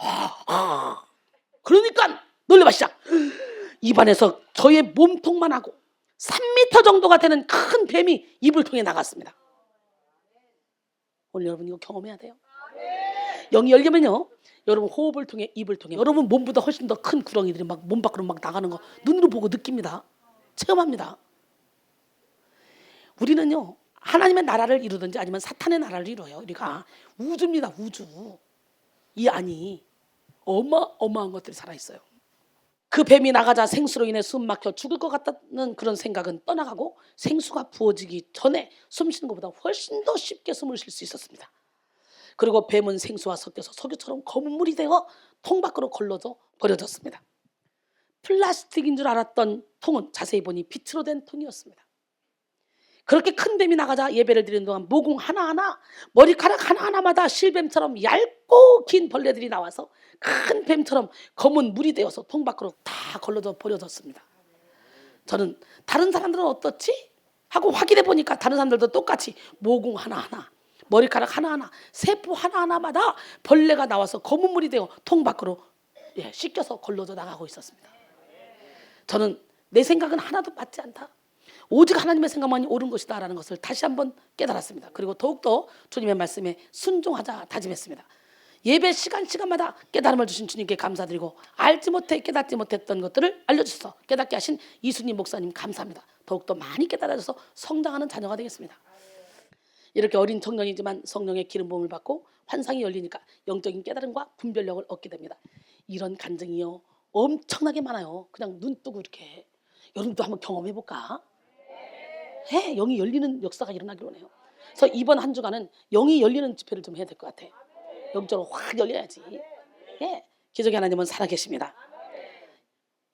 그러니까 놀래봐 시작. 입안에서 저의 몸통만 하고 3m 정도가 되는 큰 뱀이 이불 통해 나갔습니다. 오늘 여러분 이거 경험해야 돼요. 영이 열리면요, 여러분 호흡을 통해, 입을 통해 여러분 몸보다 훨씬 더 큰 구렁이들이 막 몸 밖으로 막 나가는 거 눈으로 보고 느낍니다. 체험합니다. 우리는요, 하나님의 나라를 이루든지 아니면 사탄의 나라를 이루어요. 우리가 우주입니다. 우주. 이 안이 어마어마한 것들이 살아있어요. 그 뱀이 나가자 생수로 인해 숨 막혀 죽을 것 같다는 그런 생각은 떠나가고 생수가 부어지기 전에 숨 쉬는 것보다 훨씬 더 쉽게 숨을 쉴 수 있었습니다. 그리고 뱀은 생수와 섞여서 석유처럼 검은 물이 되어 통 밖으로 걸러져 버려졌습니다. 플라스틱인 줄 알았던 통은 자세히 보니 빛으로 된 통이었습니다. 그렇게 큰 뱀이 나가자 예배를 드리는 동안 모공 하나하나, 머리카락 하나하나마다 실뱀처럼 얇고 긴 벌레들이 나와서 큰 뱀처럼 검은 물이 되어서 통 밖으로 다 걸러져 버려졌습니다. 저는 다른 사람들은 어떻지? 하고 확인해 보니까 다른 사람들도 똑같이 모공 하나하나, 머리카락 하나하나, 세포 하나하나마다 벌레가 나와서 검은 물이 되어 통 밖으로 씻겨서 걸러져 나가고 있었습니다. 저는 내 생각은 하나도 맞지 않다, 오직 하나님의 생각만이 옳은 것이다 라는 것을 다시 한번 깨달았습니다. 그리고 더욱더 주님의 말씀에 순종하자 다짐했습니다. 예배 시간마다 깨달음을 주신 주님께 감사드리고, 알지 못해 깨닫지 못했던 것들을 알려주셔서 깨닫게 하신 이순희 목사님 감사합니다. 더욱더 많이 깨달아져서 성장하는 자녀가 되겠습니다. 이렇게 어린 청년이지만 성령의 기름 부음을 받고 환상이 열리니까 영적인 깨달음과 분별력을 얻게 됩니다. 이런 간증이요 엄청나게 많아요. 그냥 눈 뜨고 이렇게. 여러분도 한번 경험해 볼까? 영이 열리는 역사가 일어나기로 해요. 그래서 이번 한 주간은 영이 열리는 집회를 좀 해야 될 것 같아. 영적으로 확 열려야지. 기적의 하나님은 살아계십니다.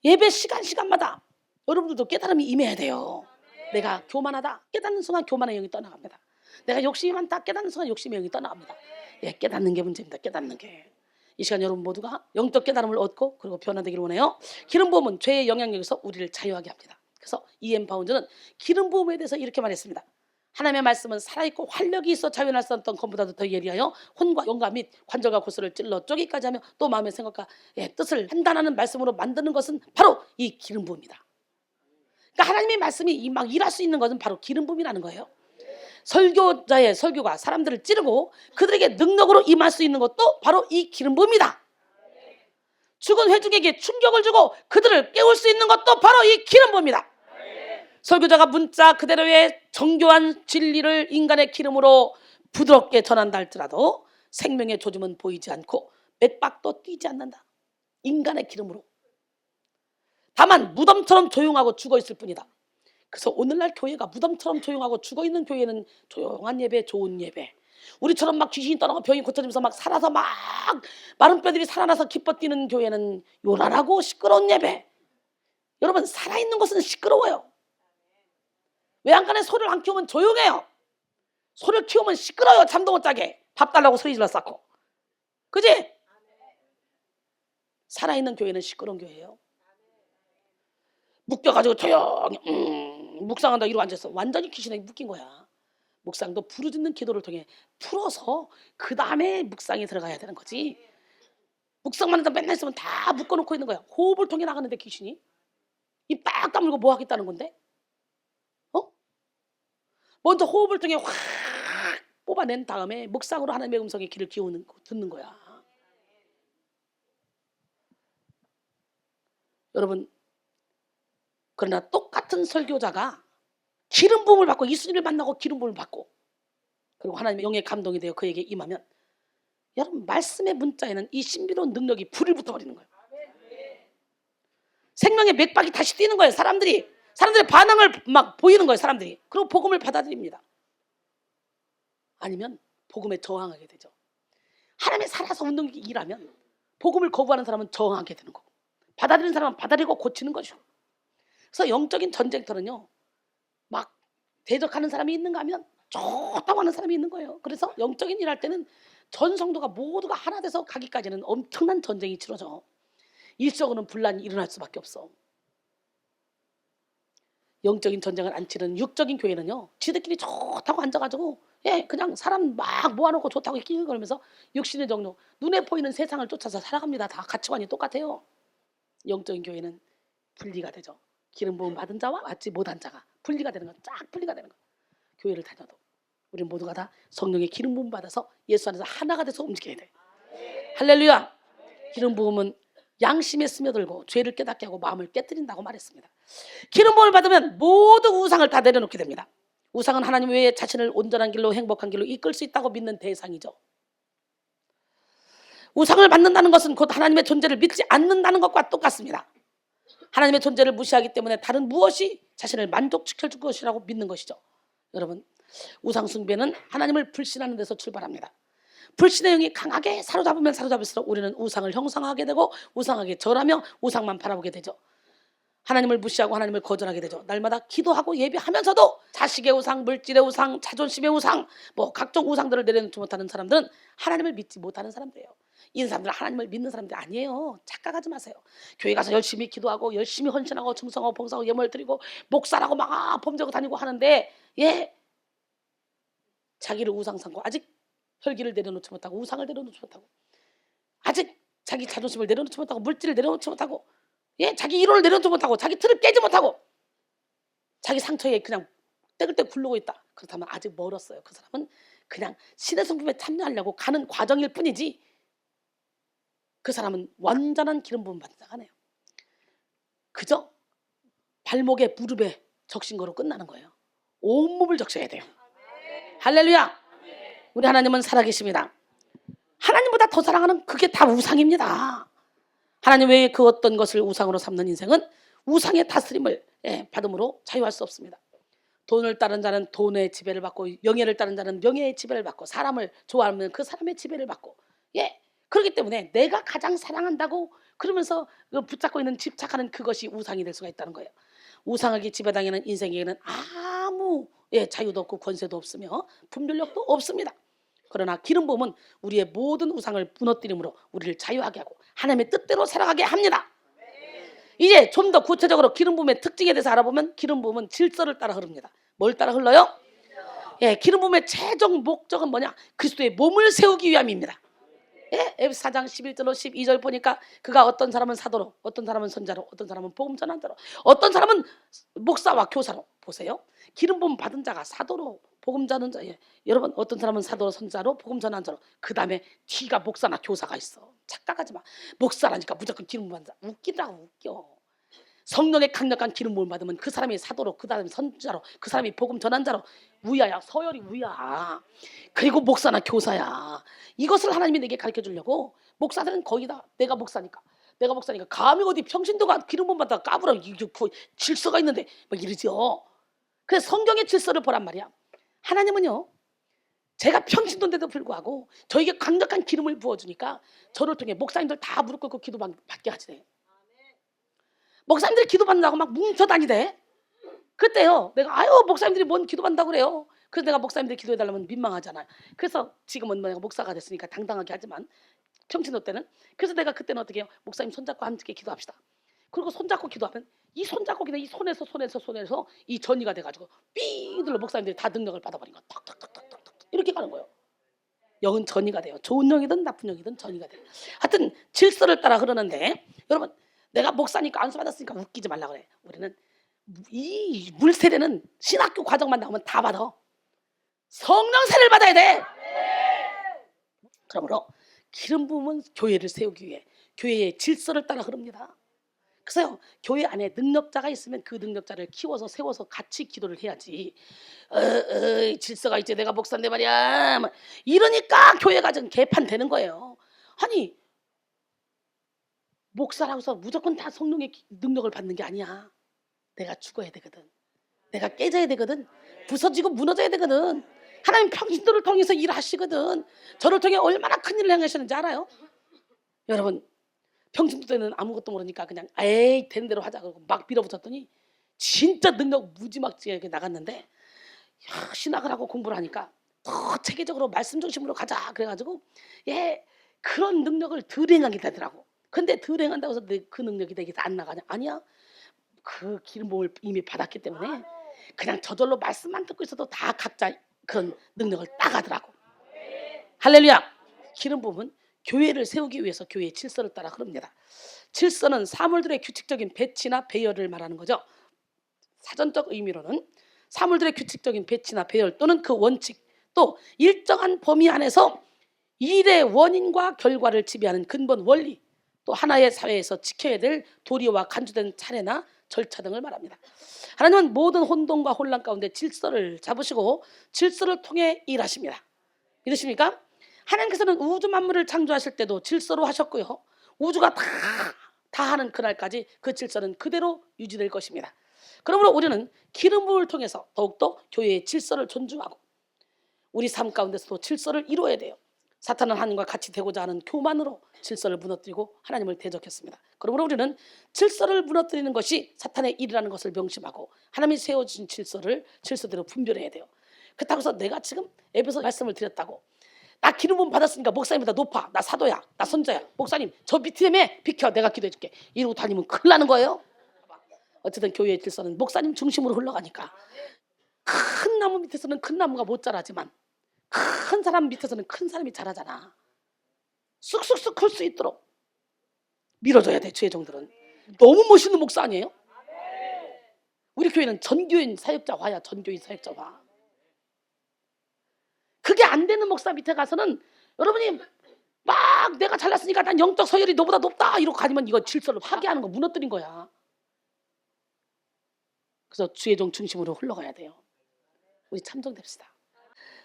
예배 시간마다 여러분들도 깨달음이 임해야 돼요. 내가 교만하다 깨닫는 순간 교만의 영이 떠나갑니다. 내가 욕심이 많다 깨닫는 순간 욕심의 영이 떠나갑니다. 깨닫는 게 문제입니다. 깨닫는 게. 이 시간 여러분 모두가 영적 깨달음을 얻고 그리고 변화되기를 원해요. 기름 부음은 죄의 영향력에서 우리를 자유하게 합니다. 그래서 E.M. 바운드는 기름 부음에 대해서 이렇게 말했습니다. 하나님의 말씀은 살아있고 활력이 있어 자유할 수 없던 검보다도 더 예리하여 혼과 영과 및 관절과 고슬을 찔러 쪼개기까지 하며 또 마음의 생각과 뜻을 판단하는 말씀으로 만드는 것은 바로 이 기름 부음이다. 그러니까 하나님의 말씀이 막 일할 수 있는 것은 바로 기름 부음이라는 거예요. 설교자의 설교가 사람들을 찌르고 그들에게 능력으로 임할 수 있는 것도 바로 이 기름 부음이다. 죽은 회중에게 충격을 주고 그들을 깨울 수 있는 것도 바로 이 기름 부음이다. 설교자가 문자 그대로의 정교한 진리를 인간의 기름으로 부드럽게 전한다 할지라도 생명의 조짐은 보이지 않고 맥박도 뛰지 않는다. 인간의 기름으로. 다만 무덤처럼 조용하고 죽어있을 뿐이다. 그래서 오늘날 교회가 무덤처럼 조용하고 죽어있는 교회는 조용한 예배, 좋은 예배. 우리처럼 막 귀신이 떠나고 병이 고쳐지면서 막 살아서 막 마른 뼈들이 살아나서 기뻐 뛰는 교회는 요란하고 시끄러운 예배. 여러분, 살아있는 것은 시끄러워요. 외양간에 소를 안 키우면 조용해요. 소를 키우면 시끄러워요. 잠도 못 자게. 밥 달라고 소리 질러 쌓고. 그지? 살아있는 교회는 시끄러운 교회예요. 묶여가지고 조용히 묵상한다 이러고 앉았어. 완전히 귀신에 묶인 거야. 묵상도 부르짖는 기도를 통해 풀어서 그 다음에 묵상에 들어가야 되는 거지. 묵상만 해도 맨날 있으면 다 묶어놓고 있는 거야. 호흡을 통해 나가는데 귀신이 입 딱 다물고 뭐 하겠다는 건데? 먼저 호흡을 통해 확 뽑아낸 다음에 묵상으로 하나님의 음성의 귀를 기우는 듣는 거야. 여러분, 그러나 똑같은 설교자가 기름 부음을 받고 이순이를 만나고 기름 부음을 받고 그리고 하나님의 영의 감동이 되어 그에게 임하면 여러분 말씀의 문자에는 이 신비로운 능력이 불을 붙어버리는 거예요. 생명의 맥박이 다시 뛰는 거예요. 사람들의 반응을 막 보이는 거예요. 사람들이. 그리고 복음을 받아들입니다. 아니면 복음에 저항하게 되죠. 하나님의 살아서 운동이 일하면 복음을 거부하는 사람은 저항하게 되는 거고, 받아들이는 사람은 받아들이고 고치는 것이고. 그래서 영적인 전쟁터는요, 막 대적하는 사람이 있는가 하면 좋다고 하는 사람이 있는 거예요. 그래서 영적인 일 할 때는 전 성도가 모두가 하나 돼서 가기까지는 엄청난 전쟁이 치러져. 일적으로는 분란이 일어날 수밖에 없어. 영적인 전쟁을 안 치르는 육적인 교회는요, 지들끼리 좋다고 앉아가지고 그냥 사람 막 모아놓고 좋다고 끼거리면서 육신의 정욕, 눈에 보이는 세상을 쫓아서 살아갑니다. 다 가치관이 똑같아요. 영적인 교회는 분리가 되죠. 기름 부음 받은 자와 받지 못한 자가 분리가 되는 거, 쫙 분리가 되는 거. 교회를 다녀도 우리 모두가 다 성령의 기름 부음 받아서 예수 안에서 하나가 돼서 움직여야 돼. 할렐루야. 기름 부음은 양심에 스며들고 죄를 깨닫게 하고 마음을 깨뜨린다고 말했습니다. 기름 부음을 받으면 모든 우상을 다 내려놓게 됩니다. 우상은 하나님 외에 자신을 온전한 길로 행복한 길로 이끌 수 있다고 믿는 대상이죠. 우상을 받는다는 것은 곧 하나님의 존재를 믿지 않는다는 것과 똑같습니다. 하나님의 존재를 무시하기 때문에 다른 무엇이 자신을 만족시켜줄 것이라고 믿는 것이죠. 여러분, 우상 숭배는 하나님을 불신하는 데서 출발합니다. 불신의 영이 강하게 사로잡으면 사로잡을수록 우리는 우상을 형상하게 되고 우상하게 절하며 우상만 바라보게 되죠. 하나님을 무시하고 하나님을 거절하게 되죠. 날마다 기도하고 예배하면서도 자식의 우상, 물질의 우상, 자존심의 우상, 각종 우상들을 내려놓지 못하는 사람들은 하나님을 믿지 못하는 사람들이에요. 이 사람들은 하나님을 믿는 사람들이 아니에요. 착각하지 마세요. 교회 가서 열심히 기도하고 열심히 헌신하고 충성하고 봉사하고 예물 드리고 목사라고 막 범죄하고 다니고 하는데 자기를 우상 삼고 아직 혈기를 내려놓지 못하고 우상을 내려놓지 못하고 아직 자기 자존심을 내려놓지 못하고 물질을 내려놓지 못하고 자기 이론을 내려놓지 못하고 자기 틀을 깨지 못하고 자기 상처에 그냥 떼글떼글 굴르고 있다. 그렇다면 아직 멀었어요. 그 사람은 그냥 신의 성품에 참여하려고 가는 과정일 뿐이지 그 사람은 완전한 기름 부음 받은 자가 아니에요. 그저 발목에 무릎에 적신 거로 끝나는 거예요. 온몸을 적셔야 돼요. 할렐루야. 우리 하나님은 살아계십니다. 하나님보다 더 사랑하는 그게 다 우상입니다. 하나님 외에 그 어떤 것을 우상으로 삼는 인생은 우상의 다스림을 받음으로 자유할 수 없습니다. 돈을 따른 자는 돈의 지배를 받고 명예를 따른 자는 명예의 지배를 받고 사람을 좋아하면 그 사람의 지배를 받고 그렇기 때문에 내가 가장 사랑한다고 그러면서 붙잡고 있는 집착하는 그것이 우상이 될 수가 있다는 거예요. 우상에게 지배당하는 인생에게는 아무 자유도 없고 권세도 없으며 분별력도 없습니다. 그러나 기름 부음은 우리의 모든 우상을 무너뜨림으로 우리를 자유하게 하고 하나님의 뜻대로 살아가게 합니다. 이제 좀 더 구체적으로 기름 부음의 특징에 대해서 알아보면 기름 부음은 질서를 따라 흐릅니다. 뭘 따라 흘러요? 기름 부음의 최종 목적은 뭐냐? 그리스도의 몸을 세우기 위함입니다. 에베소 4장 11절로 12절 보니까 그가 어떤 사람은 사도로, 어떤 사람은 선자로, 어떤 사람은 복음 전환자로, 어떤 사람은 목사와 교사로. 보세요. 기름 부음 받은 자가 사도로, 복음 전환자. 여러분, 어떤 사람은 사도로, 선자로, 복음 전환자로. 그 다음에 뒤가 목사나 교사가 있어. 착각하지 마. 목사라니까 무조건 기름 부음 받은 자. 웃기더라고, 웃겨. 성령의 강력한 기름 부음을 받으면 그 사람이 사도로, 그 다음에 선자로, 그 사람이 복음 전환자로. 우야야, 서열이 우야. 그리고 목사나 교사야. 이것을 하나님이 내게 가르쳐 주려고. 목사들은 거의 다 내가 목사니까 감히 어디 평신도가 기름 부음 받다가 까불어. 질서가 있는데 막 이러죠. 그래서 성경의 질서를 보란 말이야. 하나님은요, 제가 평신도인데도 불구하고 저에게 강력한 기름을 부어주니까 저를 통해 목사님들 다 무릎 꿇고 기도 받게 하시대. 목사님들이 기도 받는다고 막 뭉쳐 다니대. 그때요, 내가 목사님들이 뭔 기도 받는다고 그래요. 그래서 내가 목사님들이 기도해달라면 민망하잖아요. 그래서 지금은 내가 목사가 됐으니까 당당하게 하지만 평신도 때는, 그래서 내가 그때는 어떻게 해요? 목사님 손잡고 함께 기도합시다. 그리고 손잡고 기도하면 이 손잡고 기도, 이 손에서 이 전이가 돼가지고 삐들로 목사님들이 다 능력을 받아버린 거야. 탁탁탁탁탁 이렇게 가는 거예요. 영은 전이가 돼요. 좋은 영이든 나쁜 영이든 전이가 돼요. 하여튼 질서를 따라 흐르는데, 여러분, 내가 목사니까 안수 받았으니까 웃기지 말라 그래. 우리는 이 물세례는 신학교 과정만 나오면 다 받아. 성령 세례를 받아야 돼. 그러므로 기름 부음은 교회를 세우기 위해 교회의 질서를 따라 흐릅니다. 그래서 교회 안에 능력자가 있으면 그 능력자를 키워서 세워서 같이 기도를 해야지. 질서가 있지, 내가 목사인데 말이야, 이러니까 교회가 좀 개판되는 거예요. 아니, 목사라고서 무조건 다 성령의 능력을 받는 게 아니야. 내가 죽어야 되거든. 내가 깨져야 되거든. 부서지고 무너져야 되거든. 하나님 평신도를 통해서 일하시거든. 저를 통해 얼마나 큰 일을 행하시는지 알아요? 여러분, 평신도 때는 아무것도 모르니까 그냥 에이 되는 대로 하자 그러고 막 밀어붙였더니 진짜 능력 무지막지하게 나갔는데 야, 신학을 하고 공부를 하니까 더 체계적으로 말씀 중심으로 가자 그래가지고 예 그런 능력을 덜 행하게 되더라고. 근데 덜 행한다고 해서 그 능력이 내게 안 나가냐? 아니야. 그 기름 부음을 이미 받았기 때문에 그냥 저절로 말씀만 듣고 있어도 다 각자 그런 능력을 따가더라고. 할렐루야. 기름 부음은 교회를 세우기 위해서 교회의 질서를 따라 흐릅니다. 질서는 사물들의 규칙적인 배치나 배열을 말하는 거죠. 사전적 의미로는 사물들의 규칙적인 배치나 배열 또는 그 원칙 또 일정한 범위 안에서 일의 원인과 결과를 지배하는 근본 원리 또 하나의 사회에서 지켜야 될 도리와 간주된 차례나 절차 등을 말합니다. 하나님은 모든 혼돈과 혼란 가운데 질서를 잡으시고 질서를 통해 일하십니다. 믿으십니까? 하나님께서는 우주 만물을 창조하실 때도 질서로 하셨고요. 우주가 다 하는 그날까지 그 질서는 그대로 유지될 것입니다. 그러므로 우리는 기름 부음을 통해서 더욱더 교회의 질서를 존중하고 우리 삶 가운데서도 질서를 이루어야 돼요. 사탄은 하나님과 같이 되고자 하는 교만으로 질서를 무너뜨리고 하나님을 대적했습니다. 그러므로 우리는 질서를 무너뜨리는 것이 사탄의 일이라는 것을 명심하고 하나님이 세워주신 질서를 질서대로 분별해야 돼요. 그렇다고 해서 내가 지금 에베소 말씀을 드렸다고 나 기름 부음 받았으니까 목사님보다 높아, 나 사도야, 나 선자야, 목사님 저 밑에 비켜 내가 기도해 줄게 이러고 다니면 큰일 나는 거예요. 어쨌든 교회의 질서는 목사님 중심으로 흘러가니까 큰 나무 밑에서는 큰 나무가 못 자라지만 큰 사람 밑에서는 큰 사람이 자라잖아. 쑥쑥쑥 클 수 있도록 밀어줘야 돼. 주의 종들은 너무 멋있는 목사 아니에요? 우리 교회는 전교인 사역자화야. 전교인 사역자화. 그게 안 되는 목사 밑에 가서는 여러분이 막 내가 잘났으니까 난 영적 서열이 너보다 높다 이러고 가면 이거 질서를 파괴하는 거 무너뜨린 거야. 그래서 주의 종 중심으로 흘러가야 돼요. 우리 참정됩시다.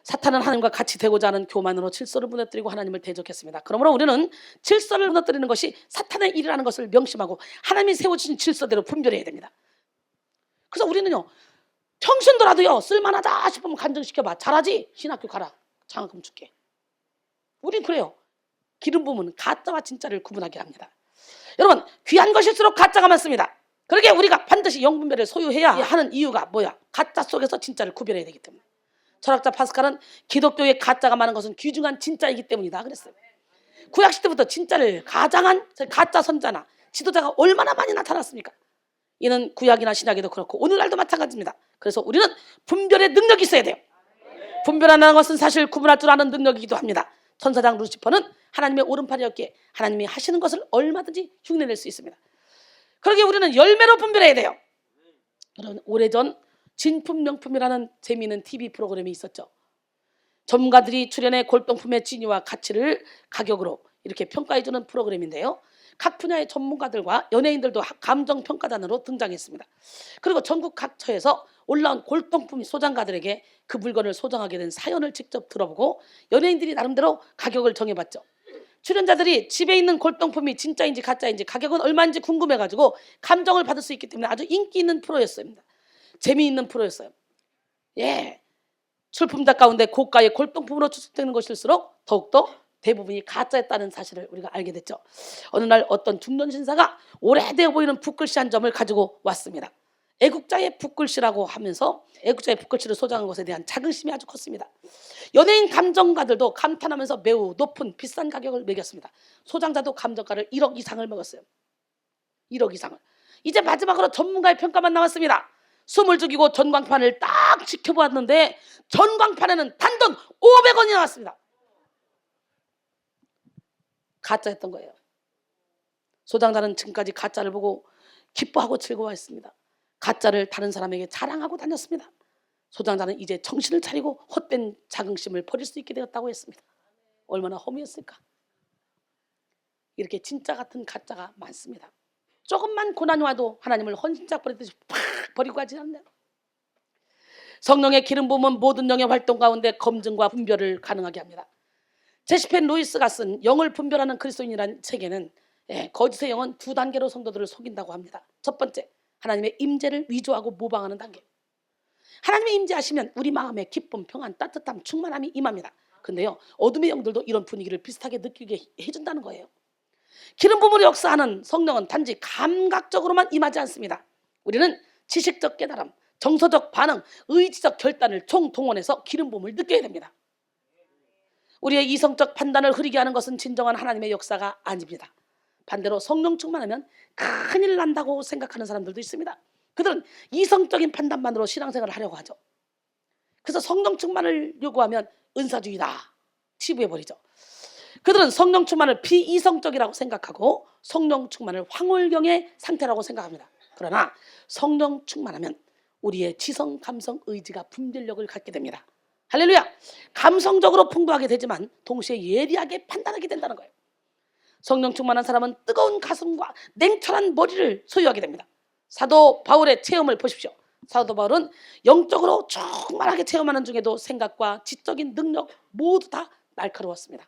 사탄은 하나님과 같이 되고자 하는 교만으로 질서를 무너뜨리고 하나님을 대적했습니다. 그러므로 우리는 질서를 무너뜨리는 것이 사탄의 일이라는 것을 명심하고 하나님이 세워주신 질서대로 분별해야 됩니다. 그래서 우리는요 평신도라도요 쓸만하다 싶으면 간증시켜봐. 잘하지? 신학교 가라. 장학금 줄게. 우린 그래요. 기름 부음은 가짜와 진짜를 구분하게 합니다. 여러분 귀한 것일수록 가짜가 많습니다. 그러게 우리가 반드시 영분별을 소유해야 하는 이유가 뭐야? 가짜 속에서 진짜를 구별해야 되기 때문에. 철학자 파스칼은 기독교의 가짜가 많은 것은 귀중한 진짜이기 때문이다 그랬어요. 구약시대부터 진짜를 가장한 가짜 선자나 지도자가 얼마나 많이 나타났습니까? 이는 구약이나 신약에도 그렇고 오늘날도 마찬가지입니다. 그래서 우리는 분별의 능력이 있어야 돼요. 분별하는 것은 사실 구분할 줄 아는 능력이기도 합니다. 천사장 루시퍼는 하나님의 오른팔이었기에 하나님이 하시는 것을 얼마든지 흉내낼 수 있습니다. 그러기에 우리는 열매로 분별해야 돼요. 여러분 오래전 진품 명품이라는 재미있는 TV 프로그램이 있었죠. 전문가들이 출연해 골동품의 진위와 가치를 가격으로 이렇게 평가해주는 프로그램인데요. 각 분야의 전문가들과 연예인들도 감정평가단으로 등장했습니다. 그리고 전국 각처에서 올라온 골동품 소장가들에게 그 물건을 소장하게 된 사연을 직접 들어보고 연예인들이 나름대로 가격을 정해봤죠. 출연자들이 집에 있는 골동품이 진짜인지 가짜인지 가격은 얼마인지 궁금해가지고 감정을 받을 수 있기 때문에 아주 인기 있는 프로였습니다. 재미있는 프로였어요. 예, 출품자 가운데 고가의 골동품으로 추측되는 것일수록 더욱더 대부분이 가짜였다는 사실을 우리가 알게 됐죠. 어느 날 어떤 중년 신사가 오래되어 보이는 붓글씨 한 점을 가지고 왔습니다. 애국자의 붓글씨라고 하면서 애국자의 붓글씨를 소장한 것에 대한 자긍심이 아주 컸습니다. 연예인 감정가들도 감탄하면서 매우 높은 비싼 가격을 매겼습니다. 소장자도 감정가를 1억 이상을 먹었어요. 1억 이상을. 이제 마지막으로 전문가의 평가만 남았습니다. 숨을 죽이고 전광판을 딱 지켜보았는데 전광판에는 단돈 500원이 나왔습니다. 가짜였던 거예요. 소장자는 지금까지 가짜를 보고 기뻐하고 즐거워했습니다. 가짜를 다른 사람에게 자랑하고 다녔습니다. 소장자는 이제 정신을 차리고 헛된 자긍심을 버릴 수 있게 되었다고 했습니다. 얼마나 허무했을까. 이렇게 진짜 같은 가짜가 많습니다. 조금만 고난이 와도 하나님을 헌신작 버리듯이 팍 버리고 가지 않나요? 성령의 기름 부음은 모든 영의 활동 가운데 검증과 분별을 가능하게 합니다. 제시펜 루이스가 쓴 영을 분별하는 그리스도인이라는 책에는 거짓의 영은 두 단계로 성도들을 속인다고 합니다. 첫 번째, 하나님의 임재를 위조하고 모방하는 단계. 하나님의 임재하시면 우리 마음에 기쁨, 평안, 따뜻함, 충만함이 임합니다. 근데요, 어둠의 영들도 이런 분위기를 비슷하게 느끼게 해준다는 거예요. 기름 부음으로 역사하는 성령은 단지 감각적으로만 임하지 않습니다. 우리는 지식적 깨달음, 정서적 반응, 의지적 결단을 총동원해서 기름 부음을 느껴야 됩니다. 우리의 이성적 판단을 흐리게 하는 것은 진정한 하나님의 역사가 아닙니다. 반대로 성령 충만하면 큰일 난다고 생각하는 사람들도 있습니다. 그들은 이성적인 판단만으로 신앙생활을 하려고 하죠. 그래서 성령 충만을 요구하면 은사주의다 치부해버리죠. 그들은 성령 충만을 비이성적이라고 생각하고 성령 충만을 황홀경의 상태라고 생각합니다. 그러나 성령 충만하면 우리의 지성, 감성, 의지가 분별력을 갖게 됩니다. 할렐루야! 감성적으로 풍부하게 되지만 동시에 예리하게 판단하게 된다는 거예요. 성령 충만한 사람은 뜨거운 가슴과 냉철한 머리를 소유하게 됩니다. 사도 바울의 체험을 보십시오. 사도 바울은 영적으로 충만하게 체험하는 중에도 생각과 지적인 능력 모두 다 날카로웠습니다.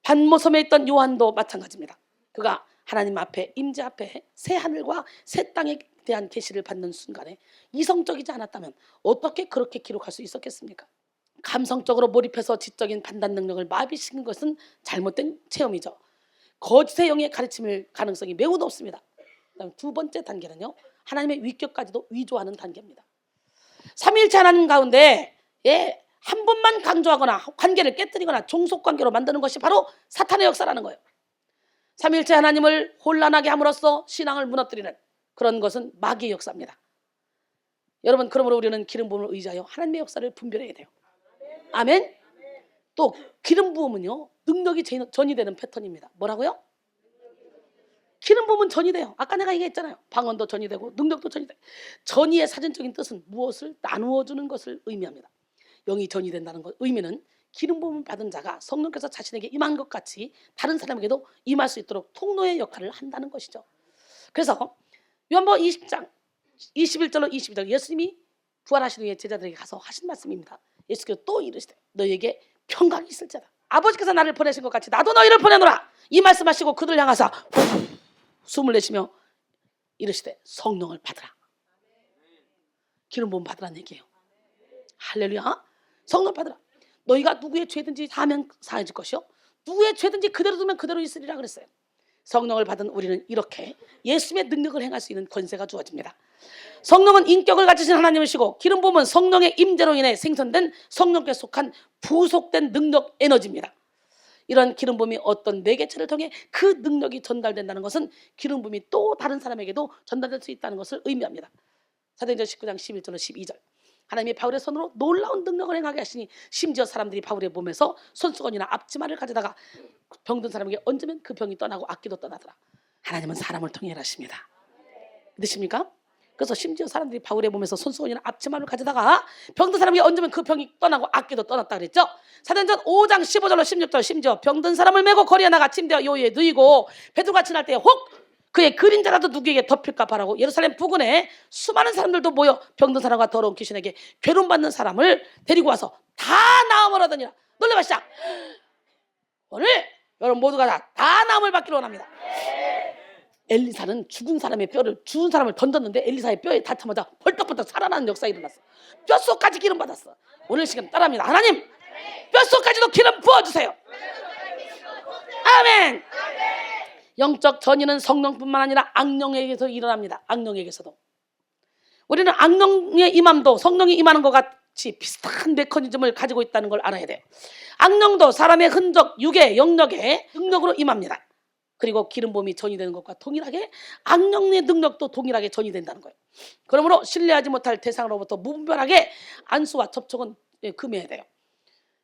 반모섬에 있던 요한도 마찬가지입니다. 그가 하나님 앞에 임재 앞에 새 하늘과 새 땅에 대한 계시를 받는 순간에 이성적이지 않았다면 어떻게 그렇게 기록할 수 있었겠습니까? 감성적으로 몰입해서 지적인 판단 능력을 마비시킨 것은 잘못된 체험이죠. 거짓의 영의 가르침일 가능성이 매우 높습니다. 그다음 두 번째 단계는요, 하나님의 위격까지도 위조하는 단계입니다. 삼위일체 하나님 가운데 한 분만 강조하거나 관계를 깨뜨리거나 종속관계로 만드는 것이 바로 사탄의 역사라는 거예요. 삼위일체 하나님을 혼란하게 함으로써 신앙을 무너뜨리는 그런 것은 마귀의 역사입니다. 여러분, 그러므로 우리는 기름 부음을 의지하여 하나님의 역사를 분별해야 돼요. 아멘. 또 기름 부음은요, 능력이 전이되는 패턴입니다. 뭐라고요? 기름 부음은 전이돼요. 아까 내가 얘기했잖아요. 방언도 전이되고 능력도 전이돼요. 전이의 사전적인 뜻은 무엇을 나누어 주는 것을 의미합니다. 영이 전이된다는 것, 의미는 기름 부음을 받은 자가 성령께서 자신에게 임한 것 같이 다른 사람에게도 임할 수 있도록 통로의 역할을 한다는 것이죠. 그래서 요한복음 20장 21절로 22절, 예수님이 부활하신 후에 제자들에게 가서 하신 말씀입니다. 예수께서 또 이르시되 너에게 평강이 있을지어다. 아버지께서 나를 보내신 것 같이 나도 너희를 보내노라. 이 말씀하시고 그들 향하사 숨을 내쉬며 이르시되 성령을 받으라. 기름 부음 받으라는 얘기예요. 할렐루야. 성령 받으라. 너희가 누구의 죄든지 사하면 사해질 것이요 누구의 죄든지 그대로 두면 그대로 있으리라 그랬어요. 성령을 받은 우리는 이렇게 예수님의 능력을 행할 수 있는 권세가 주어집니다. 성령은 인격을 가지신 하나님이시고 기름 부음은 성령의 임재로 인해 생성된 성령께 속한 부속된 능력 에너지입니다. 이런 기름 부음이 어떤 매개체를 통해 그 능력이 전달된다는 것은 기름 부음이 또 다른 사람에게도 전달될 수 있다는 것을 의미합니다. 사도행전 19장 11절로 12절, 하나님이 바울의 손으로 놀라운 능력을 행하게 하시니 심지어 사람들이 바울의 몸에서 손수건이나 앞치마를 가져다가 병든 사람에게 얹으면 그 병이 떠나고 악기도 떠나더라. 하나님은 사람을 통해 일하십니다. 믿으십니까? 그래서 심지어 사람들이 바울의 몸에서 손수건이나 앞치마를 가져다가 병든 사람에게 얹으면 그 병이 떠나고 악기도 떠났다 그랬죠. 사도행전 5장 15절로 16절, 심지어 병든 사람을 메고 거리에 나가 침대와 요위에 누이고 베드로같이 날 때에 혹 그의 그림자라도 누구에게 덮일까 바라고 예루살렘 부근에 수많은 사람들도 모여 병든 사람과 더러운 귀신에게 괴로움받는 사람을 데리고 와서 다 나음을 하더니라. 놀라마시자. 오늘 여러분 모두가 다 나음을 받기로 원합니다. 엘리사는 죽은 사람의 사람을 던졌는데 엘리사의 뼈에 닿자마자 벌떡벌떡 살아나는 역사가 일어났어. 뼛속까지 기름 받았어. 오늘 시간 따라합니다. 하나님, 뼛속까지도 기름 부어주세요. 아멘. 영적 전이는 성령뿐만 아니라 악령에게서 일어납니다. 악령에게서도. 우리는 악령의 임함도 성령이 임하는 것 같이 비슷한 메커니즘을 가지고 있다는 걸 알아야 돼요. 악령도 사람의 흔적, 육의 영역의 능력으로 임합니다. 그리고 기름 부음이 전이되는 것과 동일하게 악령의 능력도 동일하게 전이된다는 거예요. 그러므로 신뢰하지 못할 대상으로부터 무분별하게 안수와 접촉은 금해야 돼요.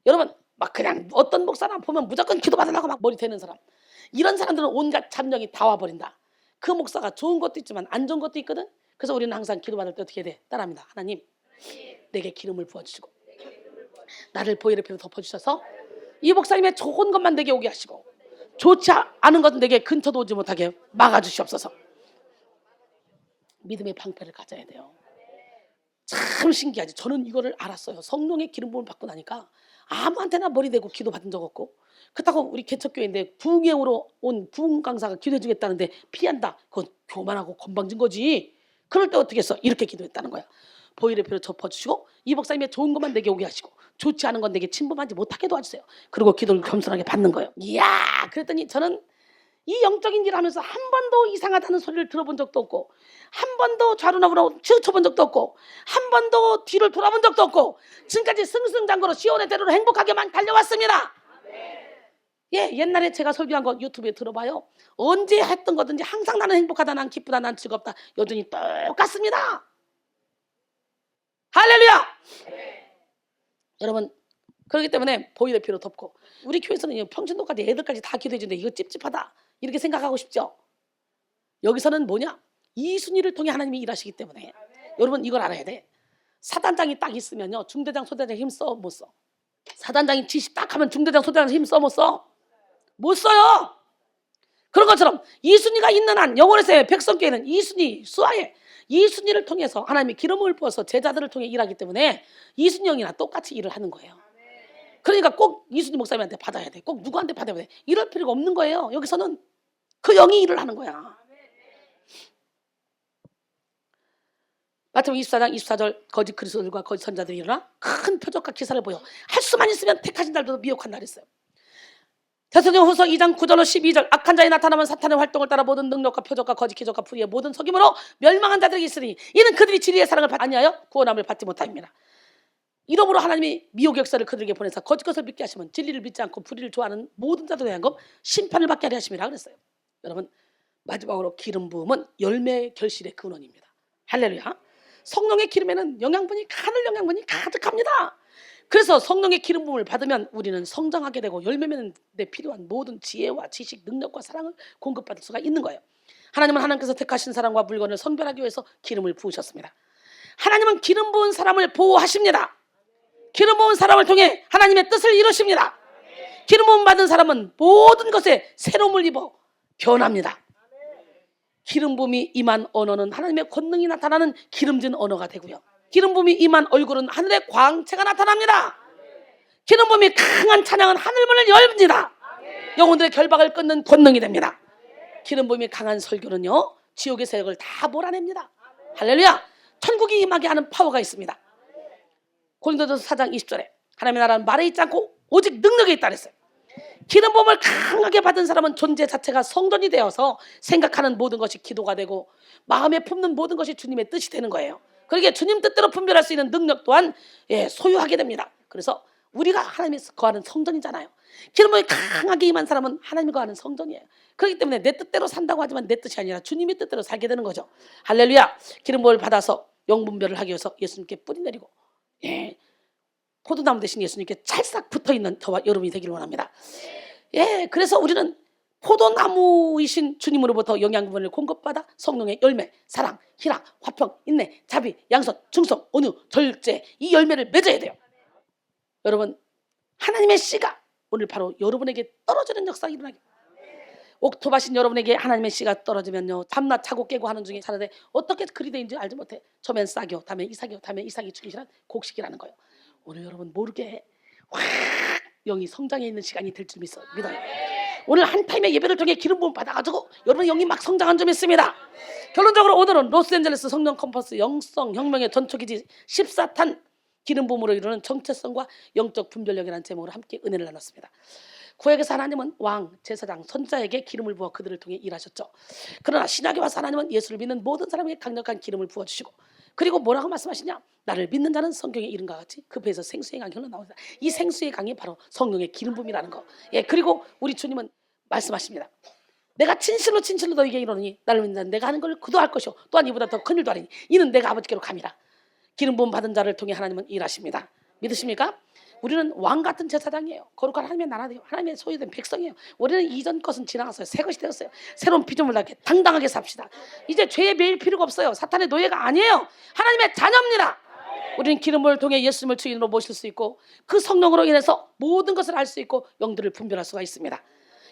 여러분, 막 그냥 어떤 목사나 보면 무조건 기도받으려고 막 머리 대는 사람, 이런 사람들은 온갖 잡령이 다 와버린다. 그 목사가 좋은 것도 있지만 안 좋은 것도 있거든. 그래서 우리는 항상 기도받을 때 어떻게 돼? 따라합니다. 하나님, 내게 기름을 부어주시고 나를 보혈의 피로 덮어주셔서 이 목사님의 좋은 것만 내게 오게 하시고 좋지 않은 것은 내게 근처도 오지 못하게 막아주시옵소서. 믿음의 방패를 가져야 돼요. 참 신기하지. 저는 이거를 알았어요. 성령의 기름 부음을 받고 나니까 아무한테나 머리 대고 기도 받은 적 없고, 그렇다고 우리 개척교회인데 부흥회로 온 부흥 강사가 기도해 주겠다는데 피한다. 그건 교만하고 건방진 거지. 그럴 때 어떻게 했어? 이렇게 기도했다는 거야. 보혈의 피로 덮어주시고 이 목사님의 좋은 것만 내게 오게 하시고 좋지 않은 건 내게 침범하지 못하게 도와주세요. 그리고 기도를 겸손하게 받는 거예요. 이야, 그랬더니 저는 이 영적인 일을 하면서 한 번도 이상하다는 소리를 들어본 적도 없고, 한 번도 좌로나무로 치우쳐본 적도 없고, 한 번도 뒤를 돌아본 적도 없고, 지금까지 승승장구로 시온의 대로로 행복하게만 달려왔습니다. 예, 옛날에 제가 설교한 거 유튜브에 들어봐요. 언제 했던 거든지 항상 나는 행복하다, 난 기쁘다, 난 즐겁다, 여전히 똑같습니다. 할렐루야! 여러분, 그렇기 때문에 보이될 필요 없고, 우리 교회에서는 평신도까지 애들까지 다 기도해 주는데 이거 찝찝하다 이렇게 생각하고 싶죠? 여기서는 뭐냐? 이 순위를 통해 하나님이 일하시기 때문에 여러분 이걸 알아야 돼. 사단장이 딱 있으면요, 중대장 소대장 힘 써? 못 써? 사단장이 지시 딱 하면 중대장 소대장 힘 써? 못 써? 못 써요. 그런 것처럼 이순위가 있는 한 영원에서의 백성교회는 이순위 수하에 이순위를 통해서 하나님이 기름을 부어서 제자들을 통해 일하기 때문에 이순위 형이나 똑같이 일을 하는 거예요. 그러니까 꼭 이순위 목사님한테 받아야 돼, 꼭 누구한테 받아야 돼, 이럴 필요가 없는 거예요. 여기서는 그 영이 일을 하는 거야. 마태복음 24장 24절 거짓 그리스도들과 거짓 선자들이 일어나 큰 표적과 기사를 보여 할 수만 있으면 택하신 자들도 미혹한다 그랬어요. 데살로니가후서 2장 9절로 12절 악한 자에 나타나면 사탄의 활동을 따라 모든 능력과 표적과 거짓 기적과 불의의 모든 속임으로 멸망한 자들이 있으니 이는 그들이 진리의 사랑을 아니하여 구원함을 받지 못함입니다. 이러므로 하나님이 미혹의 역사를 그들에게 보내서 거짓 것을 믿게 하시면 진리를 믿지 않고 불의를 좋아하는 모든 자들에 대한 것 심판을 받게 하려 하심이라 그랬어요. 여러분, 마지막으로 기름 부음은 열매 결실의 근원입니다. 할렐루야. 성령의 기름에는 영양분이, 하늘 영양분이 가득합니다. 그래서 성령의 기름 부음을 받으면 우리는 성장하게 되고 열매 맺는 데 필요한 모든 지혜와 지식, 능력과 사랑을 공급받을 수가 있는 거예요. 하나님은 하나님께서 택하신 사람과 물건을 선별하기 위해서 기름을 부으셨습니다. 하나님은 기름 부은 사람을 보호하십니다. 기름 부은 사람을 통해 하나님의 뜻을 이루십니다. 기름 부음 받은 사람은 모든 것에 새로움을 입어 변합니다. 기름 부음이 임한 언어는 하나님의 권능이 나타나는 기름진 언어가 되고요, 기름 부음이 임한 얼굴은 하늘의 광채가 나타납니다. 기름 부음이 강한 찬양은 하늘문을 열립니다. 영혼들의 결박을 끊는 권능이 됩니다. 기름 부음이 강한 설교는요, 지옥의 세력을 다 몰아냅니다. 할렐루야. 천국이 임하게 하는 파워가 있습니다. 고린도전서 4장 20절에 하나님의 나라는 말에 있지 않고 오직 능력에 있다 그랬어요. 기름 부음을 강하게 받은 사람은 존재 자체가 성전이 되어서 생각하는 모든 것이 기도가 되고 마음에 품는 모든 것이 주님의 뜻이 되는 거예요. 그러기에 주님 뜻대로 분별할 수 있는 능력 또한 소유하게 됩니다. 그래서 우리가 하나님이 거하는 성전이잖아요. 기름 부음이 강하게 임한 사람은 하나님이 거하는 성전이에요. 그렇기 때문에 내 뜻대로 산다고 하지만 내 뜻이 아니라 주님의 뜻대로 살게 되는 거죠. 할렐루야. 기름 부음을 받아서 영분별을 하기 위해서 예수님께 뿌리 내리고 포도나무 대신 예수님께 찰싹 붙어있는 저와 여러분이 되기를 원합니다. 그래서 우리는 포도나무이신 주님으로부터 영양분을 공급받아 성령의 열매, 사랑, 희락, 화평, 인내, 자비, 양선, 충성, 온유, 절제, 이 열매를 맺어야 돼요. 여러분, 하나님의 씨가 오늘 바로 여러분에게 떨어지는 역사가 일어나게, 옥토바신 여러분에게 하나님의 씨가 떨어지면요, 밤낮 자고 깨고 하는 중에 사는데 어떻게 그리 되는지 알지 못해. 처음엔 싹이요, 다음엔 이삭이요, 다음엔 이삭이 죽이시란 곡식이라는 거예요. 오늘 여러분 모르게 확 영이 성장해 있는 시간이 될 줄 믿어요. 오늘 한 타임의 예배를 통해 기름 부음 받아가지고 여러분 영이 막 성장한 점 있습니다. 결론적으로 오늘은 로스앤젤레스 성령 컨퍼런스 영성 혁명의 전초기지 14탄 기름 부음으로 이루는 정체성과 영적 분별력이라는 제목으로 함께 은혜를 나눴습니다. 구약에서 하나님은 왕, 제사장, 선자에게 기름을 부어 그들을 통해 일하셨죠. 그러나 신약에 와서 하나님은 예수를 믿는 모든 사람에게 강력한 기름을 부어주시고, 그리고 뭐라고 말씀하시냐? 나를 믿는 자는 성경의 이름과 같이 그 배에서 생수의 강이 흘러나온다. 이 생수의 강이 바로 성령의 기름 부음이라는 거. 그리고 우리 주님은 말씀하십니다. 내가 진실로 너에게 이르노니 나를 믿는 자는 내가 하는 걸 그도 할 것이요 또한 이보다 더 큰 일도 하리니 이는 내가 아버지께로 감이라. 기름 부음 받은 자를 통해 하나님은 일하십니다. 믿으십니까? 우리는 왕 같은 제사장이에요. 거룩한 하나님의 나라예요. 하나님의 소유된 백성이에요. 우리는 이전 것은 지나갔어요. 새 것이 되었어요. 새로운 피조물 나게 당당하게 삽시다. 이제 죄에 매일 필요가 없어요. 사탄의 노예가 아니에요. 하나님의 자녀입니다. 우리는 기름을 통해 예수님을 주인으로 모실 수 있고 그 성령으로 인해서 모든 것을 알 수 있고 영들을 분별할 수가 있습니다.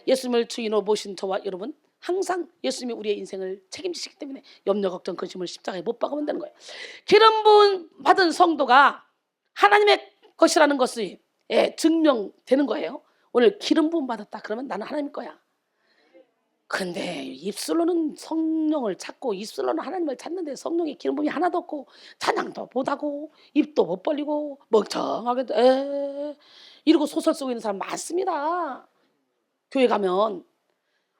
예수님을 주인으로 모신 저와 여러분, 항상 예수님이 우리의 인생을 책임지시기 때문에 염려, 걱정, 근심을 십자가에 못 박으면 되는 거예요. 기름 부음 받은 성도가 하나님의 것이라는 것이 증명되는 거예요. 오늘 기름 부음 받았다 그러면 나는 하나님 거야. 근데 입술로는 성령을 찾고 입술로는 하나님을 찾는데 성령의 기름 부음이 하나도 없고 찬양도 못하고 입도 못 벌리고 멍청하게 이러고 소설 쓰고 있는 사람 많습니다. 교회 가면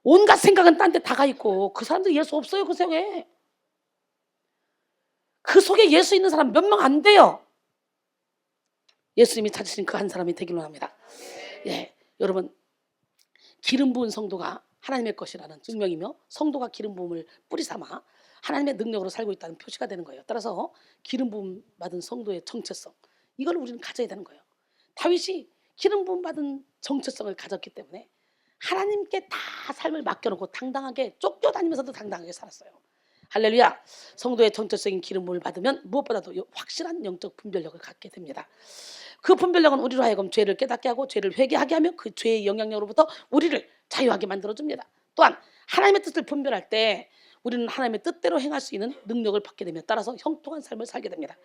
온갖 생각은 딴 데 다 가 있고 그 사람들 예수 없어요. 그 속에. 그 속에 예수 있는 사람 몇 명 안 돼요. 예수님이 찾으신 그 한 사람이 되기로 합니다. 예, 여러분 기름 부은 성도가 하나님의 것이라는 증명이며 성도가 기름 부음을 뿌리 삼아 하나님의 능력으로 살고 있다는 표시가 되는 거예요. 따라서 기름 부음 받은 성도의 정체성, 이걸 우리는 가져야 되는 거예요. 다윗이 기름 부음 받은 정체성을 가졌기 때문에 하나님께 다 삶을 맡겨놓고 당당하게 쫓겨다니면서도 당당하게 살았어요. 할렐루야. 성도의 정체성인 기름 부음을 받으면 무엇보다도 확실한 영적 분별력을 갖게 됩니다. 그 분별력은 우리로 하여금 죄를 깨닫게 하고 죄를 회개하게 하며 그 죄의 영향력으로부터 우리를 자유하게 만들어줍니다. 또한 하나님의 뜻을 분별할 때 우리는 하나님의 뜻대로 행할 수 있는 능력을 받게 되며 따라서 형통한 삶을 살게 됩니다.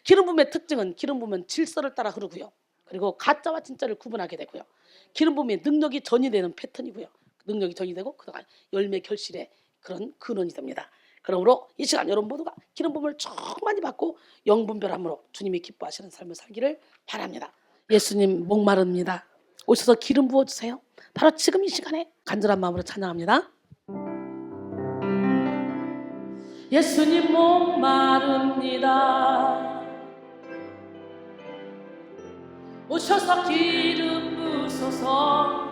기름 부음의 특징은 기름 부음은 질서를 따라 흐르고요. 그리고 가짜와 진짜를 구분하게 되고요. 기름 부음의 능력이 전이되는 패턴이고요. 능력이 전이되고 그동안 열매 결실의 그런 근원이 됩니다. 그러므로 이 시간 여러분 모두가 기름 부음을 충만히 받고 영분별함으로 주님이 기뻐하시는 삶을 살기를 바랍니다. 예수님 목마릅니다. 오셔서 기름 부어주세요. 바로 지금 이 시간에 간절한 마음으로 찬양합니다. 예수님 목마릅니다. 오셔서 기름 부으소서.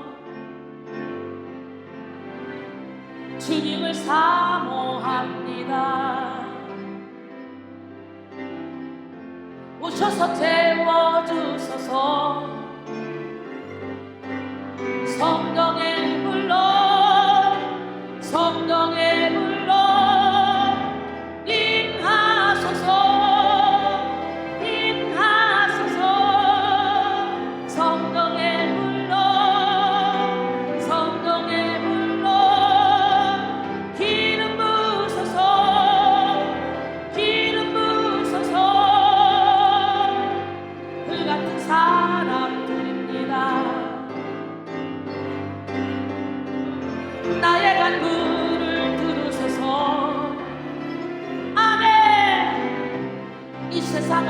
주님을 사모합니다. 오셔서 채워주소서. 성령의 불러 성령의 불러 임하소서. 임하소서. 성령의 불러 성령의 불러 기름 부으소서. 기름 부으소서. 불같은 사람들입니다. 나의 간구를 들으소서. 아멘. 이 세상